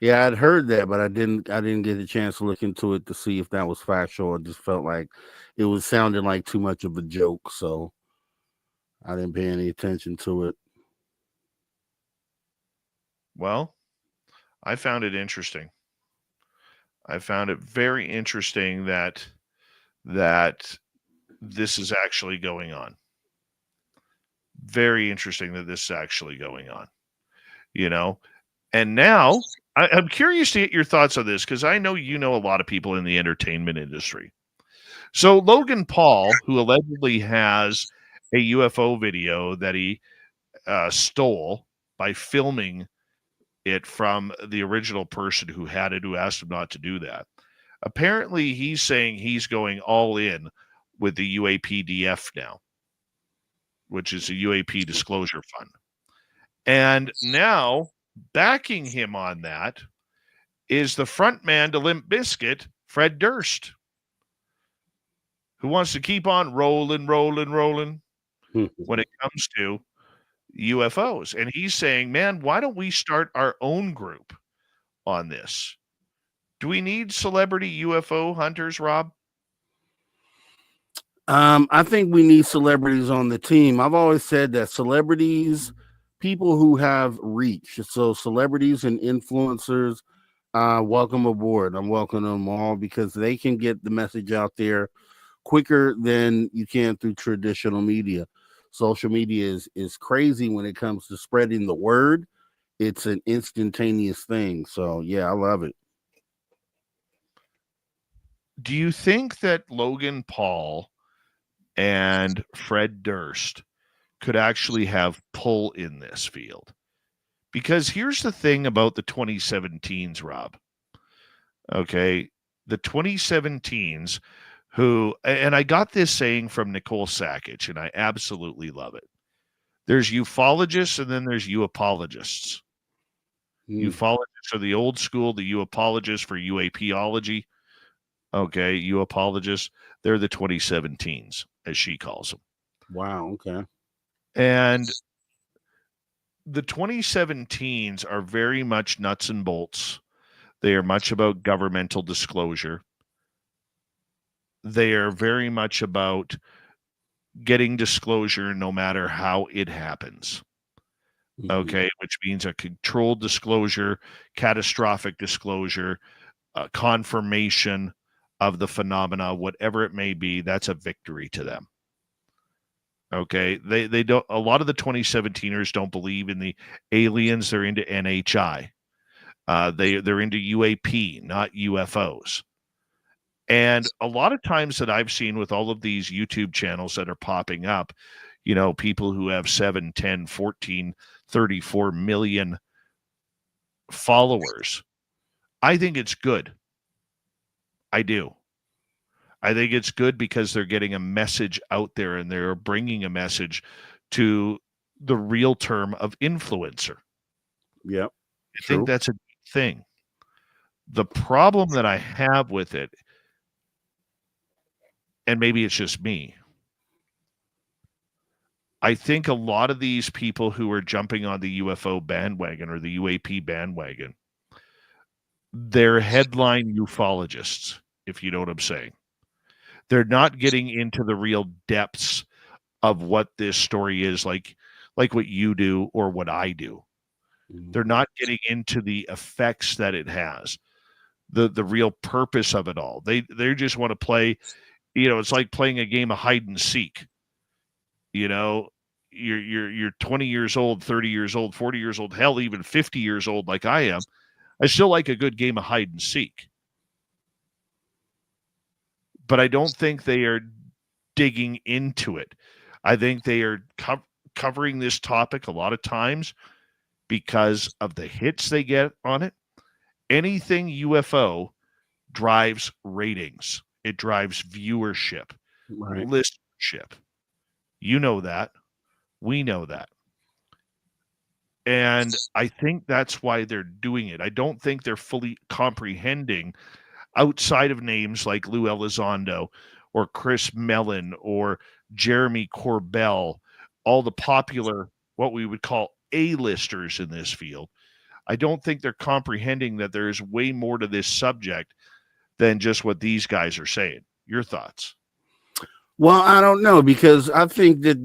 Yeah, I'd heard that, but I didn't get a chance to look into it to see if that was factual. It just felt like it was sounding like too much of a joke, so I didn't pay any attention to it. Well, I found it interesting. I found it very interesting that this is actually going on. Very interesting that this is actually going on. And now I'm curious to get your thoughts on this, because I know you know a lot of people in the entertainment industry. So Logan Paul, who allegedly has a UFO video that he stole by filming it from the original person who had it, who asked him not to do that. Apparently, he's saying he's going all in with the UAPDF now, which is a UAP disclosure fund. And now, backing him on that is the front man to Limp Bizkit, Fred Durst, who wants to keep on rolling when it comes to UFOs. And he's saying, man, why don't we start our own group on this? Do we need celebrity UFO hunters, Rob? I think we need celebrities on the team. I've always said that celebrities, people who have reach, so celebrities and influencers, welcome aboard. I'm welcoming them all because they can get the message out there quicker than you can through traditional media. Social media is crazy when it comes to spreading the word. It's an instantaneous thing. So yeah, I love it. Do you think that Logan Paul and Fred Durst could actually have pull in this field? Because here's the thing about the 2017s, Rob. Okay, the 2017s, who, and I got this saying from Nicole Sackage, and I absolutely love it. There's ufologists and then there's uapologists. Ufologists are the old school, the uapologists for UAPology. Okay, uapologists, they're the 2017s, as she calls them. Wow, okay. And the 2017s are very much nuts and bolts. They are much about governmental disclosure. They are very much about getting disclosure no matter how it happens. Okay, which means a controlled disclosure, catastrophic disclosure, confirmation of the phenomena, whatever it may be. That's a victory to them. Okay, they don't. A lot of the 2017ers don't believe in the aliens. They're into NHI. They're into UAP, not UFOs. And a lot of times that I've seen with all of these YouTube channels that are popping up, people who have 7, 10, 14, 34 million followers, I think it's good. I do. I think it's good because they're getting a message out there and they're bringing a message to the real term of influencer. Yep. I think that's a good thing. The problem that I have with it, and maybe it's just me, I think a lot of these people who are jumping on the UFO bandwagon or the UAP bandwagon, they're headline ufologists, if you know what I'm saying. They're not getting into the real depths of what this story is, like what you do or what I do. They're not getting into the effects that it has, the real purpose of it all. They just want to play, it's like playing a game of hide and seek. You're 20 years old, 30 years old, 40 years old, hell, even 50 years old like I am. I still like a good game of hide and seek. But I don't think they are digging into it. I think they are covering this topic a lot of times because of the hits they get on it. Anything UFO drives ratings. It drives viewership, Right. listenership. You know that. We know that. And I think that's why they're doing it. I don't think they're fully comprehending outside of names like Lou Elizondo or Chris Mellon or Jeremy Corbell, all the popular, what we would call A-listers in this field. I don't think they're comprehending that there is way more to this subject than just what these guys are saying. Your thoughts? Well, I don't know, because I think that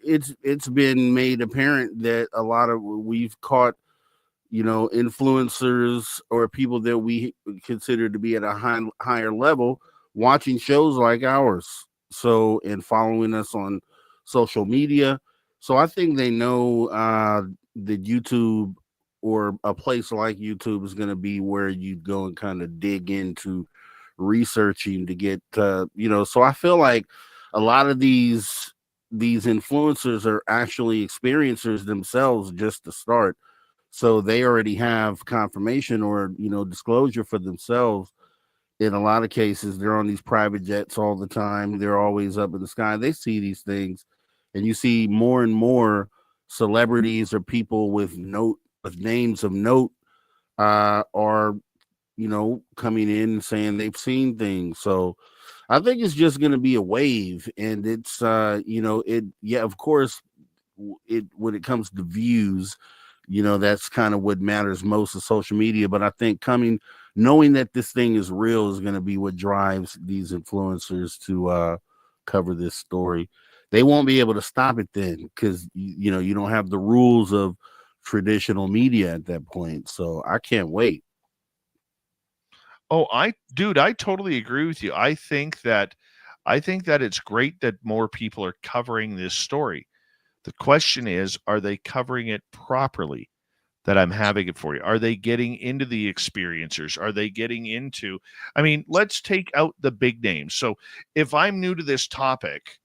it's been made apparent that a lot of we've caught, influencers or people that we consider to be at a higher level watching shows like ours. So, and following us on social media. So I think they know that YouTube or a place like YouTube is going to be where you go and kind of dig into researching to get, so I feel like a lot of these influencers are actually experiencers themselves just to start. So they already have confirmation or, disclosure for themselves. In a lot of cases, they're on these private jets all the time. They're always up in the sky. They see these things, and you see more and more celebrities or people with names of note are, coming in and saying they've seen things. So I think it's just going to be a wave, and it's of course, when it comes to views, that's kind of what matters most of social media. But I think knowing that this thing is real is going to be what drives these influencers to cover this story. They won't be able to stop it then, because you don't have the rules of traditional media at that point. So I can't wait. Oh, I totally agree with you. I think that it's great that more people are covering this story. The question is, are they covering it properly? That I'm having it for you. Are they getting into the experiencers? Are they getting into, I mean, let's take out the big names. So if I'm new to this topic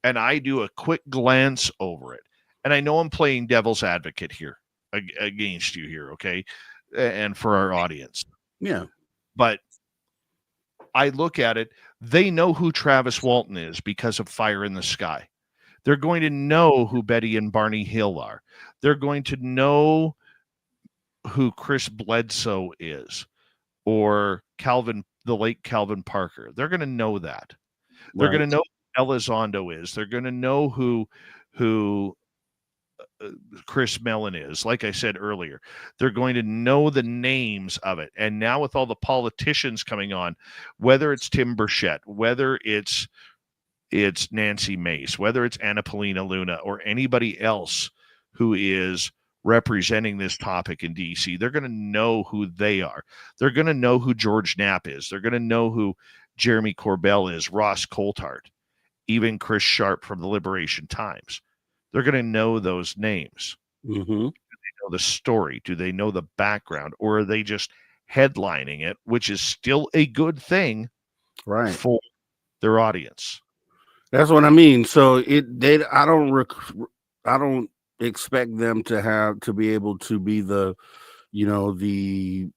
and I do a quick glance over it, and I know I'm playing devil's advocate here against you here, okay? And for our audience. Yeah. But I look at it, they know who Travis Walton is because of Fire in the Sky. They're going to know who Betty and Barney Hill are. They're going to know who Chris Bledsoe is, or the late Calvin Parker. They're going to know that. They're going to know who Elizondo is. They're going to know who Chris Mellon is. Like I said earlier, they're going to know the names of it. And now with all the politicians coming on, whether it's Tim Burchett, whether it's Nancy Mace, whether it's Anna Paulina Luna, or anybody else who is representing this topic in DC, they're going to know who they are. They're going to know who George Knapp is. They're going to know who Jeremy Corbell is, Ross Coulthart, even Chris Sharp from the Liberation Times. They're going to know those names. Mm-hmm. Do they know the story? Do they know the background? Or are they just headlining it, which is still a good thing for their audience? That's what I mean. So I don't expect them to be able to be the the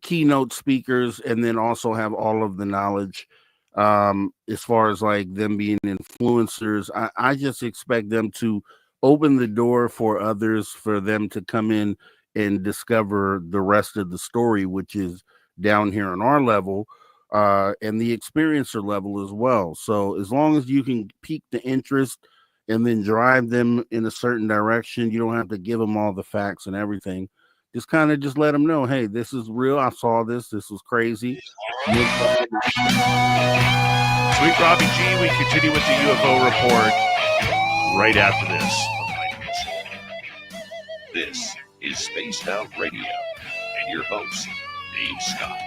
keynote speakers, and then also have all of the knowledge. As far as like them being influencers, I just expect them to open the door for others, for them to come in and discover the rest of the story, which is down here on our level, and the experiencer level as well. So as long as you can pique the interest and then drive them in a certain direction, you don't have to give them all the facts and everything. Just kind of just let them know, hey, this is real. I saw this. This was crazy. Sweet Robbie G, we continue with the UFO report right after this. This is Spaced Out Radio and your host, Dave Scott.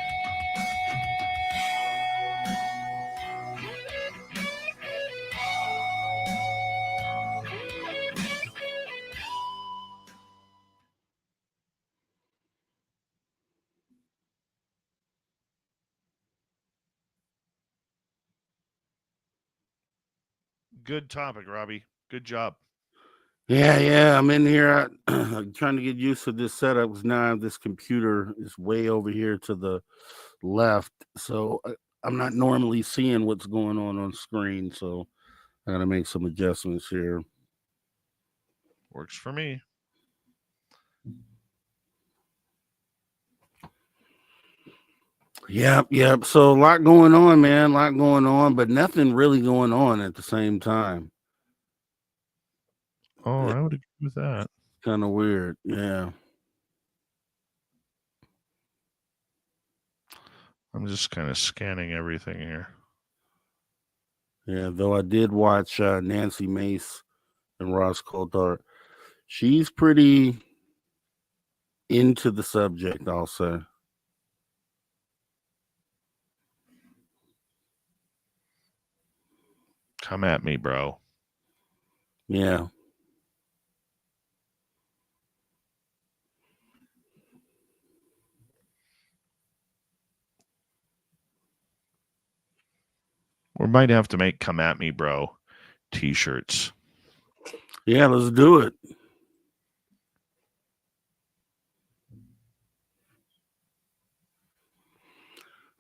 Good topic, Robbie. Good job. Yeah. I'm in here trying to get used to this setup because now this computer is way over here to the left. So I'm not normally seeing what's going on screen. So I got to make some adjustments here. Works for me. Yep. So a lot going on, man. A lot going on, but nothing really going on at the same time. Oh, I would agree with that. Kind of weird. Yeah. I'm just kind of scanning everything here. Yeah, though I did watch Nancy Mace and Ross Coulthard. She's pretty into the subject, I'll say. Come at me, bro. Yeah. We might have to make "Come at me, bro" t-shirts. Yeah, let's do it.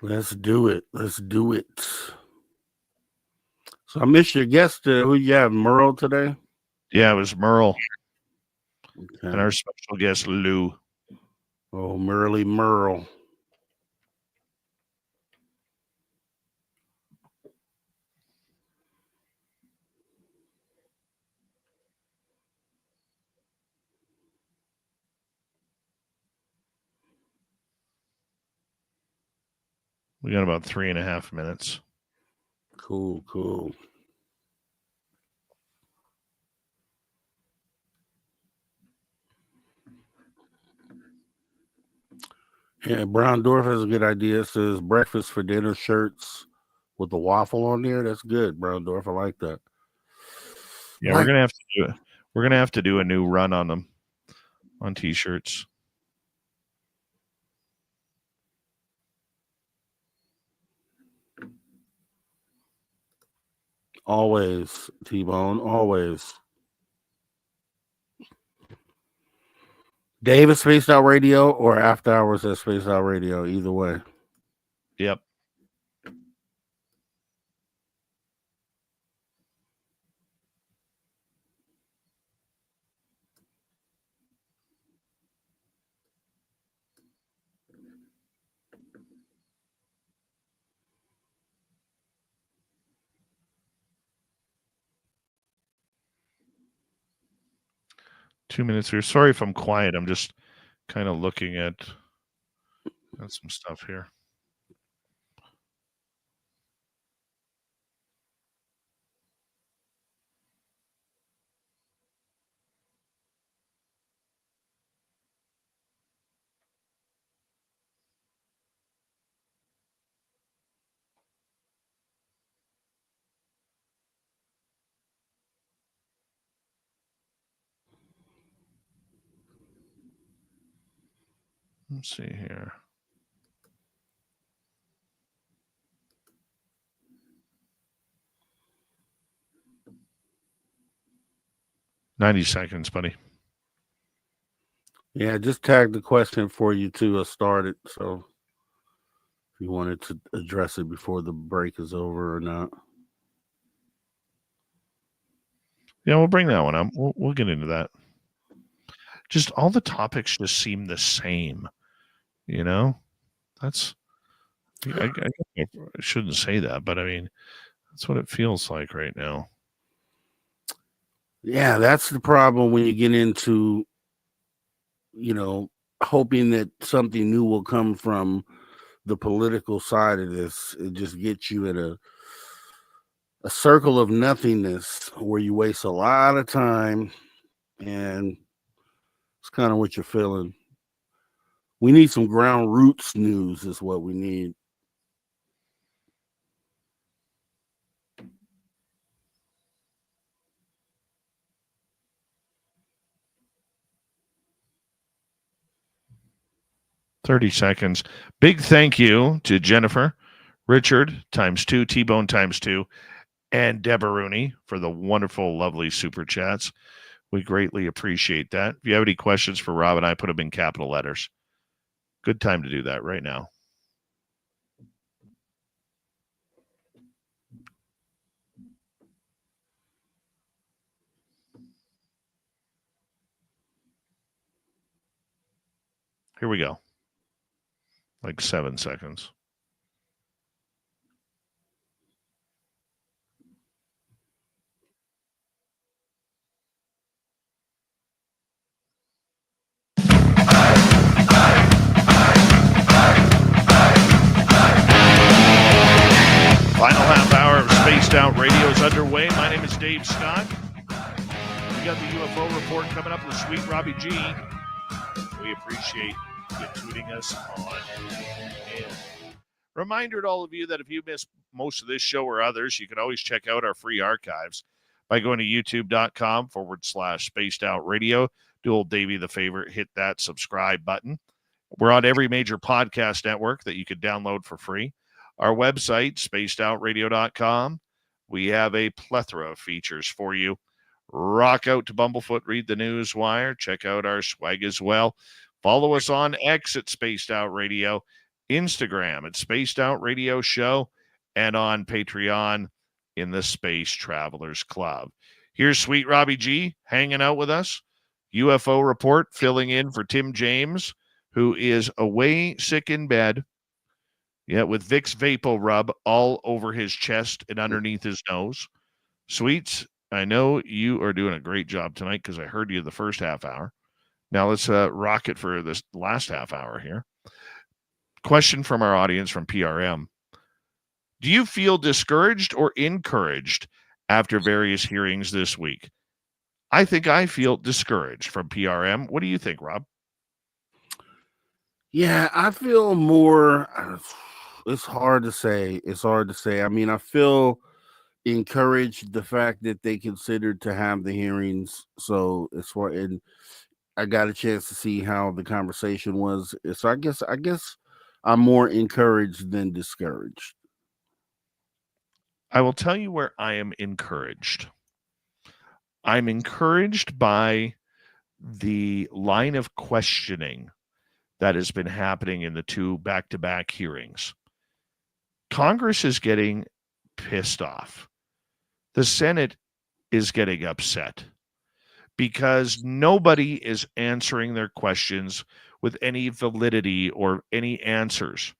Let's do it. So I missed your guest. Who you have, Merle today? Yeah, it was Merle. Okay. And our special guest, Lou. Oh, Merle. We got about 3.5 minutes. Cool. Yeah, Brown Dwarf has a good idea. It says breakfast for dinner shirts with the waffle on there. That's good, Brown Dwarf. I like that. Yeah, we're gonna have to do it. We're gonna have to do a new run on them, on t-shirts. Always, T-Bone, always. Dave at Spaced Out Radio or After Hours at Spaced Out Radio, either way. Yep. Two minutes here. Sorry if I'm quiet. I'm just kind of looking at some stuff here. Let's see here. "90 seconds, buddy." Yeah, just tag the question for you to start it. So if you wanted to address it before the break is over or not. Yeah, we'll bring that one up. We'll get into that. Just all the topics just seem the same, you know? That's I shouldn't say that, but I mean, that's what it feels like right now. Yeah, that's the problem when you get into, hoping that something new will come from the political side of this. It just gets you in a circle of nothingness where you waste a lot of time, and it's kind of what you're feeling. We need some ground roots news is what we need. "30 seconds. Big thank you to Jennifer, Richard ×2, T-Bone ×2, and Deborah Rooney for the wonderful, lovely super chats. We greatly appreciate that. If you have any questions for Rob and I, put them in capital letters. Good time to do that right now. Here we go. Like 7 seconds. Final half hour of Spaced Out Radio is underway. My name is Dave Scott. We got the UFO report coming up with Sweet Robbie G. We appreciate you tuning us on in. Reminder to all of you that if you missed most of this show or others, you can always check out our free archives by going to youtube.com/Spaced Out Radio. Do old Davey the favor, hit that subscribe button. We're on every major podcast network that you could download for free. Our website, spacedoutradio.com. We have a plethora of features for you. Rock out to Bumblefoot, read the news wire, check out our swag as well. Follow us on X at Spaced Out Radio, Instagram at Spaced Out Radio Show, and on Patreon in the Space Travelers Club. Here's Sweet Robbie G hanging out with us. UFO report filling in for Tim James, who is away sick in bed. Yeah, with Vicks Vapo Rub all over his chest and underneath his nose. Sweets, I know you are doing a great job tonight because I heard you the first half hour. Now let's rock it for this last half hour here. Question from our audience from PRM. Do you feel discouraged or encouraged after various hearings this week? I think I feel discouraged from PRM. What do you think, Rob? Yeah, I feel more. It's hard to say. I mean, I feel encouraged the fact that they considered to have the hearings. So it's for, and I got a chance to see how the conversation was. So I guess I'm more encouraged than discouraged. I will tell you where I am encouraged. I'm encouraged by the line of questioning that has been happening in the two back-to-back hearings. Congress is getting pissed off. The Senate is getting upset because nobody is answering their questions with any validity or any answers.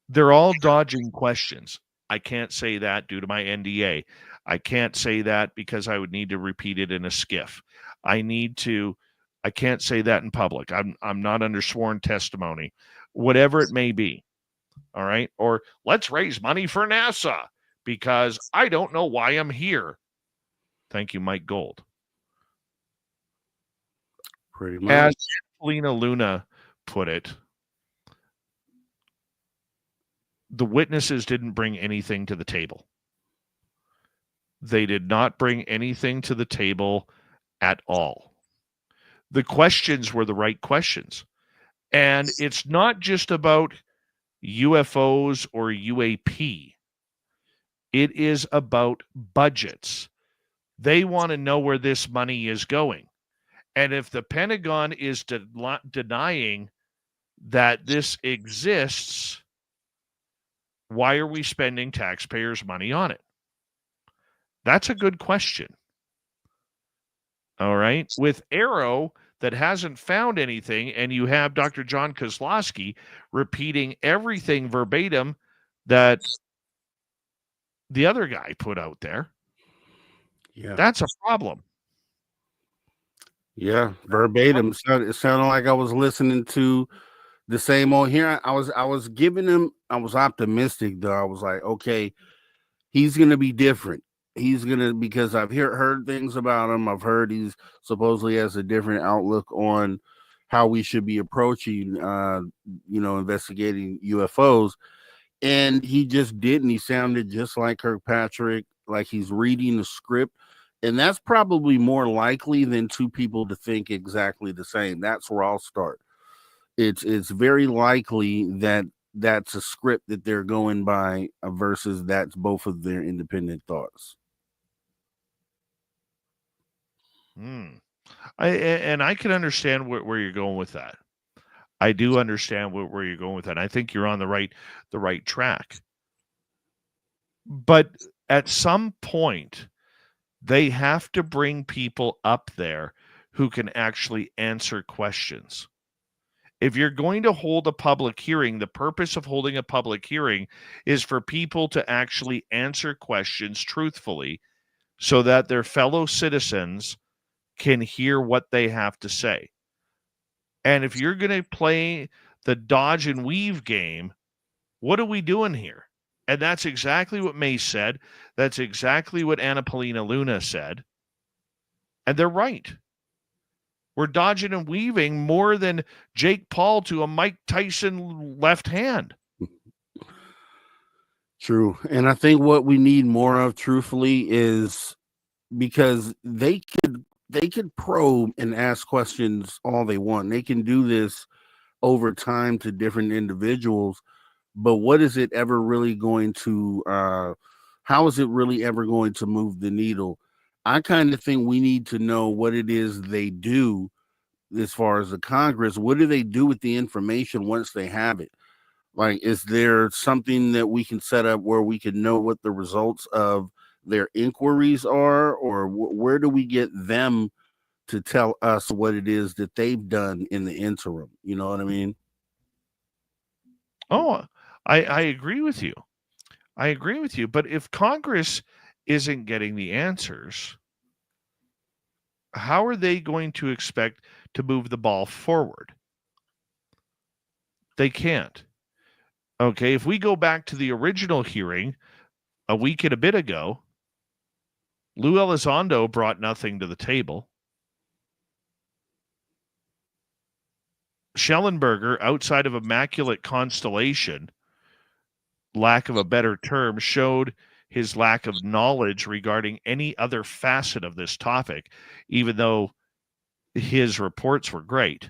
They're all dodging questions. I can't say that due to my NDA. I can't say that because I would need to repeat it in a skiff. I can't say that in public. I'm not under sworn testimony, whatever it may be. All right. Or let's raise money for NASA because I don't know why I'm here. Thank you, Mike Gold. Pretty much. As Lena Luna put it, the witnesses didn't bring anything to the table. They did not bring anything to the table at all. The questions were the right questions. And it's not just about UFOs or UAP. It is about budgets. They want to know where this money is going. And if the Pentagon is denying that this exists, why are we spending taxpayers' money on it? That's a good question. All right. With Arrow that hasn't found anything, and you have Dr. John Kozlowski repeating everything verbatim that the other guy put out there. Yeah. That's a problem. Yeah, verbatim. It sounded like I was listening to the same old here. I was giving him, I was optimistic though. I was like, okay, he's gonna be different. He's gonna, because I've heard things about him. I've heard he's supposedly has a different outlook on how we should be approaching investigating UFOs. And he just didn't. He sounded just like Kirkpatrick, like he's reading the script. And that's probably more likely than two people to think exactly the same. That's where I'll start. It's very likely that that's a script that they're going by versus that's both of their independent thoughts. I can understand where you're going with that. I do understand where you're going with that. I think you're on the right track. But at some point, they have to bring people up there who can actually answer questions. If you're going to hold a public hearing, the purpose of holding a public hearing is for people to actually answer questions truthfully so that their fellow citizens can hear what they have to say. And if you're going to play the dodge and weave game, what are we doing here? And that's exactly what Mace said. That's exactly what Anna Paulina Luna said. And they're right. We're dodging and weaving more than Jake Paul to a Mike Tyson left hand. True. And I think what we need more of, truthfully, is because they could probe and ask questions all they want. They can do this over time to different individuals, but what is it ever really going to how is it really ever going to move the needle? I kind of think we need to know what it is they do as far as the Congress. What do they do with the information once they have it? Like, is there something that we can set up where we can know what the results of their inquiries are, or where do we get them to tell us what it is that they've done in the interim? You know what I mean? Oh, I agree with you. I agree with you. But if Congress isn't getting the answers, how are they going to expect to move the ball forward? They can't. Okay, if we go back to the original hearing a week and a bit ago, Lou Elizondo brought nothing to the table. Schellenberger, outside of Immaculate Constellation, lack of a better term, showed his lack of knowledge regarding any other facet of this topic, even though his reports were great.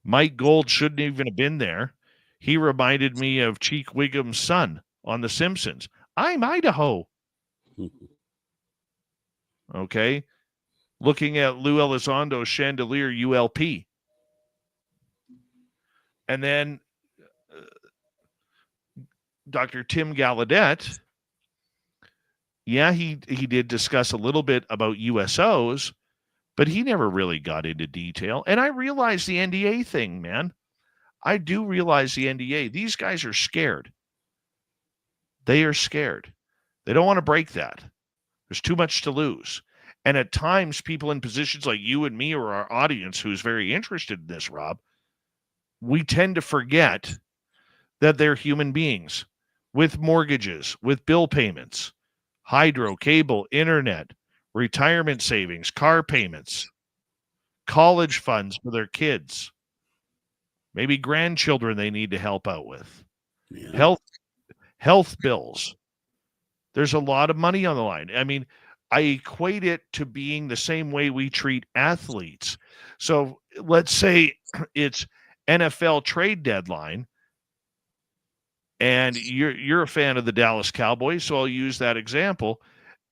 Mike Gold shouldn't even have been there. He reminded me of Cheek Wiggum's son on The Simpsons. I'm Idaho. Okay. Looking at Lou Elizondo's Chandelier ULP. And then Dr. Tim Gallaudet, yeah, he did discuss a little bit about USOs, but he never really got into detail. And I realize the NDA thing, man. I do realize the NDA. These guys are scared. They are scared. They don't want to break that. There's too much to lose. And at times, people in positions like you and me or our audience who's very interested in this, Rob, we tend to forget that they're human beings with mortgages, with bill payments, hydro, cable, internet, retirement savings, car payments, college funds for their kids, maybe grandchildren they need to help out with, health bills. There's a lot of money on the line. I mean, I equate it to being the same way we treat athletes. So let's say it's NFL trade deadline, and you're a fan of the Dallas Cowboys, so I'll use that example.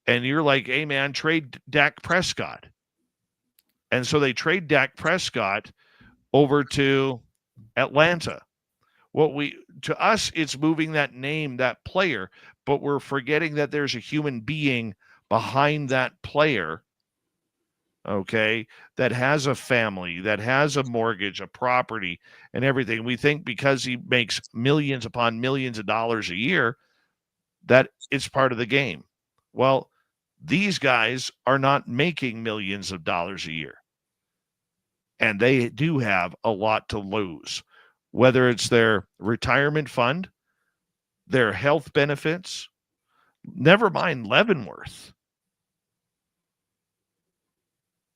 And you're like, hey, man, trade Dak Prescott. And so they trade Dak Prescott over to Atlanta. To us, it's moving that name, that player, but we're forgetting that there's a human being behind that player, okay, that has a family, that has a mortgage, a property, and everything. We think because he makes millions upon millions of dollars a year, that it's part of the game. Well, these guys are not making millions of dollars a year. And they do have a lot to lose, whether it's their retirement fund, their health benefits, never mind Leavenworth.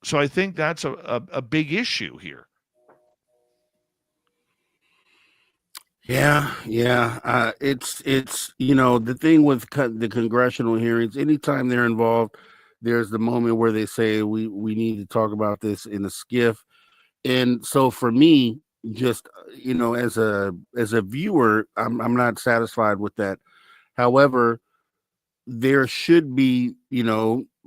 So I think that's a big issue here. Yeah. It's the thing with the congressional hearings. Anytime they're involved, there's the moment where they say we need to talk about this in a skiff. And so for me, just as a viewer, I'm not satisfied with that. However, there should be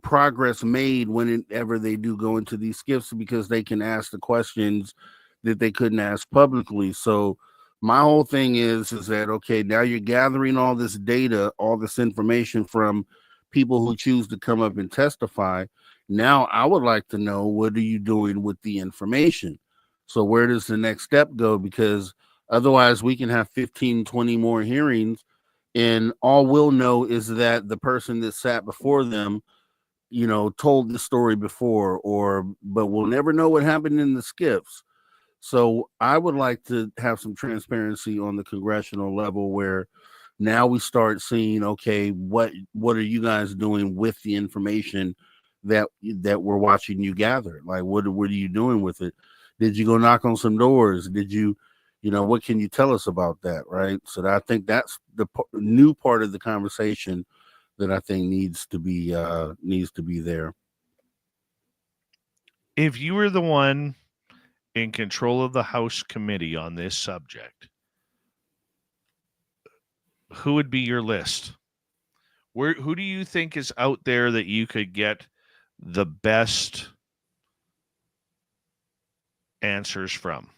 progress made whenever they do go into these skiffs, because they can ask the questions that they couldn't ask publicly. So my whole thing is that, okay, now you're gathering all this data, all this information from people who choose to come up and testify. Now I would like to know, what are you doing with the information? So where does the next step go? Because otherwise we can have 15, 20 more hearings, and all we'll know is that the person that sat before them told the story before, but we'll never know what happened in the skiffs. So I would like to have some transparency on the congressional level, where now we start seeing, okay, what are you guys doing with the information that we're watching you gather? Like, what are you doing with it? Did you go knock on some doors? Did you what can you tell us about that? Right. So I think that's the new part of the conversation that I think needs to be there. If you were the one in control of the House committee on this subject, who would be your list? Who do you think is out there that you could get the best answers from?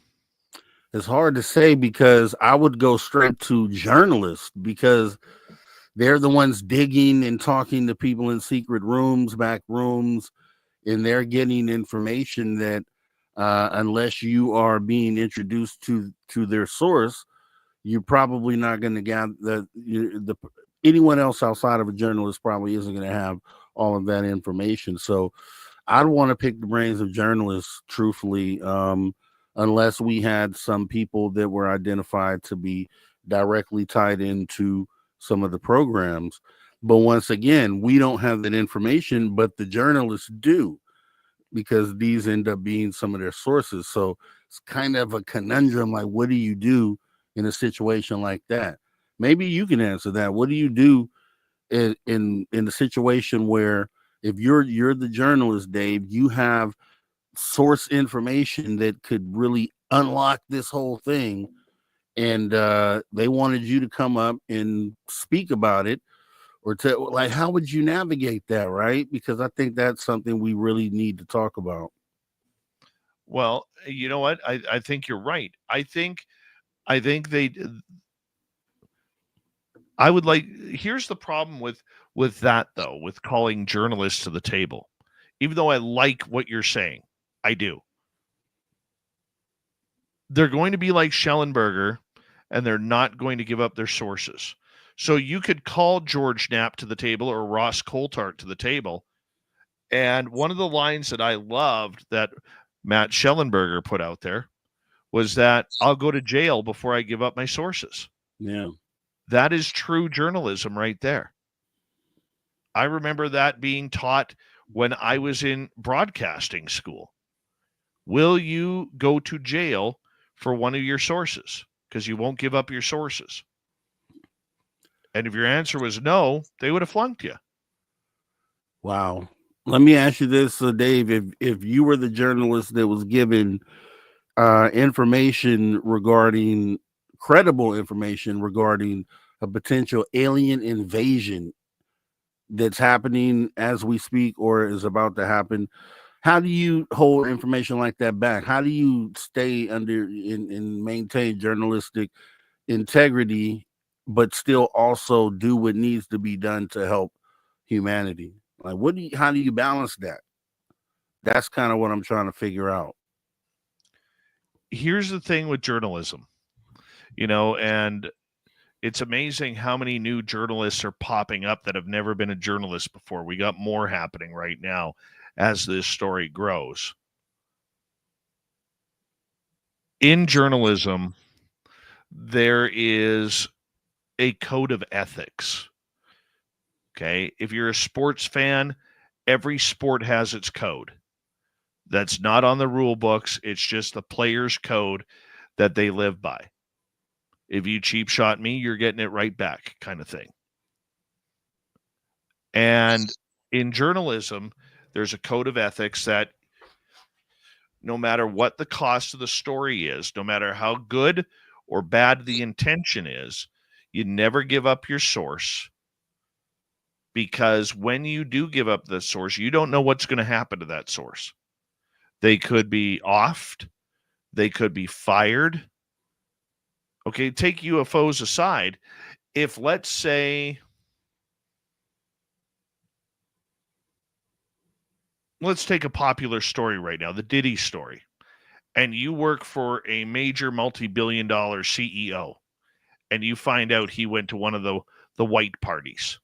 It's hard to say, because I would go straight to journalists, because they're the ones digging and talking to people in secret rooms, back rooms, and they're getting information that unless you are being introduced to their source, you're probably not going to gather the anyone else outside of a journalist probably isn't going to have all of that information. So I'd want to pick the brains of journalists, truthfully, unless we had some people that were identified to be directly tied into some of the programs. But once again, we don't have that information, but the journalists do, because these end up being some of their sources. So it's kind of a conundrum. Like, what do you do in a situation like that? Maybe you can answer that. What do you do in a situation where, if you're the journalist, Dave, you have source information that could really unlock this whole thing, and they wanted you to come up and speak about it, or like, how would you navigate that, right? Because I think that's something we really need to talk about. Well, you know what? I think you're right. I think I would like. Here's the problem with that, though, with calling journalists to the table. Even though I like what you're saying, I do. They're going to be like Schellenberger, and they're not going to give up their sources. So you could call George Knapp to the table or Ross Coulthart to the table. And one of the lines that I loved that Matt Schellenberger put out there was that I'll go to jail before I give up my sources. Yeah. That is true journalism right there. I remember that being taught when I was in broadcasting school. Will you go to jail for one of your sources because you won't give up your sources? And if your answer was no, they would have flunked you. Wow. Let me ask you this, Dave. If you were the journalist that was given credible information regarding a potential alien invasion that's happening as we speak or is about to happen, how do you hold information like that back? How do you stay under and maintain journalistic integrity, but still also do what needs to be done to help humanity? Like, how do you balance that? That's kind of what I'm trying to figure out. Here's the thing with journalism, and it's amazing how many new journalists are popping up that have never been a journalist before. We got more happening right now as this story grows. In journalism, there is a code of ethics. Okay. If you're a sports fan, every sport has its code. That's not on the rule books. It's just the player's code that they live by. If you cheap shot me, you're getting it right back, kind of thing. And in journalism, there's a code of ethics that no matter what the cost of the story is, no matter how good or bad the intention is, you never give up your source, because when you do give up the source, you don't know what's going to happen to that source. They could be offed. They could be fired. Okay, take UFOs aside. If, let's say, let's take a popular story right now, the Diddy story, and you work for a major multi-billion-dollar CEO, and you find out he went to one of the white parties,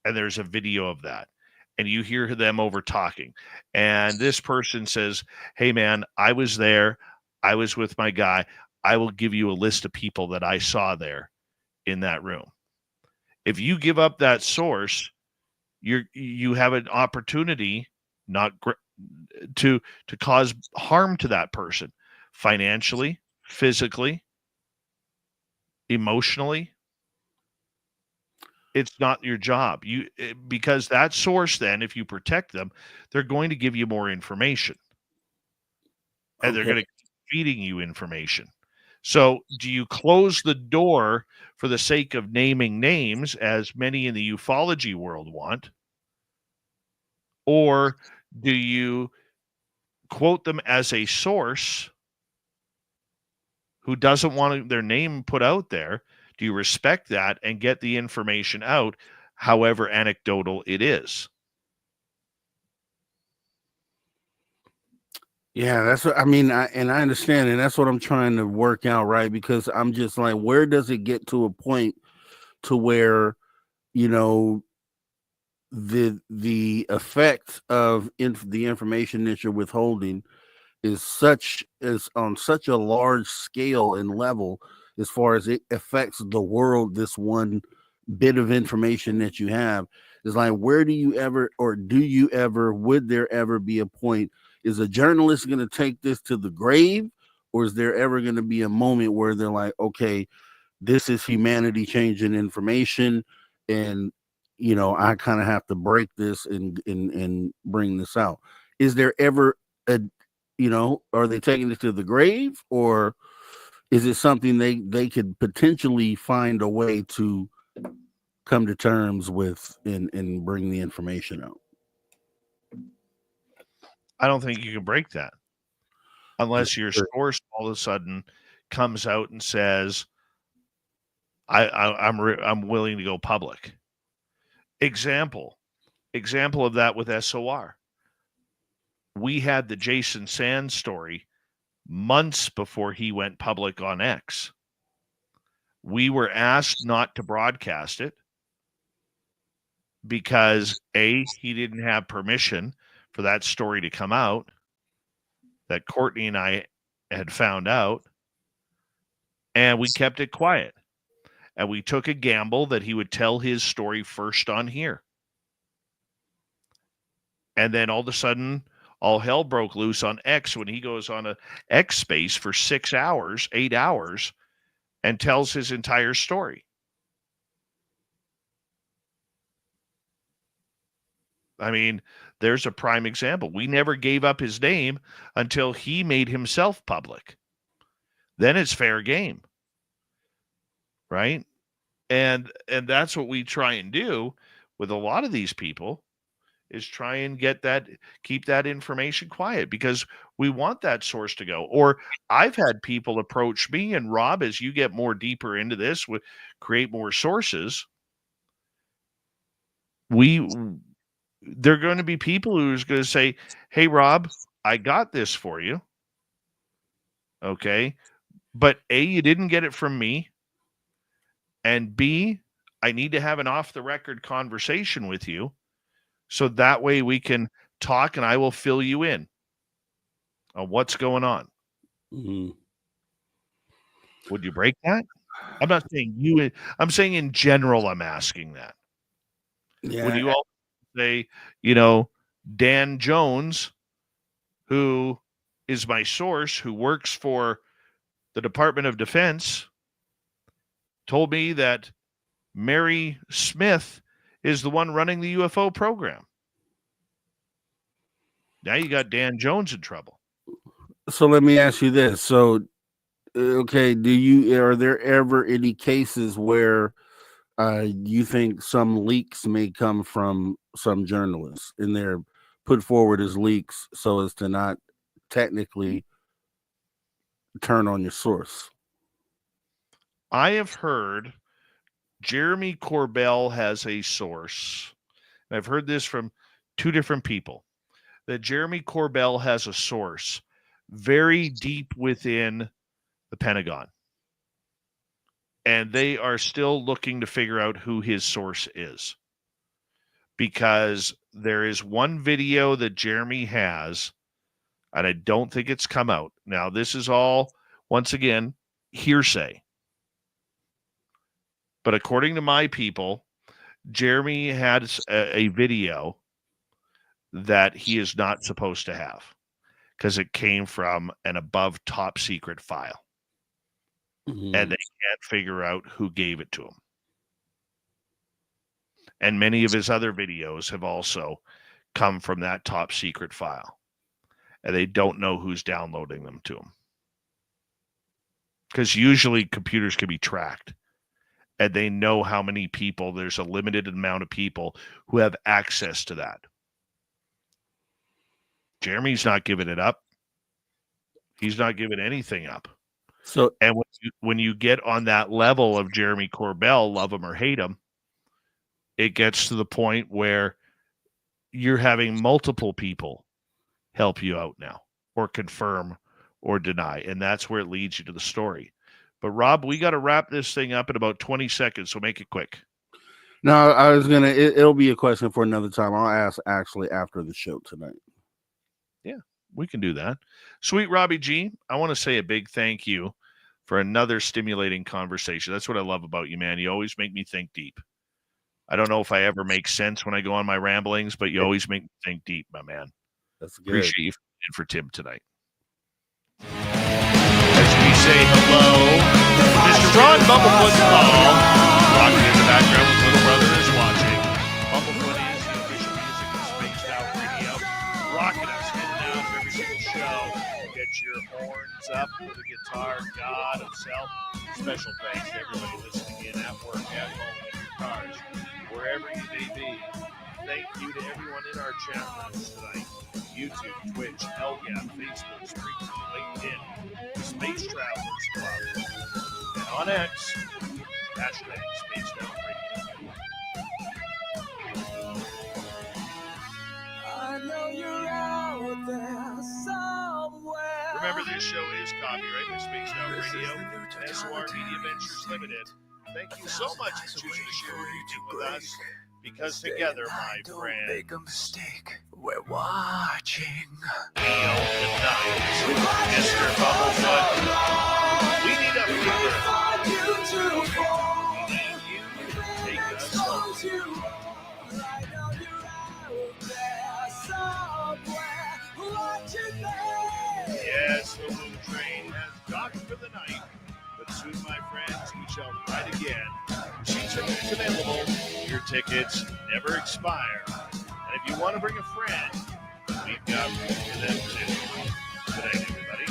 and there's a video of that, and you hear them over talking, and this person says, hey man, I was there, I was with my guy, I will give you a list of people that I saw there in that room. If you give up that source, you have an opportunity to cause harm to that person, financially, physically, emotionally. It's not your job. Because that source, then, if you protect them, they're going to give you more information, and they're going to keep feeding you information. So do you close the door for the sake of naming names, as many in the ufology world want? Or do you quote them as a source who doesn't want their name put out there? Do you respect that and get the information out, however anecdotal it is? Yeah, that's what I mean. I understand, and that's what I'm trying to work out, right? Because I'm just like, where does it get to a point to where, you know, the effect of the information that you're withholding is on such a large scale and level, as far as it affects the world, this one bit of information that you have is like, where do you ever, or do you ever, would there ever be a point? Is a journalist going to take this to the grave, or is there ever going to be a moment where they're like, okay, this is humanity changing information, and I kind of have to break this and bring this out? Is there ever a, are they taking it to the grave, or is it something they could potentially find a way to come to terms with and bring the information out? I don't think you can break that unless your source all of a sudden comes out and says, I'm willing to go public. Example of that with SOR. We had the Jason Sands story months before he went public on X. We were asked not to broadcast it because he didn't have permission for that story to come out, that Courtney and I had found out, and we kept it quiet. And we took a gamble that he would tell his story first on here. And then all of a sudden, all hell broke loose on X when he goes on a X space for 6 hours, 8 hours, and tells his entire story. I mean, there's a prime example. We never gave up his name until he made himself public. Then it's fair game, right? And that's what we try and do with a lot of these people, is try and keep that information quiet, because we want that source to go. Or I've had people approach me, and Rob, as you get more deeper into this, create more sources, they're going to be people who's going to say, hey, Rob, I got this for you. Okay. But A, you didn't get it from me. And B, I need to have an off the record conversation with you, so that way we can talk and I will fill you in on what's going on. Mm-hmm. Would you break that? I'm not saying you, I'm saying in general, I'm asking that. Yeah. Would you all say, Dan Jones, who is my source, who works for the Department of Defense, told me that Mary Smith is the one running the UFO program. Now you got Dan Jones in trouble. So let me ask you this. So, okay, are there ever any cases where you think some leaks may come from some journalists and they're put forward as leaks so as to not technically turn on your source? I have heard Jeremy Corbell has a source. And I've heard this from two different people, that Jeremy Corbell has a source very deep within the Pentagon. And they are still looking to figure out who his source is. Because there is one video that Jeremy has, and I don't think it's come out. Now, this is all, once again, hearsay. But according to my people, Jeremy had a video that he is not supposed to have because it came from an above top secret file. Mm-hmm. And they can't figure out who gave it to him. And many of his other videos have also come from that top secret file. And they don't know who's downloading them to him. Because usually computers can be tracked. And they know how many people, there's a limited amount of people who have access to that. Jeremy's not giving it up. He's not giving anything up. So, and when you get on that level of Jeremy Corbell, love him or hate him, it gets to the point where you're having multiple people help you out now or confirm or deny. And that's where it leads you to the story. But Rob, we got to wrap this thing up in about 20 seconds. So make it quick. No, I was going to, it'll be a question for another time. I'll ask actually after the show tonight. Yeah, we can do that. Sweet Robbie G, I want to say a big thank you for another stimulating conversation. That's what I love about you, man. You always make me think deep. I don't know if I ever make sense when I go on my ramblings, but you always make me think deep, my man. That's good. Appreciate you for Tim tonight. As we say hello, Mr. Ron Bumblefoot Paul, rocking in the background with Little Brother is watching. Bumblefoot is the official music of Spaced Out Radio, rocking us in and out of every single show. Get your horns up for the guitar god himself. Special thanks to everybody listening in at work, at home, in your cars, wherever you may be. Thank you to everyone in our chat rooms tonight. YouTube, Twitch, Facebook, Spreaker, LinkedIn, Space Travelers Club, and on X, hashtag Spaced Out Radio. I know you're out there somewhere. Remember, this show is copyright by Spaced Out Radio and SOR Media Ventures Limited. Thank you so much for choosing to share your YouTube with us. Because together, my friend, make a mistake. We're watching. Leo tonight, Mr. Bumblefoot. We need a favor. We need you to take us home. Yes, the blue train has docked for the night, but soon, my friends, we shall ride again. Seats are always available. Your tickets never expire. And if you want to bring a friend, we've got room for them too. Good night, everybody.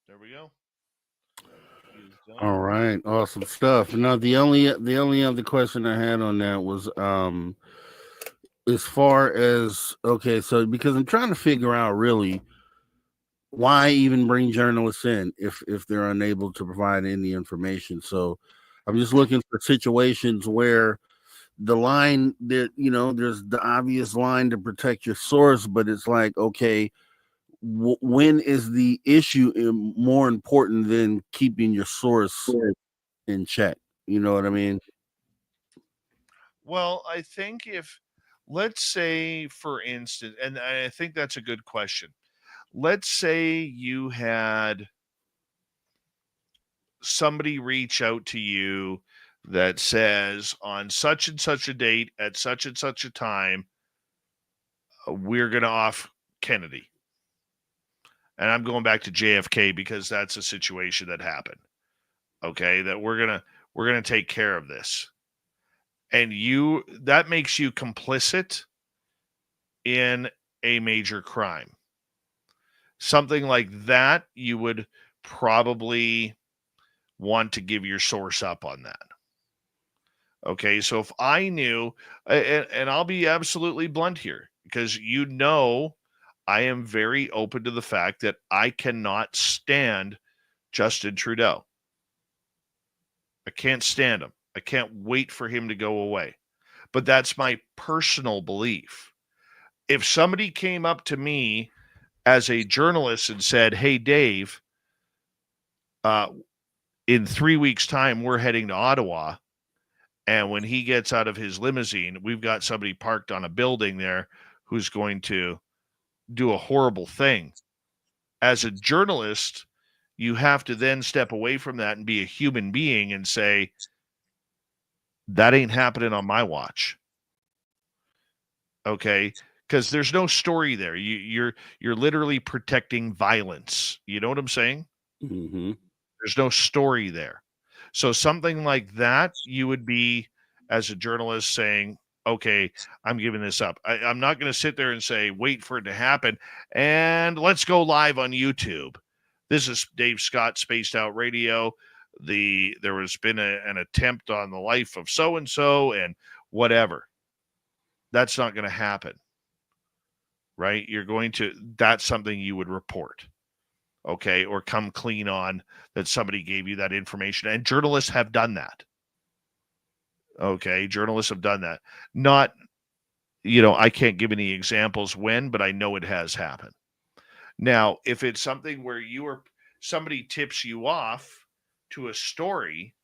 There we go. All right, awesome stuff. Now, the only other question I had on that was as far as, okay, so because I'm trying to figure out really why even bring journalists in if they're unable to provide any information. So I'm just looking for situations where the line that, there's the obvious line to protect your source, but it's like, okay, when is the issue more important than keeping your source in check? You know what I mean? Well, I think let's say, for instance, and I think that's a good question. Let's say you had somebody reach out to you that says on such and such a date at such and such a time, we're going to off Kennedy. And I'm going back to JFK because that's a situation that happened. Okay, that we're going to take care of this. And that makes you complicit in a major crime. Something like that, you would probably want to give your source up on that. Okay, so if I knew, and I'll be absolutely blunt here, because I am very open to the fact that I cannot stand Justin Trudeau. I can't stand him. I can't wait for him to go away. But that's my personal belief. If somebody came up to me as a journalist and said, "Hey, Dave, in 3 weeks' time, we're heading to Ottawa. And when he gets out of his limousine, we've got somebody parked on a building there who's going to do a horrible thing." As a journalist, you have to then step away from that and be a human being and say, that ain't happening on my watch. Okay? Because there's no story there. You're literally protecting violence. You know what I'm saying? Mm-hmm. There's no story there. So something like that, you would be, as a journalist, saying, okay, I'm giving this up. I'm not going to sit there and say, wait for it to happen, and let's go live on YouTube. This is Dave Scott, Spaced Out Radio. There has been an attempt on the life of so-and-so and whatever. That's not going to happen, right? That's something you would report. Okay, or come clean on that somebody gave you that information. And journalists have done that. Okay, journalists have done that. Not, I can't give any examples when, but I know it has happened. Now, if it's something where somebody tips you off to a story,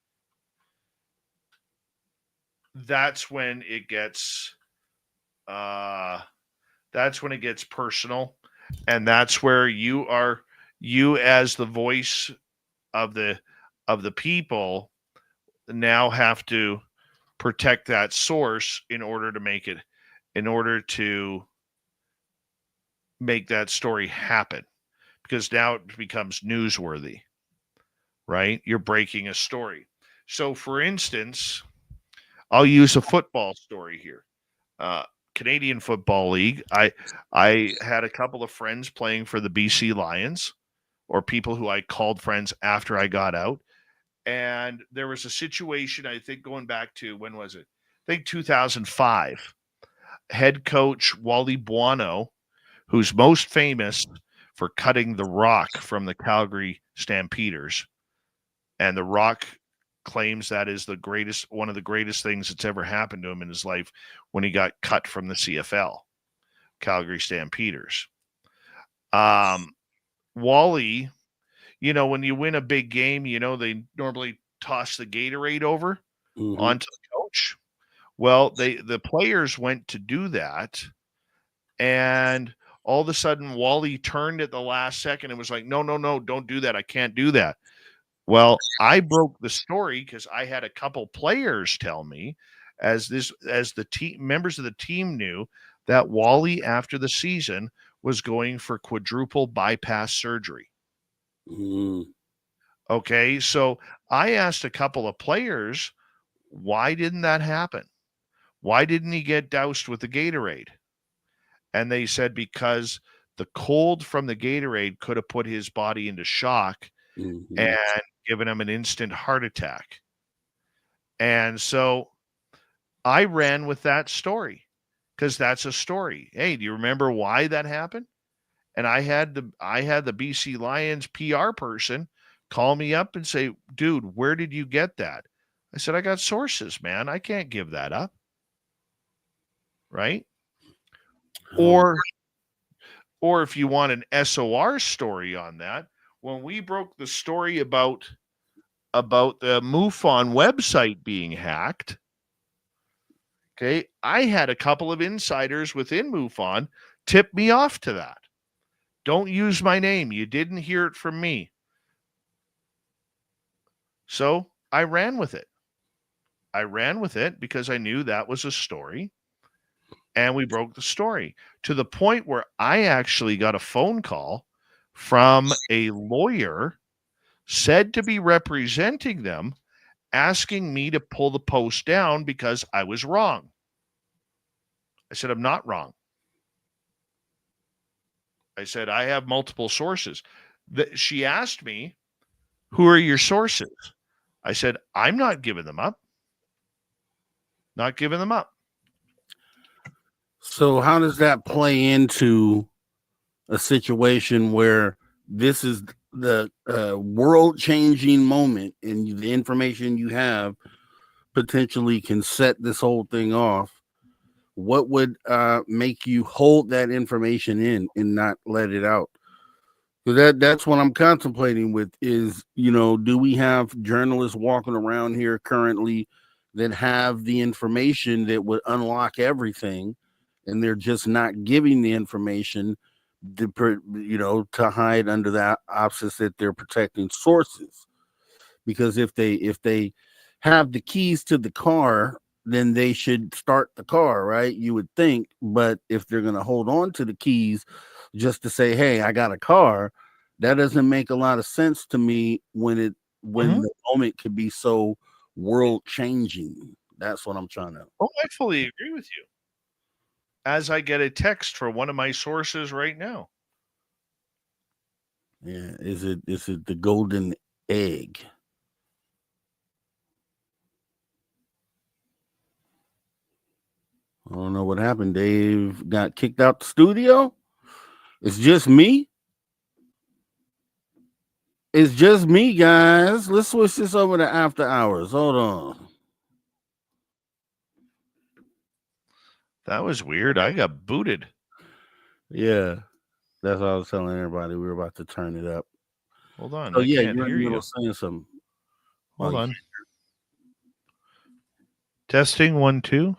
that's when it gets personal, and that's where you as the voice of the people now have to protect that source in order to make that story happen, because now it becomes newsworthy, right? You're breaking a story. So for instance, I'll use a football story here. Canadian Football League. I had a couple of friends playing for the BC Lions, or people who I called friends after I got out. And there was a situation, I think, going back to, when was it? I think 2005. Head coach Wally Buono, who's most famous for cutting the Rock from the Calgary Stampeders. And the Rock claims that is one of the greatest things that's ever happened to him in his life, when he got cut from the CFL, Calgary Stampeders. Wally, when you win a big game, they normally toss the Gatorade over onto the coach. Well, the players went to do that, and all of a sudden Wally turned at the last second and was like, no, don't do that. I can't do that. Well, I broke the story because I had a couple players tell me, as the team members of the team knew, that Wally, after the season, was going for quadruple bypass surgery. Okay, so I asked a couple of players, why didn't that happen? Why didn't he get doused with the Gatorade? And they said because the cold from the Gatorade could have put his body into shock and given him an instant heart attack. And so I ran with that story, because that's a story. Hey, do you remember why that happened? And I had the BC Lions PR person call me up and say, dude, where did you get that? I said, I got sources, man. I can't give that up. Right? Or if you want an SOR story on that, when we broke the story about the MUFON website being hacked, okay, I had a couple of insiders within MUFON tip me off to that. Don't use my name. You didn't hear it from me. So I ran with it. I ran with it because I knew that was a story. And we broke the story to the point where I actually got a phone call from a lawyer said to be representing them, asking me to pull the post down because I was wrong. I said, I'm not wrong. I said, I have multiple sources. She asked me, who are your sources? I said, I'm not giving them up. Not giving them up. So how does that play into a situation where this is the world-changing moment and the information you have potentially can set this whole thing off? What would make you hold that information in and not let it out? Because that's what I'm contemplating with is, do we have journalists walking around here currently that have the information that would unlock everything, and they're just not giving the information to hide under that opsis that they're protecting sources? Because if they have the keys to the car, then they should start the car, right? You would think. But if they're going to hold on to the keys just to say, hey, I got a car, that doesn't make a lot of sense to me when the moment could be so world changing. That's what I'm trying to. Oh, I fully agree with you. As I get a text for one of my sources right now. Yeah. Is it the golden egg? I don't know what happened. Dave got kicked out the studio. It's just me. It's just me, guys. Let's switch this over to after hours. Hold on. That was weird. I got booted. Yeah. That's what I was telling everybody. We were about to turn it up. Hold on. Oh, I yeah. can't You're in hear the middle you. of saying something. Hold on. Testing 1, 2.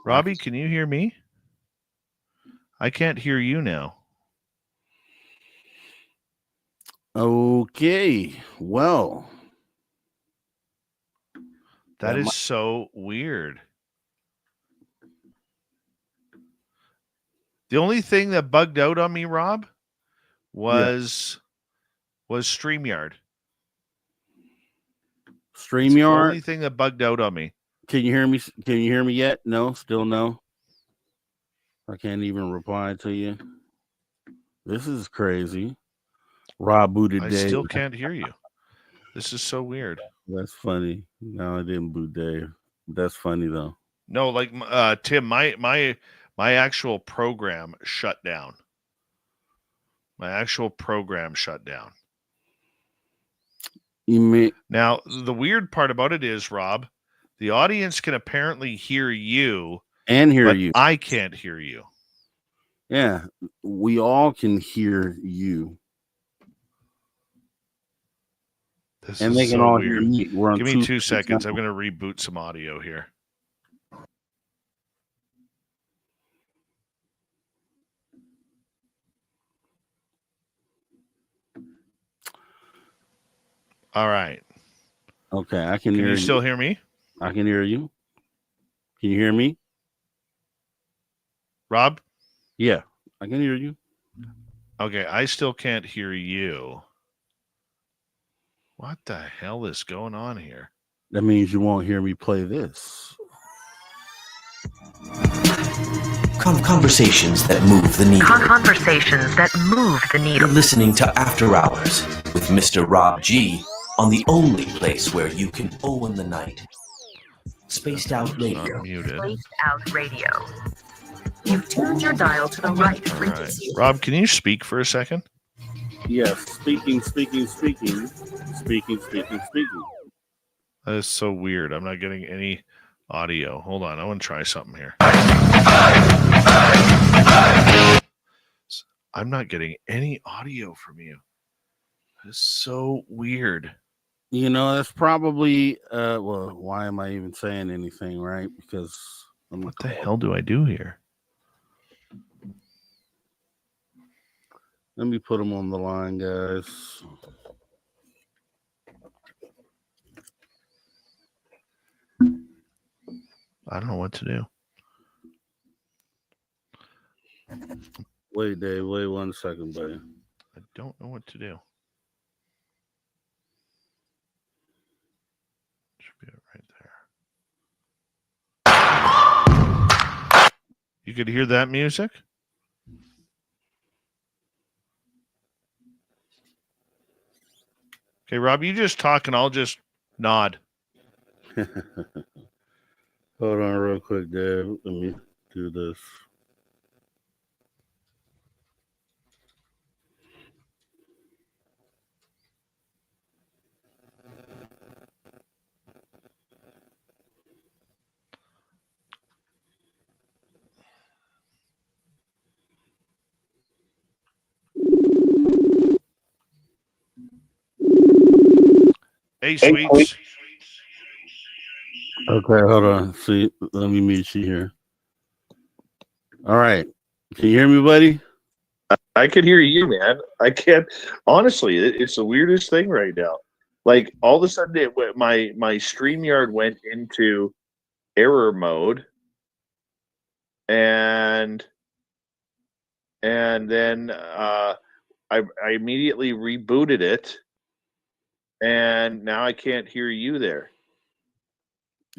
Robbie, can you hear me? I can't hear you now. Okay. Well. That is so weird. The only thing that bugged out on me, Rob, was StreamYard. StreamYard? The only thing that bugged out on me. Can you hear me? Can you hear me yet? No, still no. I can't even reply to you. This is crazy. Rob booted Dave. I still can't hear you. This is so weird. That's funny. No, I didn't boot Dave. That's funny though. No, like Tim, my actual program shut down. My actual program shut down. Now, the weird part about it is, Rob, the audience can apparently hear you and hear but you. I can't hear you. Yeah, we all can hear you. This and is they can so all weird. hear me. We're on Give me 2 seconds. I'm going to reboot some audio here. All right. Okay, I can hear you. Can you still hear me? I can hear you. Can you hear me? Rob? Yeah, I can hear you. Okay, I still can't hear you. What the hell is going on here? That means you won't hear me play this. Conversations that move the needle. Conversations that move the needle. You're listening to After Hours with Mr. Rob G on the only place where you can own the night. Spaced Out Radio. Spaced Out Radio. You've tuned your dial to the right frequency. Rob, can you speak for a second? Yes, speaking. That is so weird. I'm not getting any audio. Hold on. I want to try something here. I'm not getting any audio from you. It's so weird. You know, that's probably, well, why am I even saying anything, right? Because what the hell do I do here? Let me put them on the line, guys. I don't know what to do. Wait, Dave. Wait 1 second, buddy. I don't know what to do. Should be it right there. You could hear that music? Okay, Rob, you just talk and I'll just nod. Hold on real quick, Dave. Let me do this. Hey, Sweets. Okay, hold on. See, let me meet you here. All right. Can you hear me, buddy? I can hear you, man. I can't. Honestly, it's the weirdest thing right now. Like all of a sudden, my StreamYard went into error mode, and then I immediately rebooted it, and now I can't hear you there.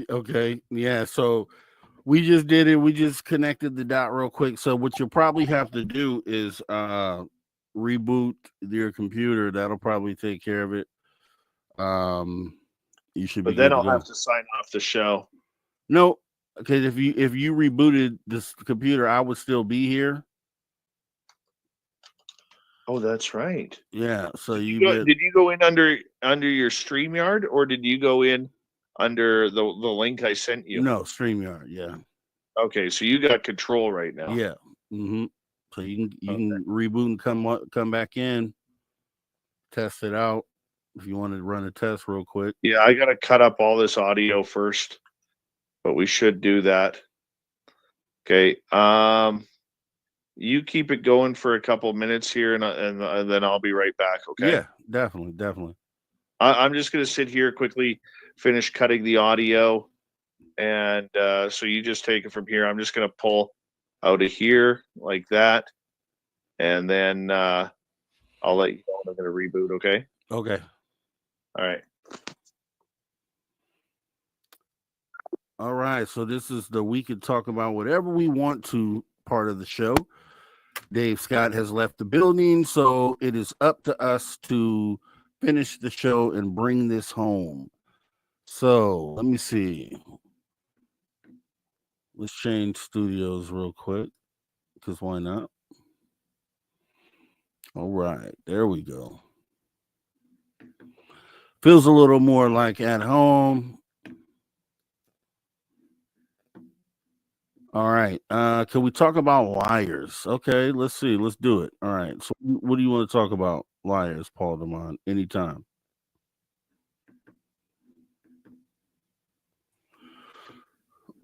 Okay. Yeah. So we just did it. We just connected the dot real quick. So what you'll probably have to do is reboot your computer. That'll probably take care of it. You should be. But then good I'll to go. have to sign off the show. No, because if you rebooted this computer, I would still be here. Oh, that's right. Yeah. So did you go in under your StreamYard, or did you go in under the link I sent you? No, StreamYard. Yeah. Okay, so you got control right now. Yeah. Mm-hmm. So you can reboot and come back in, test it out if you want to run a test real quick. Yeah, I got to cut up all this audio first, but we should do that. Okay. You keep it going for a couple minutes here, and then I'll be right back. Okay. Yeah, definitely. I'm just going to sit here quickly, finish cutting the audio, and so you just take it from here. I'm just going to pull out of here like that, and then I'll let you know when I'm going to reboot. Okay. Okay. All right. All right. So this is the we can talk about whatever we want to part of the show. Dave Scott has left the building, so it is up to us to finish the show and bring this home. So let me see. Let's change studios real quick, because why not? All right, there we go. Feels a little more like at home. All right. Can we talk about liars? Okay, let's see. Let's do it. All right. So what do you want to talk about? Liars, Paul Demond, anytime.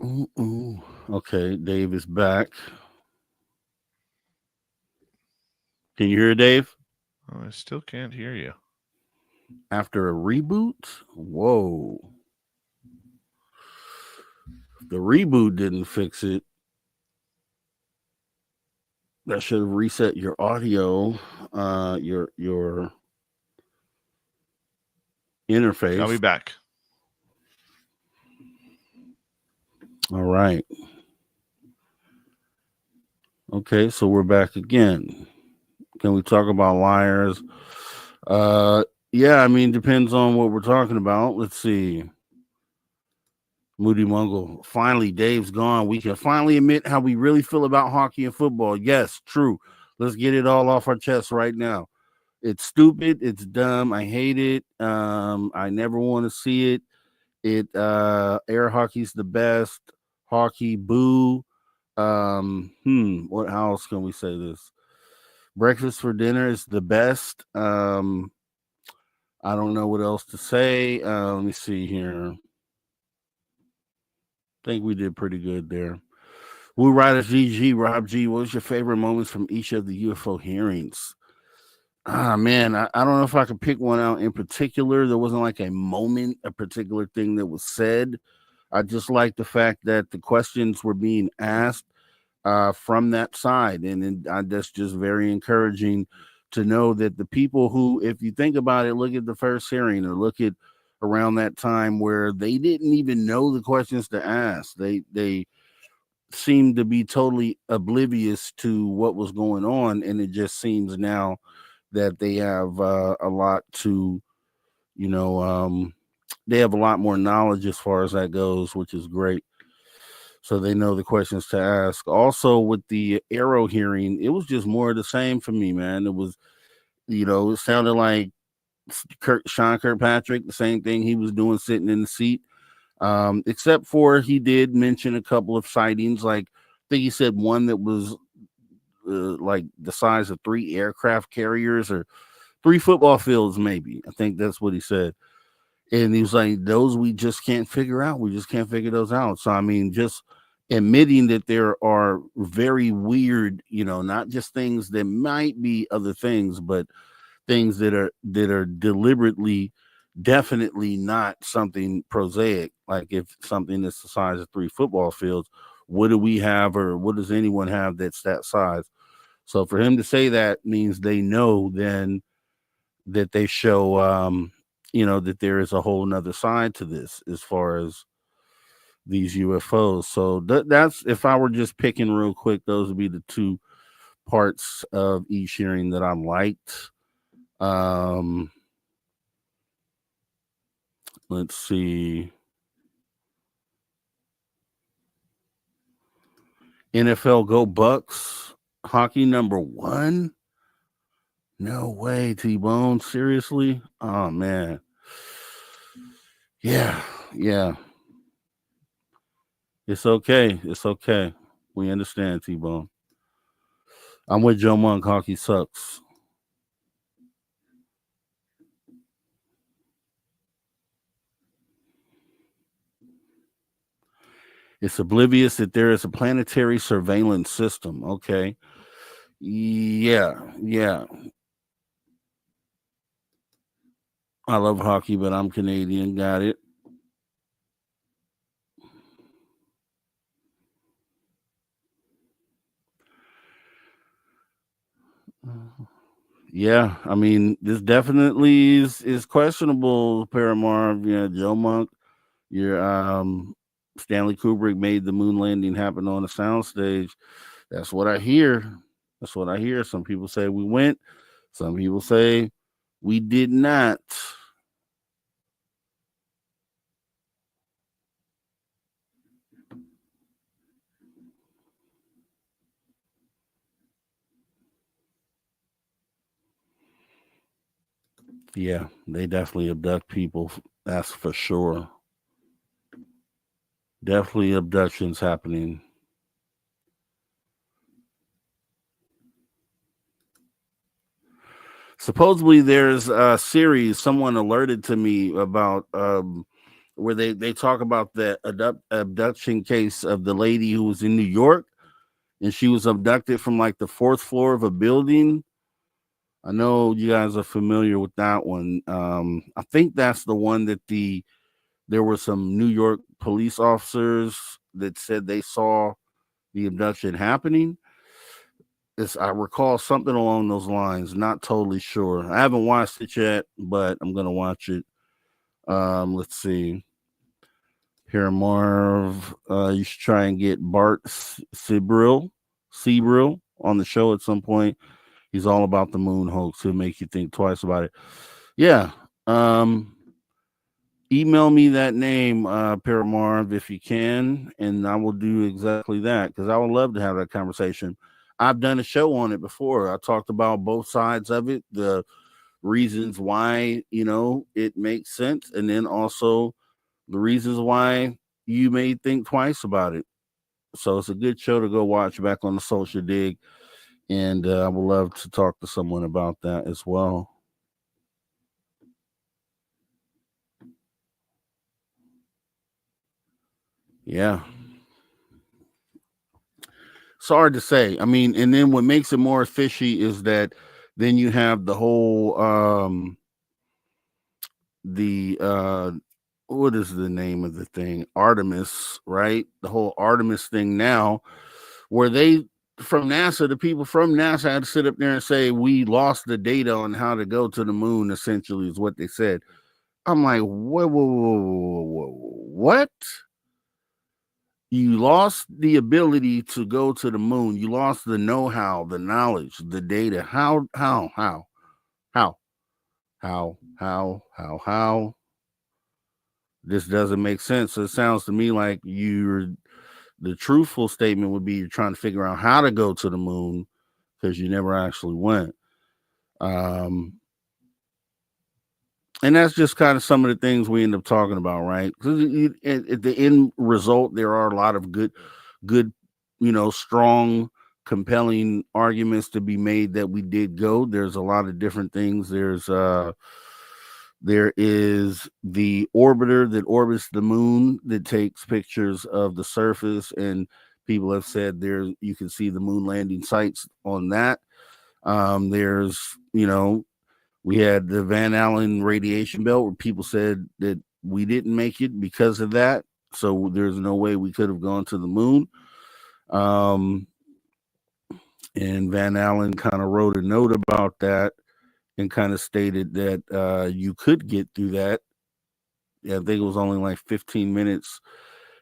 Ooh. Okay, Dave is back. Can you hear Dave? Oh, I still can't hear you. After a reboot? Whoa. The reboot didn't fix it. That should have reset your audio, your interface. I'll be back. All right. Okay, so we're back again. Can we talk about liars? Yeah, I mean, depends on what we're talking about. Let's see. Moody Mungle. Finally, Dave's gone. We can finally admit how we really feel about hockey and football. Yes, true. Let's get it all off our chest right now. It's stupid. It's dumb. I hate it. I never want to see it. Air hockey's the best. Hockey, boo. What else can we say this? Breakfast for dinner is the best. I don't know what else to say. Let me see here. I think we did pretty good there. Woo Riders GG, Rob G, what was your favorite moments from each of the UFO hearings? Man, I don't know if I could pick one out in particular. There wasn't like a moment, a particular thing that was said. I just like the fact that the questions were being asked from that side, and that's just very encouraging to know that the people who, if you think about it, look at the first hearing or look at around that time where they didn't even know the questions to ask. They seemed to be totally oblivious to what was going on, and it just seems now that they have a lot to, they have a lot more knowledge as far as that goes, which is great. So they know the questions to ask. Also, with the Arrow hearing, it was just more of the same for me, man. It was, it sounded like Sean Kirkpatrick, the same thing he was doing sitting in the seat. Except for he did mention a couple of sightings. Like, I think he said one that was like the size of 3 aircraft carriers or 3 football fields, maybe. I think that's what he said. And he was like, those we just can't figure out. We just can't figure those out. So, I mean, just admitting that there are very weird, not just things that might be other things, but things that are deliberately, definitely not something prosaic. Like if something that's the size of 3 football fields, what do we have, or what does anyone have that's that size? So for him to say that means they know then that they show, that there is a whole nother side to this as far as these UFOs. So that's, if I were just picking real quick, those would be the 2 parts of each hearing that I liked. Let's see. NFL Go Bucks hockey #1. No way, T-Bone. Seriously? Oh man. Yeah. It's okay. We understand, T-Bone. I'm with Joe Monk. Hockey sucks. It's oblivious that there is a planetary surveillance system. Okay. Yeah. I love hockey, but I'm Canadian. Got it. Yeah, I mean, this definitely is questionable, Paramar. Yeah, Joe Monk, your Stanley Kubrick made the moon landing happen on a soundstage. That's what I hear. Some people say we went. Some people say we did not. Yeah, they definitely abduct people. That's for sure. Definitely abductions happening. Supposedly there's a series someone alerted to me about where they talk about the abduction case of the lady who was in New York, and she was abducted from like the 4th floor of a building. I know you guys are familiar with that one. I think that's the one that there were some New York police officers that said they saw the abduction happening. I recall something along those lines. Not totally sure. I haven't watched it yet, but I'm gonna watch it. Let's see. Here, Marv. You should try and get Bart Sebrill on the show at some point. He's all about the moon hoax. He'll make you think twice about it. Yeah. Email me that name, Paramarv, if you can, and I will do exactly that, because I would love to have that conversation. I've done a show on it before. I talked about both sides of it, the reasons why, it makes sense, and then also the reasons why you may think twice about it. So it's a good show to go watch back on the Social Dig, and I would love to talk to someone about that as well. Yeah. It's hard to say. I mean, and then what makes it more fishy is that then you have the whole the what is the name of the thing? Artemis, right? The whole Artemis thing now, where they from NASA, the people from NASA had to sit up there and say we lost the data on how to go to the moon. Essentially, is what they said. I'm like, what? You lost the ability to go to the moon. You lost the know-how, the knowledge, the data. How? This doesn't make sense. So it sounds to me like the truthful statement would be you're trying to figure out how to go to the moon because you never actually went. And that's just kind of some of the things we end up talking about, right? Because at the end result, there are a lot of good, strong, compelling arguments to be made that we did go. There's a lot of different things. There is the orbiter that orbits the moon that takes pictures of the surface, and people have said you can see the moon landing sites on that. We had the Van Allen radiation belt where people said that we didn't make it because of that. So there's no way we could have gone to the moon. And Van Allen kind of wrote a note about that and kind of stated that you could get through that. Yeah, I think it was only like 15 minutes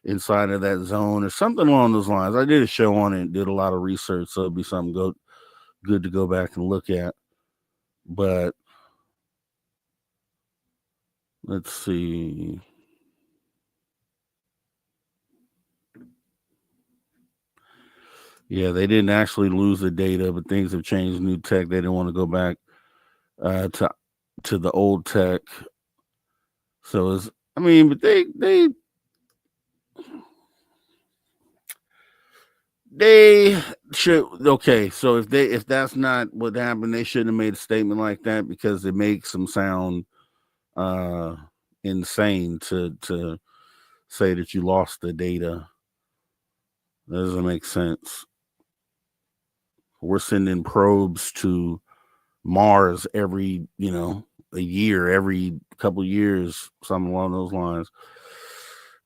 inside of that zone or something along those lines. I did a show on it and did a lot of research, so it'd be something good to go back and look at. But let's see. Yeah, they didn't actually lose the data, but things have changed. New tech. They didn't want to go back to the old tech. So but they should. Okay, so if that's not what happened, they shouldn't have made a statement like that because it makes them sound insane to say that you lost the data. That doesn't make sense. We're sending probes to Mars every a year, every couple years, something along those lines.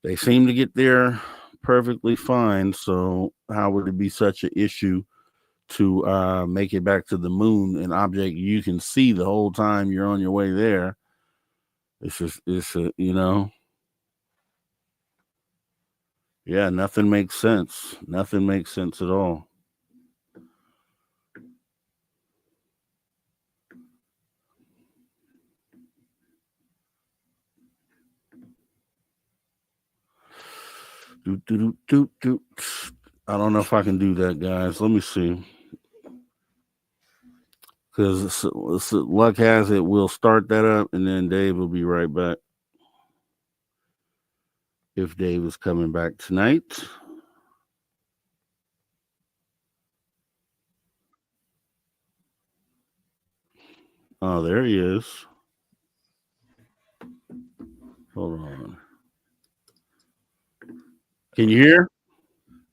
They seem to get there perfectly fine. So how would it be such an issue to make it back to the moon, an object you can see the whole time you're on your way there? Yeah, nothing makes sense. Nothing makes sense at all. I don't know if I can do that, guys. Let me see. Because luck has it, we'll start that up, and then Dave will be right back. If Dave is coming back tonight. Oh, there he is. Hold on. Can you hear?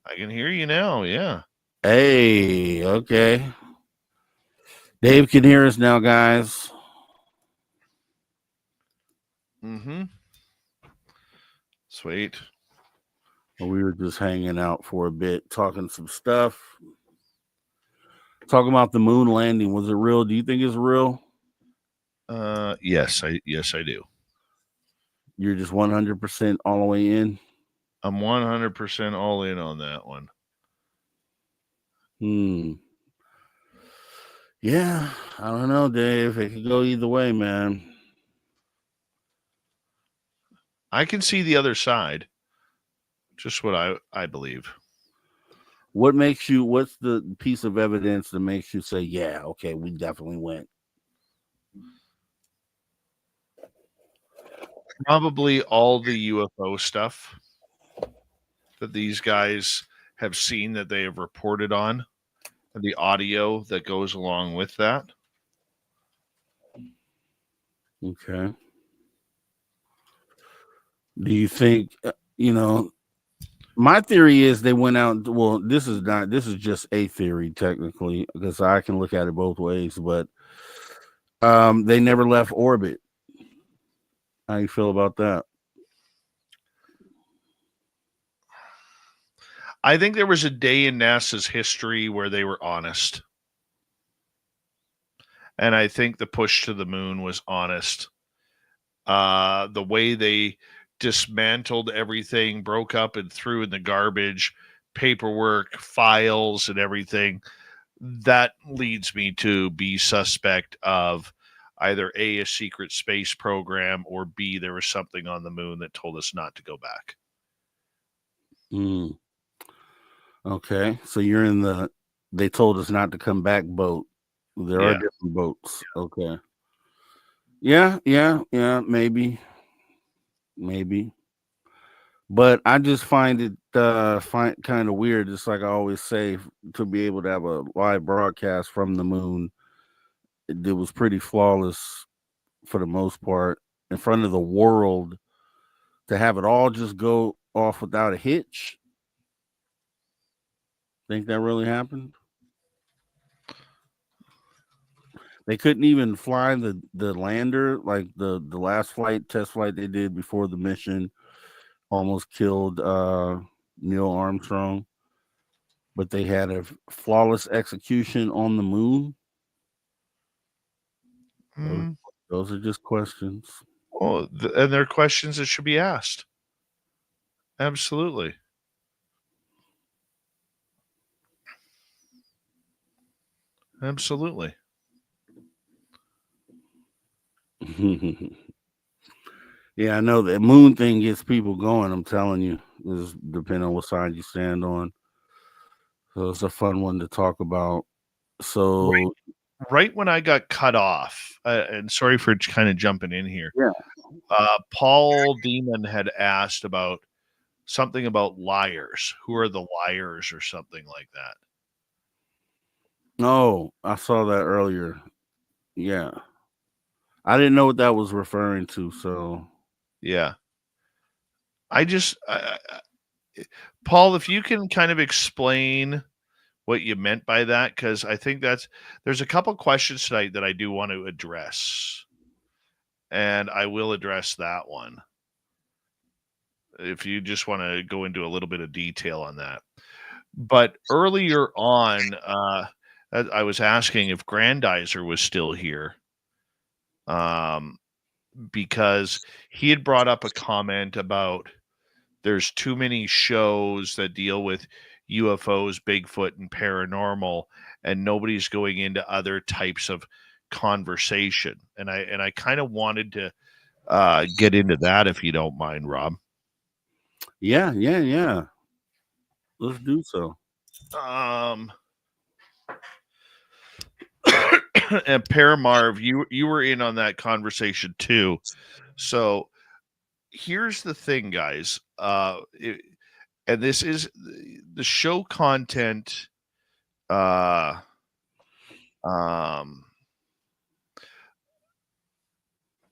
I can hear you now. Yeah. Hey, okay. Dave can hear us now, guys. Mm-hmm. Sweet. We were just hanging out for a bit, talking some stuff. Talking about the moon landing. Was it real? Do you think it's real? Yes, I do. You're just 100% all the way in? I'm 100% all in on that one. Yeah, I don't know, Dave. It could go either way, man. I can see the other side. Just what I believe. What's the piece of evidence that makes you say, yeah, okay, we definitely went? Probably all the UFO stuff that these guys have seen that they have reported on, and the audio that goes along with that. Okay. Do you think, my theory is they went out, well, this is just a theory technically, because I can look at it both ways, but they never left orbit. How you feel about that? I think there was a day in NASA's history where they were honest. And I think the push to the moon was honest. The way they dismantled everything, broke up and threw in the garbage, paperwork, files, and everything, that leads me to be suspect of either A, a secret space program, or B, there was something on the moon that told us not to go back. Okay, so you're in the they told us not to come back boat. There are different boats. Okay. Yeah, maybe. But I just find it kind of weird, just like I always say, to be able to have a live broadcast from the moon. It was pretty flawless for the most part in front of the world. To have it all just go off without a hitch. Think that really happened? They couldn't even fly the lander, like the last test flight they did before the mission almost killed Neil Armstrong. But they had a flawless execution on the moon. Those are just questions. Oh, and they're questions that should be asked. Absolutely. Absolutely. Yeah, I know the moon thing gets people going. I'm telling you, it's depending on what side you stand on. So it's a fun one to talk about. So right when I got cut off, and sorry for kind of jumping in here. Yeah. Paul Demon had asked about something about liars. Who are the liars or something like that? No, I saw that earlier. Yeah. I didn't know what that was referring to, so yeah. Paul, if you can kind of explain what you meant by that, because I think there's a couple questions tonight that I do want to address, and I will address that one. If you just want to go into a little bit of detail on that. But earlier on, I was asking if Grandizer was still here, because he had brought up a comment about there's too many shows that deal with UFOs, Bigfoot, and paranormal, and nobody's going into other types of conversation. And I kind of wanted to get into that, if you don't mind, Rob. Yeah. Let's do so. And Paramarv, you were in on that conversation too. So here's the thing, guys. And this is the show content.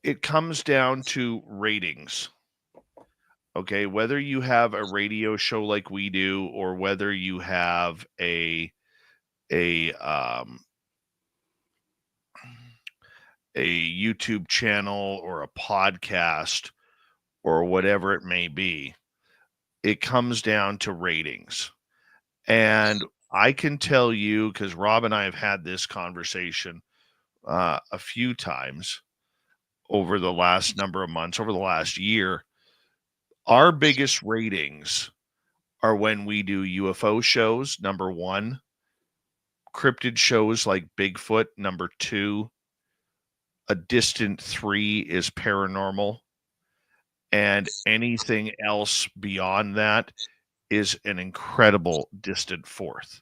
It comes down to ratings. Okay, whether you have a radio show like we do, or whether you have a YouTube channel or a podcast or whatever it may be, it comes down to ratings. And I can tell you, because Rob and I have had this conversation a few times over the last number of months, over the last year, our biggest ratings are when we do UFO shows, number one, cryptid shows like Bigfoot, number two, a distant three is paranormal, and anything else beyond that is an incredible distant fourth.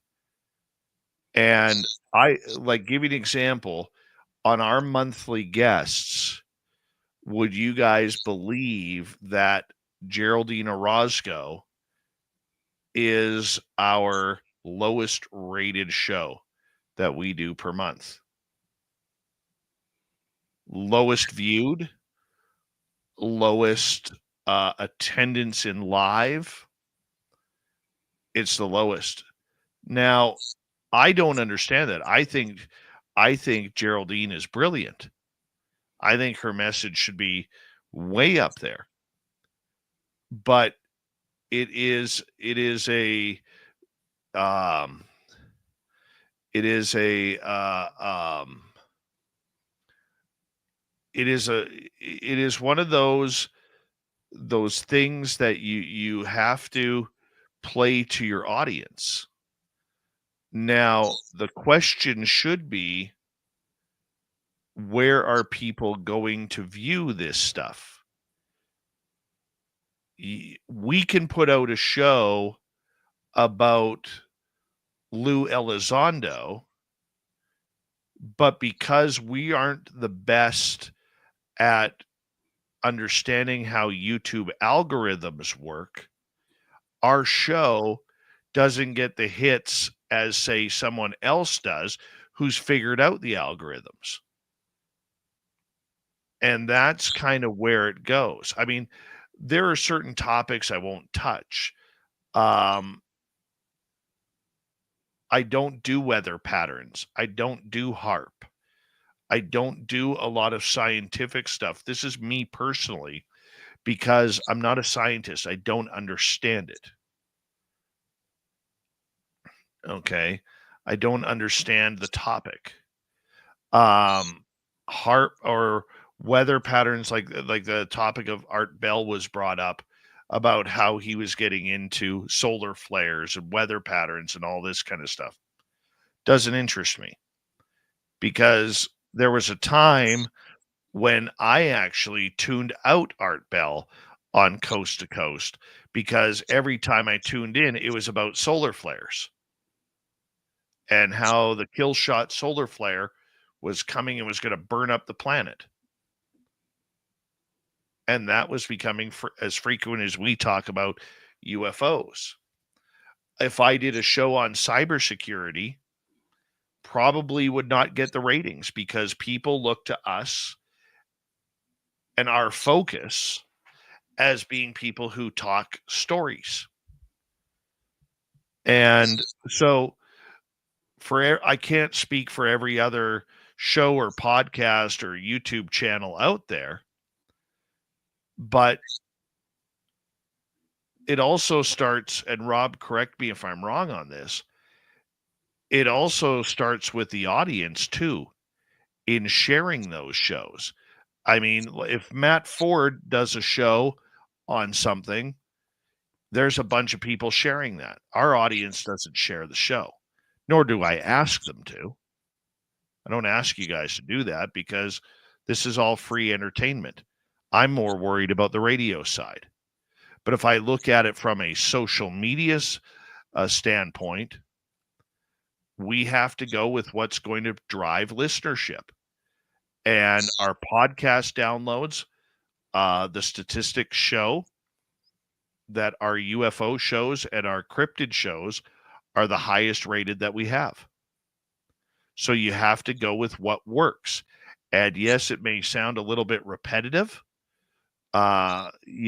And I like give you an example on our monthly guests. Would you guys believe that Geraldine Orozco is our lowest rated show that we do per month? Lowest viewed, lowest attendance in live. It's the lowest. Now, I don't understand that. I think Geraldine is brilliant. I think her message should be way up there. But it is a it is a it is one of those things that you have to play to your audience. Now, the question should be, where are people going to view this stuff? We can put out a show about Lou Elizondo, but because we aren't the best at understanding how YouTube algorithms work, our show doesn't get the hits as, say, someone else does who's figured out the algorithms. And that's kind of where it goes. I mean, there are certain topics I won't touch. I don't do weather patterns. I don't do HARP. I don't do a lot of scientific stuff. This is me personally, because I'm not a scientist. I don't understand it. Okay. I don't understand the topic. HARP or weather patterns, like the topic of Art Bell was brought up about how he was getting into solar flares and weather patterns and all this kind of stuff. Doesn't interest me, because there was a time when I actually tuned out Art Bell on Coast to Coast, because every time I tuned in, it was about solar flares and how the kill shot solar flare was coming and was going to burn up the planet. And that was becoming as frequent as we talk about UFOs. If I did a show on cybersecurity, probably would not get the ratings, because people look to us and our focus as being people who talk stories. And so I can't speak for every other show or podcast or YouTube channel out there, but it also starts, and Rob, correct me if I'm wrong on this, it also starts with the audience too, in sharing those shows. I mean, if Matt Ford does a show on something, there's a bunch of people sharing that. Our audience doesn't share the show, nor do I ask them to. I don't ask you guys to do that, because this is all free entertainment. I'm more worried about the radio side. But if I look at it from a social media standpoint, we have to go with what's going to drive listenership. And our podcast downloads, the statistics show that our UFO shows and our cryptid shows are the highest rated that we have. So you have to go with what works. And yes, it may sound a little bit repetitive, asking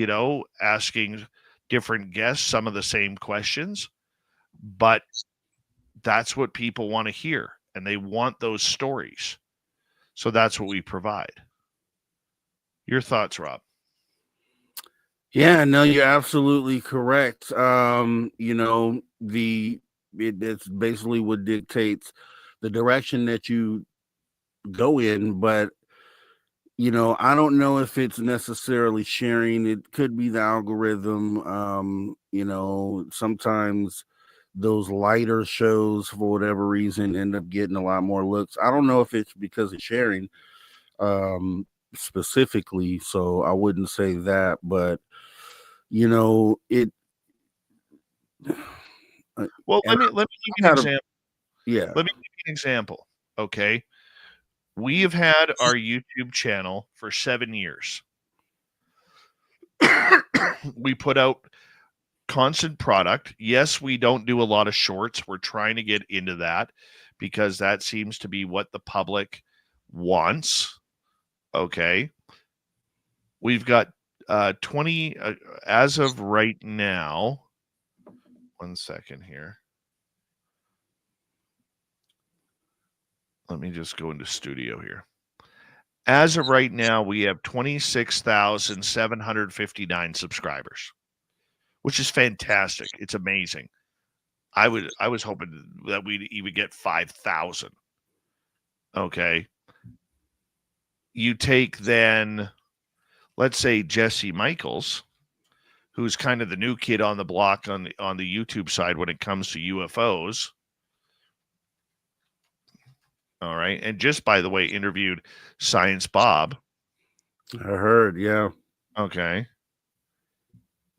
different guests some of the same questions, but that's what people want to hear, and they want those stories. So that's what we provide. Your thoughts, Rob? Yeah, no, you're absolutely correct. It's basically what dictates the direction that you go in, but I don't know if it's necessarily sharing. It could be the algorithm. Sometimes those lighter shows, for whatever reason, end up getting a lot more looks. I don't know if it's because of sharing specifically, so I wouldn't say that, but it. Well, let me give you an example. Yeah. Let me give you an example. Okay. We have had our YouTube channel for 7 years. We put out constant product. Yes, we don't do a lot of shorts. We're trying to get into that, because that seems to be what the public wants. Okay. We've got 20 as of right now. 1 second here. Let me just go into studio here. As of right now, we have 26,759 subscribers. which is fantastic. It's amazing. I was hoping that we'd even get 5,000. Okay. You take then, let's say Jesse Michaels, who's kind of the new kid on the block on the YouTube side when it comes to UFOs. All right. And just by the way, interviewed Science Bob. I heard, yeah. Okay.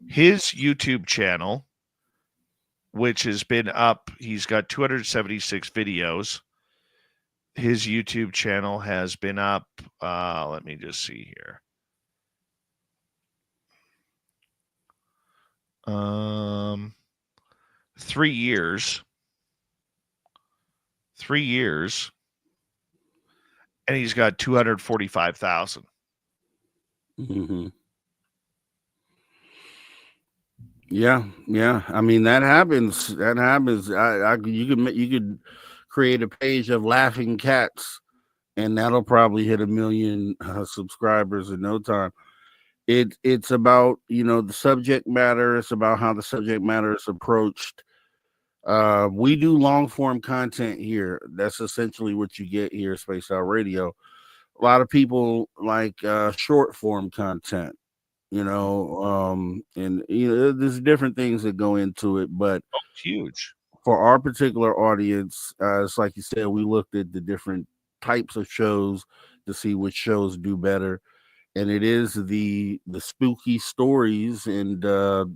His YouTube channel, which has been up, he's got 276 videos. His YouTube channel has been up, let me just see here. 3 years. 3 years. And he's got 245,000. Mm-hmm. Yeah. I mean, that happens. You could create a page of laughing cats, and that'll probably hit 1 million subscribers in no time. It's about, the subject matter. It's about how the subject matter is approached. We do long form content here. That's essentially what you get here at Spaced Out Radio. A lot of people like short form content, and there's different things that go into it, but it's huge. For our particular audience, it's like you said, we looked at the different types of shows to see which shows do better. And it is the spooky stories and the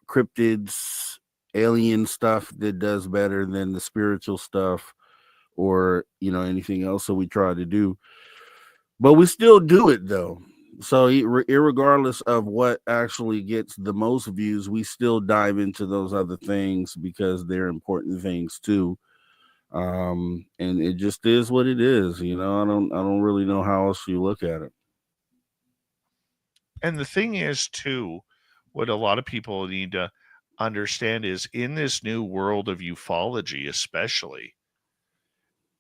cryptids, alien stuff that does better than the spiritual stuff or anything else that we try to do. But we still do it though. So irregardless of what actually gets the most views, we still dive into those other things because they're important things too. And it just is what it is. I don't really know how else you look at it. And the thing is too, what a lot of people need to understand is in this new world of ufology, especially,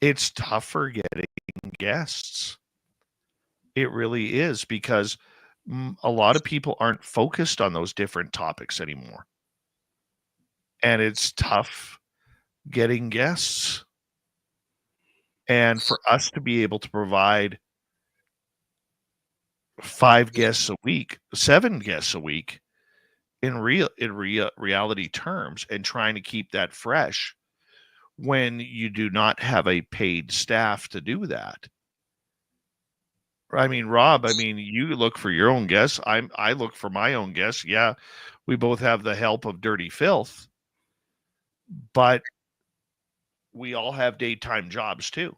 it's tougher getting guests. It really is, because a lot of people aren't focused on those different topics anymore. And it's tough getting guests. And for us to be able to provide 5 guests a week, 7 guests a week in reality terms, and trying to keep that fresh when you do not have a paid staff to do that. I mean, Rob, you look for your own guests. I look for my own guests. Yeah, we both have the help of Dirty Filth, but we all have daytime jobs too.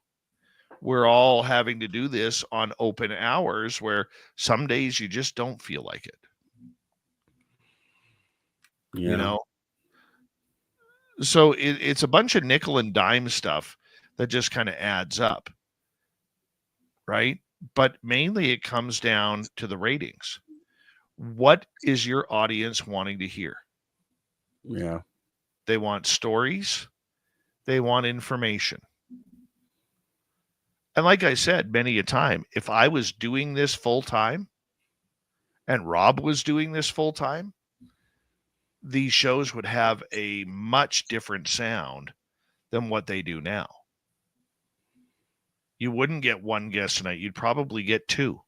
We're all having to do this on open hours where some days you just don't feel like it. Yeah. So it's a bunch of nickel and dime stuff that just kind of adds up, right? But mainly it comes down to the ratings. What is your audience wanting to hear? Yeah. They want stories. They want information. And like I said many a time, if I was doing this full time and Rob was doing this full time, these shows would have a much different sound than what they do now. You wouldn't get 1 guest tonight. You'd probably get 2.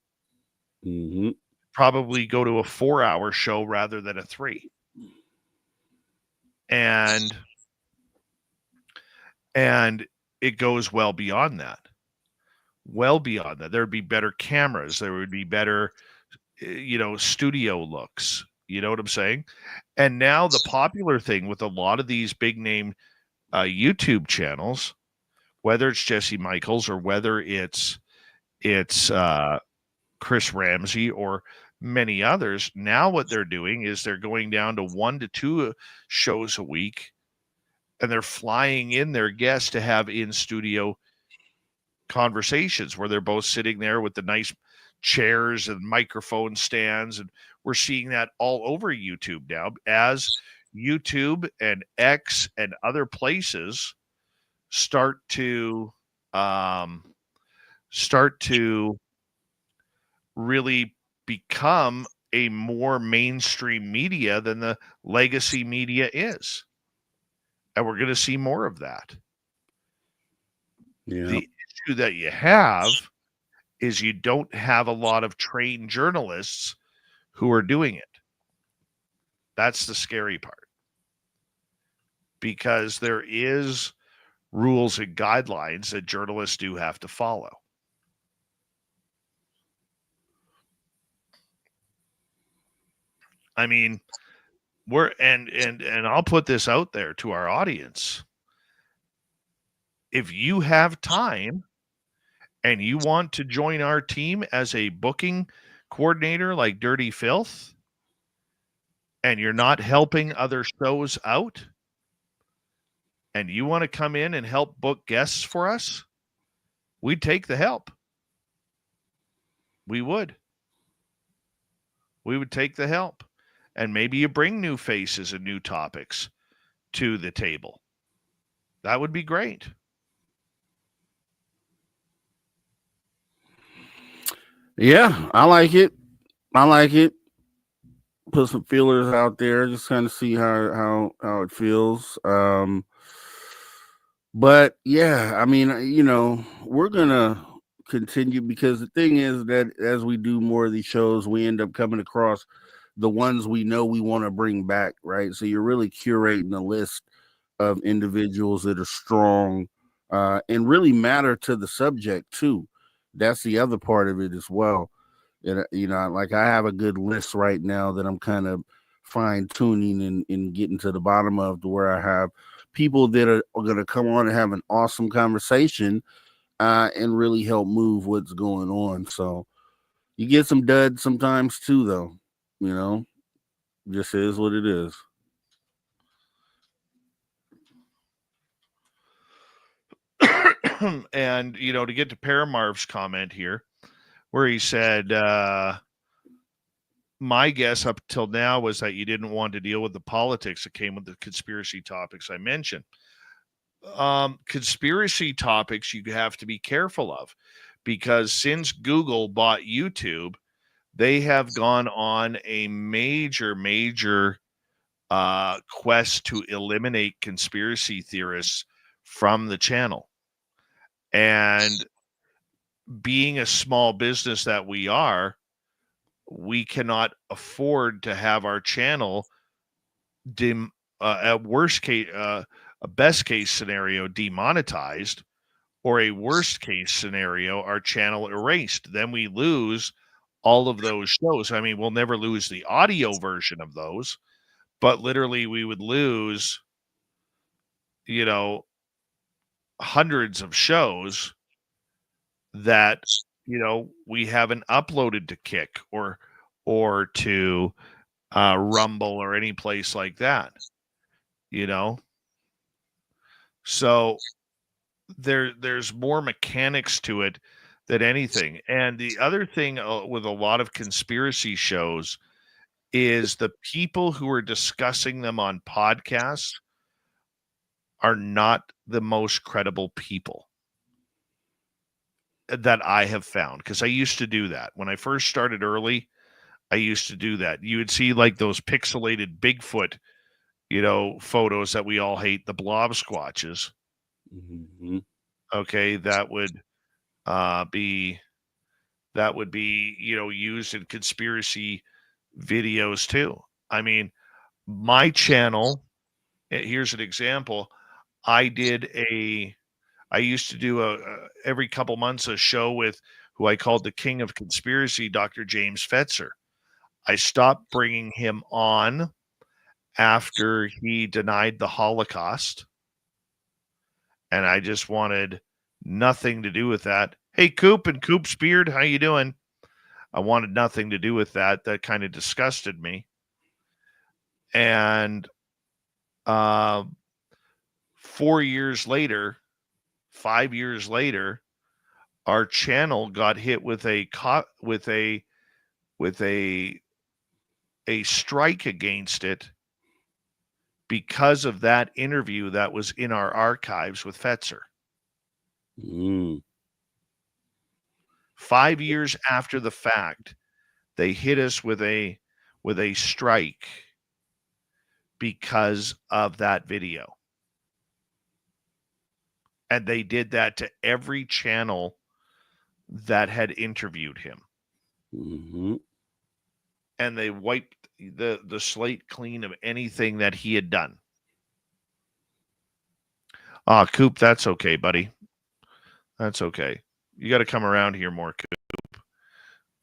Mm-hmm. Probably go to a 4-hour show rather than a 3. And it goes well beyond that. Well beyond that. There would be better cameras. There would be better, studio looks. You know what I'm saying? And now the popular thing with a lot of these big name YouTube channels, whether it's Jesse Michaels or whether it's Chris Ramsey or many others, now what they're doing is they're going down to 1 to 2 shows a week, and they're flying in their guests to have in studio conversations where they're both sitting there with the nice chairs and microphone stands. And we're seeing that all over YouTube now, as YouTube and X and other places start to really become a more mainstream media than the legacy media is. And we're going to see more of that. Yeah. The issue that you have is you don't have a lot of trained journalists who are doing it. That's the scary part. Because there is rules and guidelines that journalists do have to follow. I mean, and I'll put this out there to our audience. If you have time and you want to join our team as a booking coordinator like Dirty Filth, and you're not helping other shows out, and you want to come in and help book guests for us, we'd take the help. We would. We would take the help. And maybe you bring new faces and new topics to the table. That would be great. Yeah, I like it. I like it. Put some feelers out there, just kind of see how it feels. But yeah, I mean, we're gonna continue, because the thing is that as we do more of these shows, we end up coming across the ones we know we want to bring back, right? So you're really curating a list of individuals that are strong and really matter to the subject too. That's the other part of it as well. And like I have a good list right now that I'm kind of fine tuning and getting to the bottom of, to where I have people that are going to come on and have an awesome conversation and really help move what's going on. So you get some duds sometimes too, though. Just is what it is. And to get to Paramarv's comment here, where he said, my guess up till now was that you didn't want to deal with the politics that came with the conspiracy topics I mentioned. Conspiracy topics you have to be careful of, because since Google bought YouTube, they have gone on a major quest to eliminate conspiracy theorists from the channel. And being a small business that we are, we cannot afford to have our channel at worst case, a best case scenario demonetized, or a worst case scenario, our channel erased. Then we lose all of those shows. I mean, we'll never lose the audio version of those, but literally we would lose, hundreds of shows that, we haven't uploaded to Kick or to Rumble or any place like that, So there's more mechanics to it than anything. And the other thing with a lot of conspiracy shows is the people who are discussing them on podcasts are not the most credible people that I have found, because I used to do that. When I first started early, I used to do that. You would see like those pixelated Bigfoot, photos that we all hate, the blob squatches. Mm-hmm. Okay, that would be used in conspiracy videos too. I mean, my channel, here's an example. I used to do every couple months a show with who I called the King of Conspiracy, Dr. James Fetzer. I stopped bringing him on after he denied the Holocaust, and I just wanted nothing to do with that. Hey, Coop and Coop's Beard, how you doing? I wanted nothing to do with that. That kind of disgusted me. And 5 years later, our channel got hit with a strike against it because of that interview that was in our archives with Fetzer. 5 years after the fact, They hit us with a strike because of that video. And they did that to every channel that had interviewed him. Mm-hmm. And they wiped the slate clean of anything that he had done. Coop, that's okay, buddy. That's okay. You got to come around here more, Coop.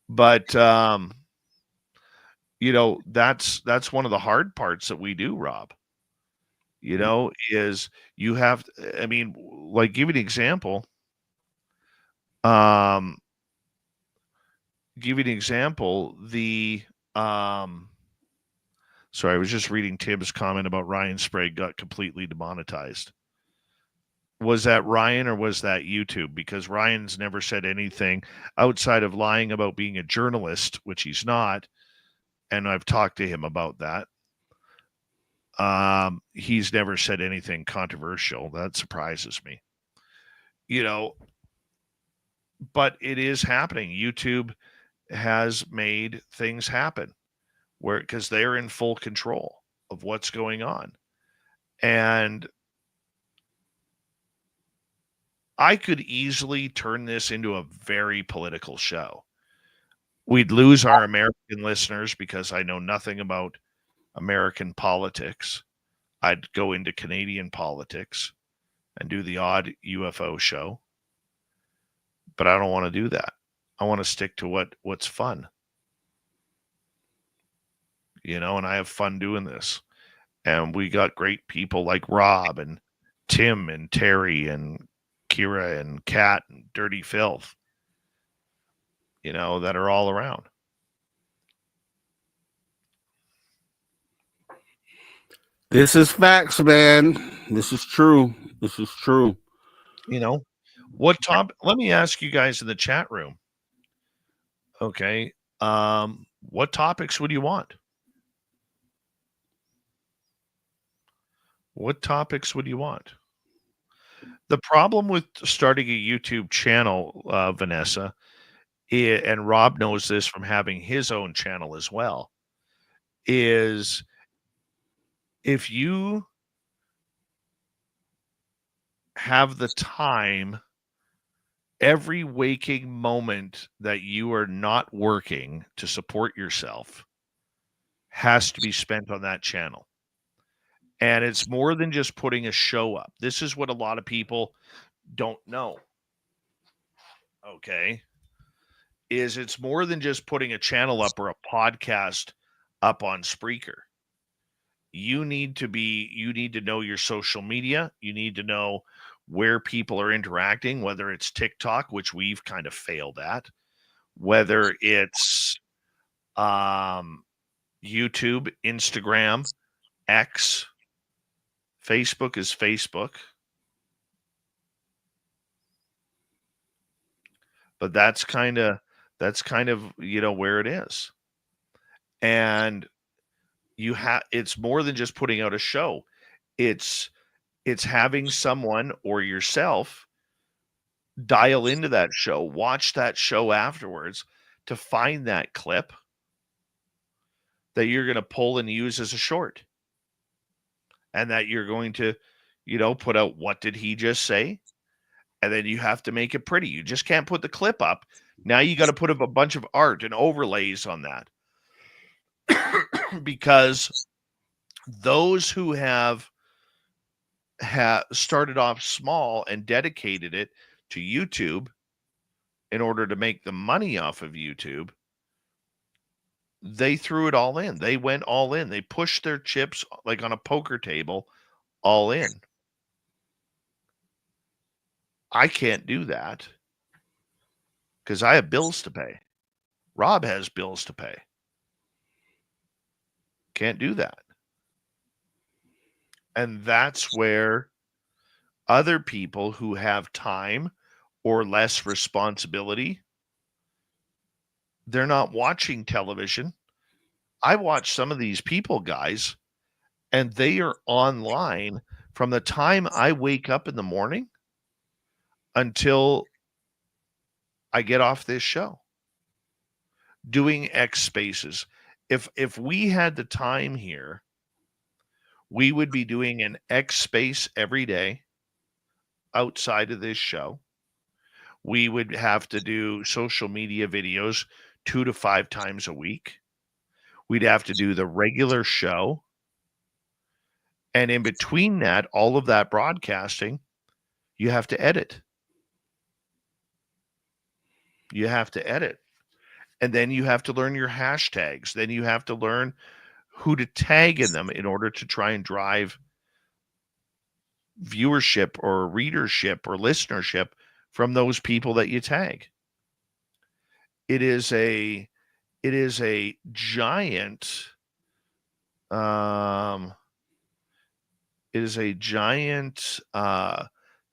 But you know, that's one of the hard parts that we do, Rob. You know, is you have, I mean, like, give you an example. Give you an example. Sorry, I was just reading Tim's comment about Ryan Sprague got completely demonetized. Was that Ryan or was that YouTube? Because Ryan's never said anything outside of lying about being a journalist, which he's not. And I've talked to him about that. He's never said anything controversial. That surprises me. You know, but it is happening. YouTube has made things happen where, because they're in full control of what's going on. And I could easily turn this into a very political show. We'd lose our American listeners because I know nothing about American politics. I'd go into Canadian politics and do the odd UFO show. But I don't want to do that. I want to stick to what's fun. You know, and I have fun doing this. And we got great people like Rob and Tim and Terry and Kira and Kat and Dirty Filth, you know, that are all around. This is facts, man. This is true. This is true. You know, let me ask you guys in the chat room. Okay. What topics would you want? What topics would you want? The problem with starting a YouTube channel, Vanessa, and Rob knows this from having his own channel as well, is if you have the time, every waking moment that you are not working to support yourself has to be spent on that channel. And it's more than just putting a show up. This is what a lot of people don't know. Okay. It's more than just putting a channel up or a podcast up on Spreaker. You need to know your social media. You need to know where people are interacting, whether it's TikTok, which we've kind of failed at, whether it's YouTube, Instagram, X, Facebook is Facebook. But that's kind of, you know, where it is. And it's more than just putting out a show. It's having someone or yourself dial into that show, watch that show afterwards to find that clip that you're going to pull and use as a short. And that you're going to, you know, put out, what did he just say? And then you have to make it pretty. You just can't put the clip up. Now you got to put up a bunch of art and overlays on that. Because those who have started off small and dedicated it to YouTube in order to make the money off of YouTube, they threw it all in. They went all in. They pushed their chips like on a poker table, all in. I can't do that because I have bills to pay. Rob has bills to pay. Can't do that. And that's where other people who have time or less responsibility, they're not watching television. I watch some of these people, guys, and they are online from the time I wake up in the morning until I get off this show. doing X spaces. If we had the time here, we would be doing an X space every day outside of this show. We would have to do social media videos 2 to 5 times a week. We'd have to do the regular show. And in between that, all of that broadcasting, you have to edit. You have to edit. And then you have to learn your hashtags. Then you have to learn who to tag in them in order to try and drive viewership or readership or listenership from those people that you tag. It is a giant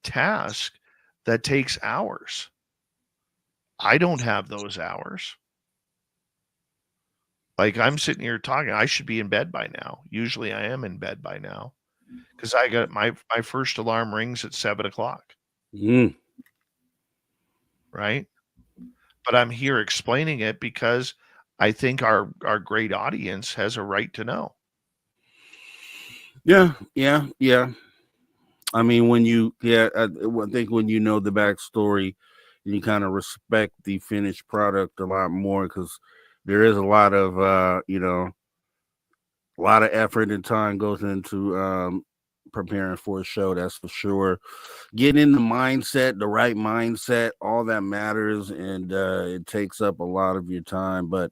task that takes hours. I don't have those hours. Like, I'm sitting here talking, I should be in bed by now. Usually I am in bed by now because I got my first alarm rings at 7:00. Right? But I'm here explaining it because I think our great audience has a right to know. Yeah. I mean, I think when you know the backstory, you kind of respect the finished product a lot more, because there is a lot of a lot of effort and time goes into preparing for a show. That's for sure. Getting in the mindset, the right mindset, all that matters, and it takes up a lot of your time. But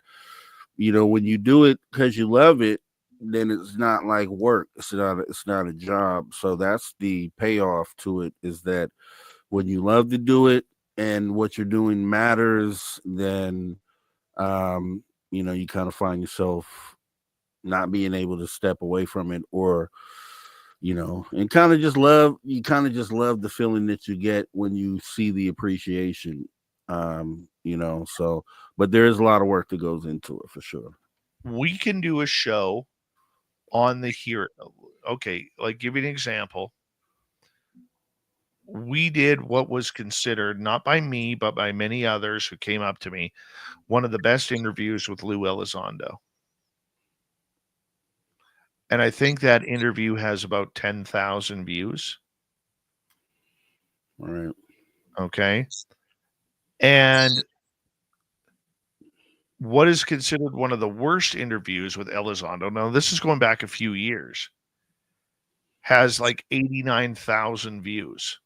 when you do it because you love it, then it's not like work. It's not a job. So that's the payoff to it, is that when you love to do it and what you're doing matters, then you kind of find yourself not being able to step away from it, or and kind of just love the feeling that you get when you see the appreciation. So, but there is a lot of work that goes into it, for sure. We can do a show on the here. Okay, like, give you an example. We did what was considered, not by me, but by many others who came up to me, one of the best interviews with Lou Elizondo. And I think that interview has about 10,000 views. All right. Okay. And what is considered one of the worst interviews with Elizondo, now this is going back a few years, has like 89,000 views.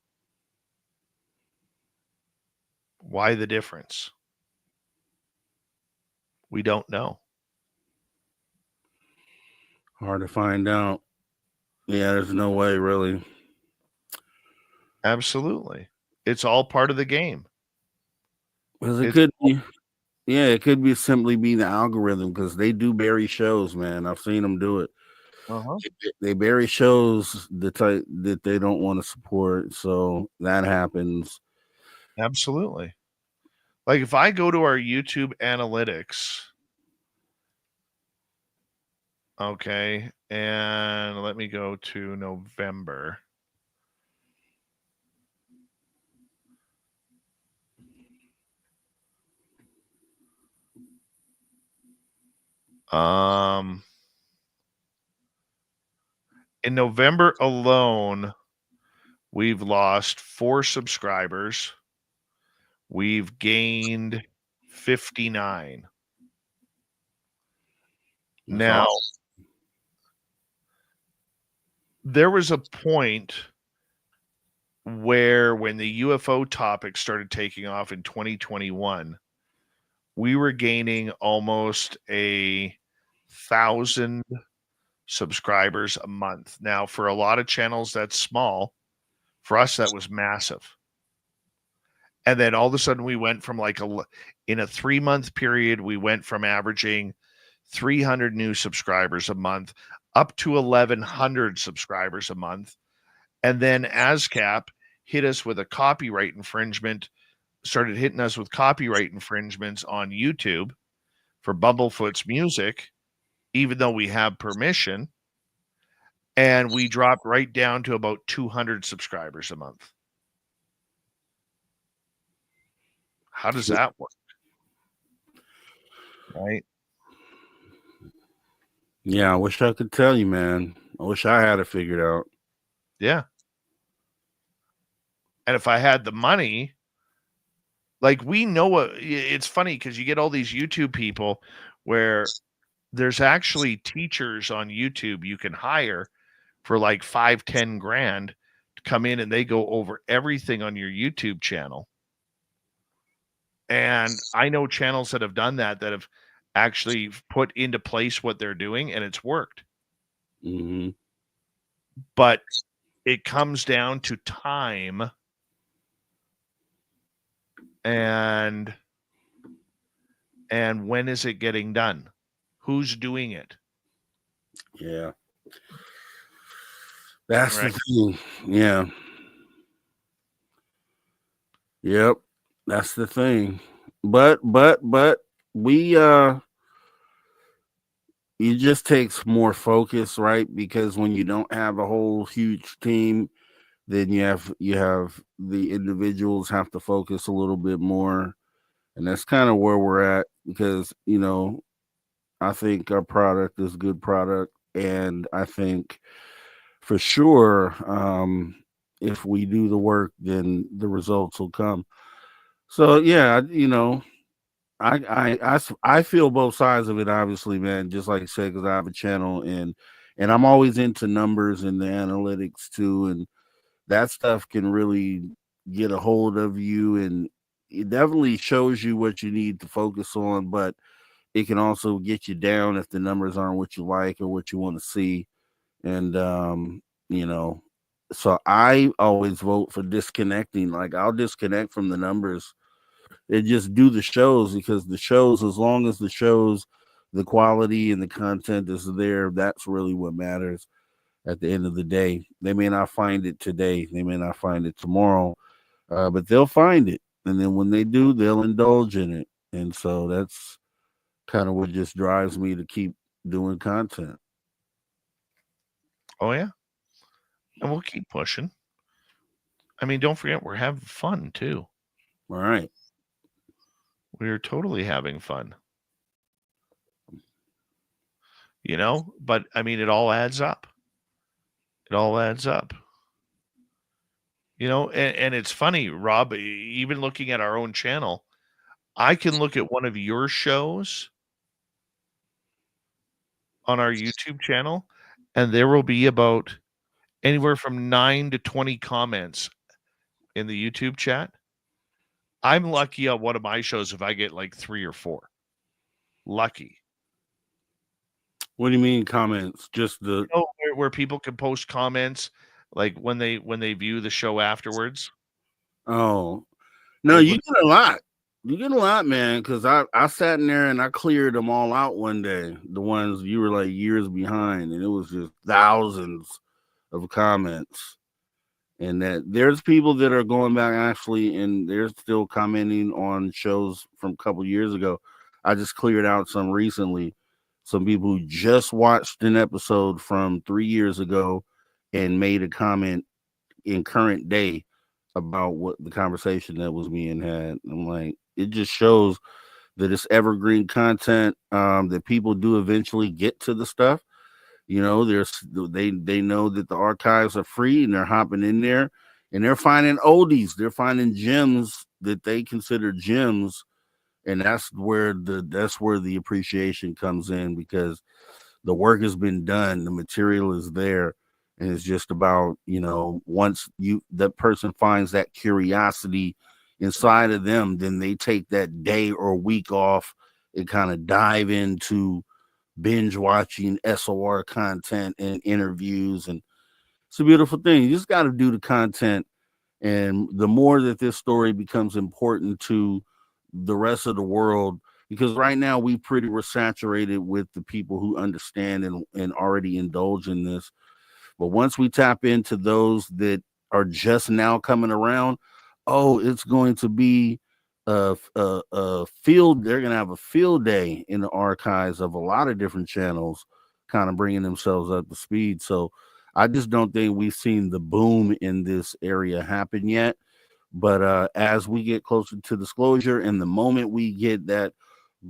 Why the difference? We don't know. Hard to find out. Yeah, there's no way, really. Absolutely. It's all part of the game. Because it could be, it could be simply be the algorithm, because they do bury shows, man. I've seen them do it. Uh-huh. They bury shows the type that they don't want to support, so that happens. Absolutely. Like, if I go to our YouTube analytics, okay, and let me go to November. In November alone, we've lost 4 subscribers. We've gained 59. That's now, awesome. There was a point where, when the UFO topic started taking off in 2021, we were gaining almost 1,000 subscribers a month. Now, for a lot of channels, that's small. For us, that was massive. And then all of a sudden, we went from in a 3-month period, we went from averaging 300 new subscribers a month up to 1,100 subscribers a month. And then ASCAP hit us with a copyright infringement, started hitting us with copyright infringements on YouTube for Bumblefoot's music, even though we have permission. And we dropped right down to about 200 subscribers a month. How does that work? right? Yeah, I wish I could tell you, man. I wish I had it figured out. Yeah. And if I had the money, like we know it's funny because you get all these YouTube people where there's actually teachers on YouTube you can hire for like 5-10 grand to come in and they go over everything on your YouTube channel. And I know channels that have done that have actually put into place what they're doing and it's worked. Mm-hmm. But it comes down to time and when is it getting done? Who's doing it? Yeah. That's right. the thing. Yeah. Yep. That's the thing. But we it just takes more focus, right? Because when you don't have a whole huge team, then you have the individuals have to focus a little bit more. And that's kind of where we're at because, I think our product is good product. And I think for sure, if we do the work, then the results will come. So yeah, I feel both sides of it, obviously, man. Just like I said, because I have a channel and I'm always into numbers and the analytics too, and that stuff can really get a hold of you, and it definitely shows you what you need to focus on, but it can also get you down if the numbers aren't what you like or what you want to see, and you know, so I always vote for disconnecting. Like I'll disconnect from the numbers and just do the shows because the shows, as long as the shows, the quality and the content is there, that's really what matters at the end of the day. They may not find it today, they may not find it tomorrow, but they'll find it. And then when they do, they'll indulge in it. And so that's kind of what just drives me to keep doing content. Oh, yeah. And we'll keep pushing. I mean, don't forget, we're having fun too. All right. We're totally having fun. But I mean, it all adds up. It all adds up. And it's funny, Rob, even looking at our own channel, I can look at one of your shows on our YouTube channel, and there will be about anywhere from 9 to 20 comments in the YouTube chat. I'm lucky on one of my shows if I get like 3 or 4. Lucky. What do you mean comments? Just the where people can post comments like when they view the show afterwards. Oh, no, you get a lot. You get a lot, man, because I sat in there and I cleared them all out one day. The ones you were like years behind, and it was just thousands of comments. And that there's people that are going back actually, and they're still commenting on shows from a couple years ago. I just cleared out some recently. Some people who just watched an episode from 3 years ago and made a comment in current day about what the conversation that was being had. I'm like, it just shows that it's evergreen content, that people do eventually get to the stuff. They know that the archives are free and they're hopping in there and they're finding oldies. They're finding gems that they consider gems. And that's where the appreciation comes in, because the work has been done, the material is there, and it's just about, once that person finds that curiosity inside of them, then they take that day or week off and kind of dive into binge watching SOR content and interviews. And it's a beautiful thing. You just got to do the content. And the more that this story becomes important to the rest of the world, because right now we're saturated with the people who understand and already indulge in this. But once we tap into those that are just now coming around, it's going to be a field. They're going to have a field day in the archives of a lot of different channels, kind of bringing themselves up to speed. So I just don't think we've seen the boom in this area happen yet. But as we get closer to disclosure, and the moment we get that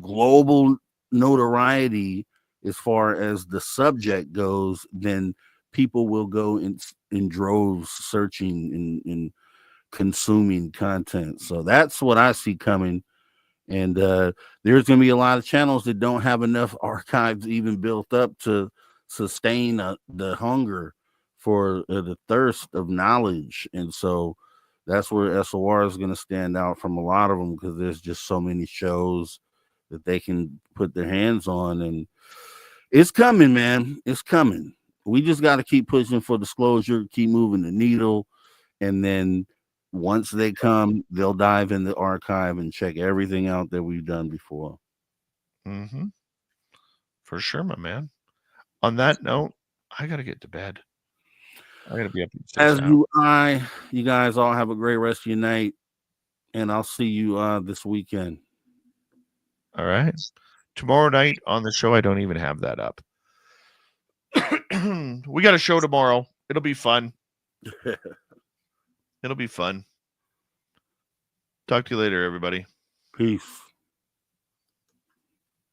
global notoriety as far as the subject goes, then people will go in droves searching and consuming content. So that's what I see coming. And there's going to be a lot of channels that don't have enough archives even built up to sustain the hunger for the thirst of knowledge. And so that's where SOR is going to stand out from a lot of them, because there's just so many shows that they can put their hands on. And it's coming, man. It's coming. We just got to keep pushing for disclosure, keep moving the needle. And then once they come, they'll dive in the archive and check everything out that we've done before. Mm-hmm. For sure, my man. On that note, I got to get to bed. I got to be up. As do I. You guys all have a great rest of your night, and I'll see you this weekend. All right. Tomorrow night on the show, I don't even have that up. We got a show tomorrow. It'll be fun. It'll be fun. Talk to you later, everybody. Peace.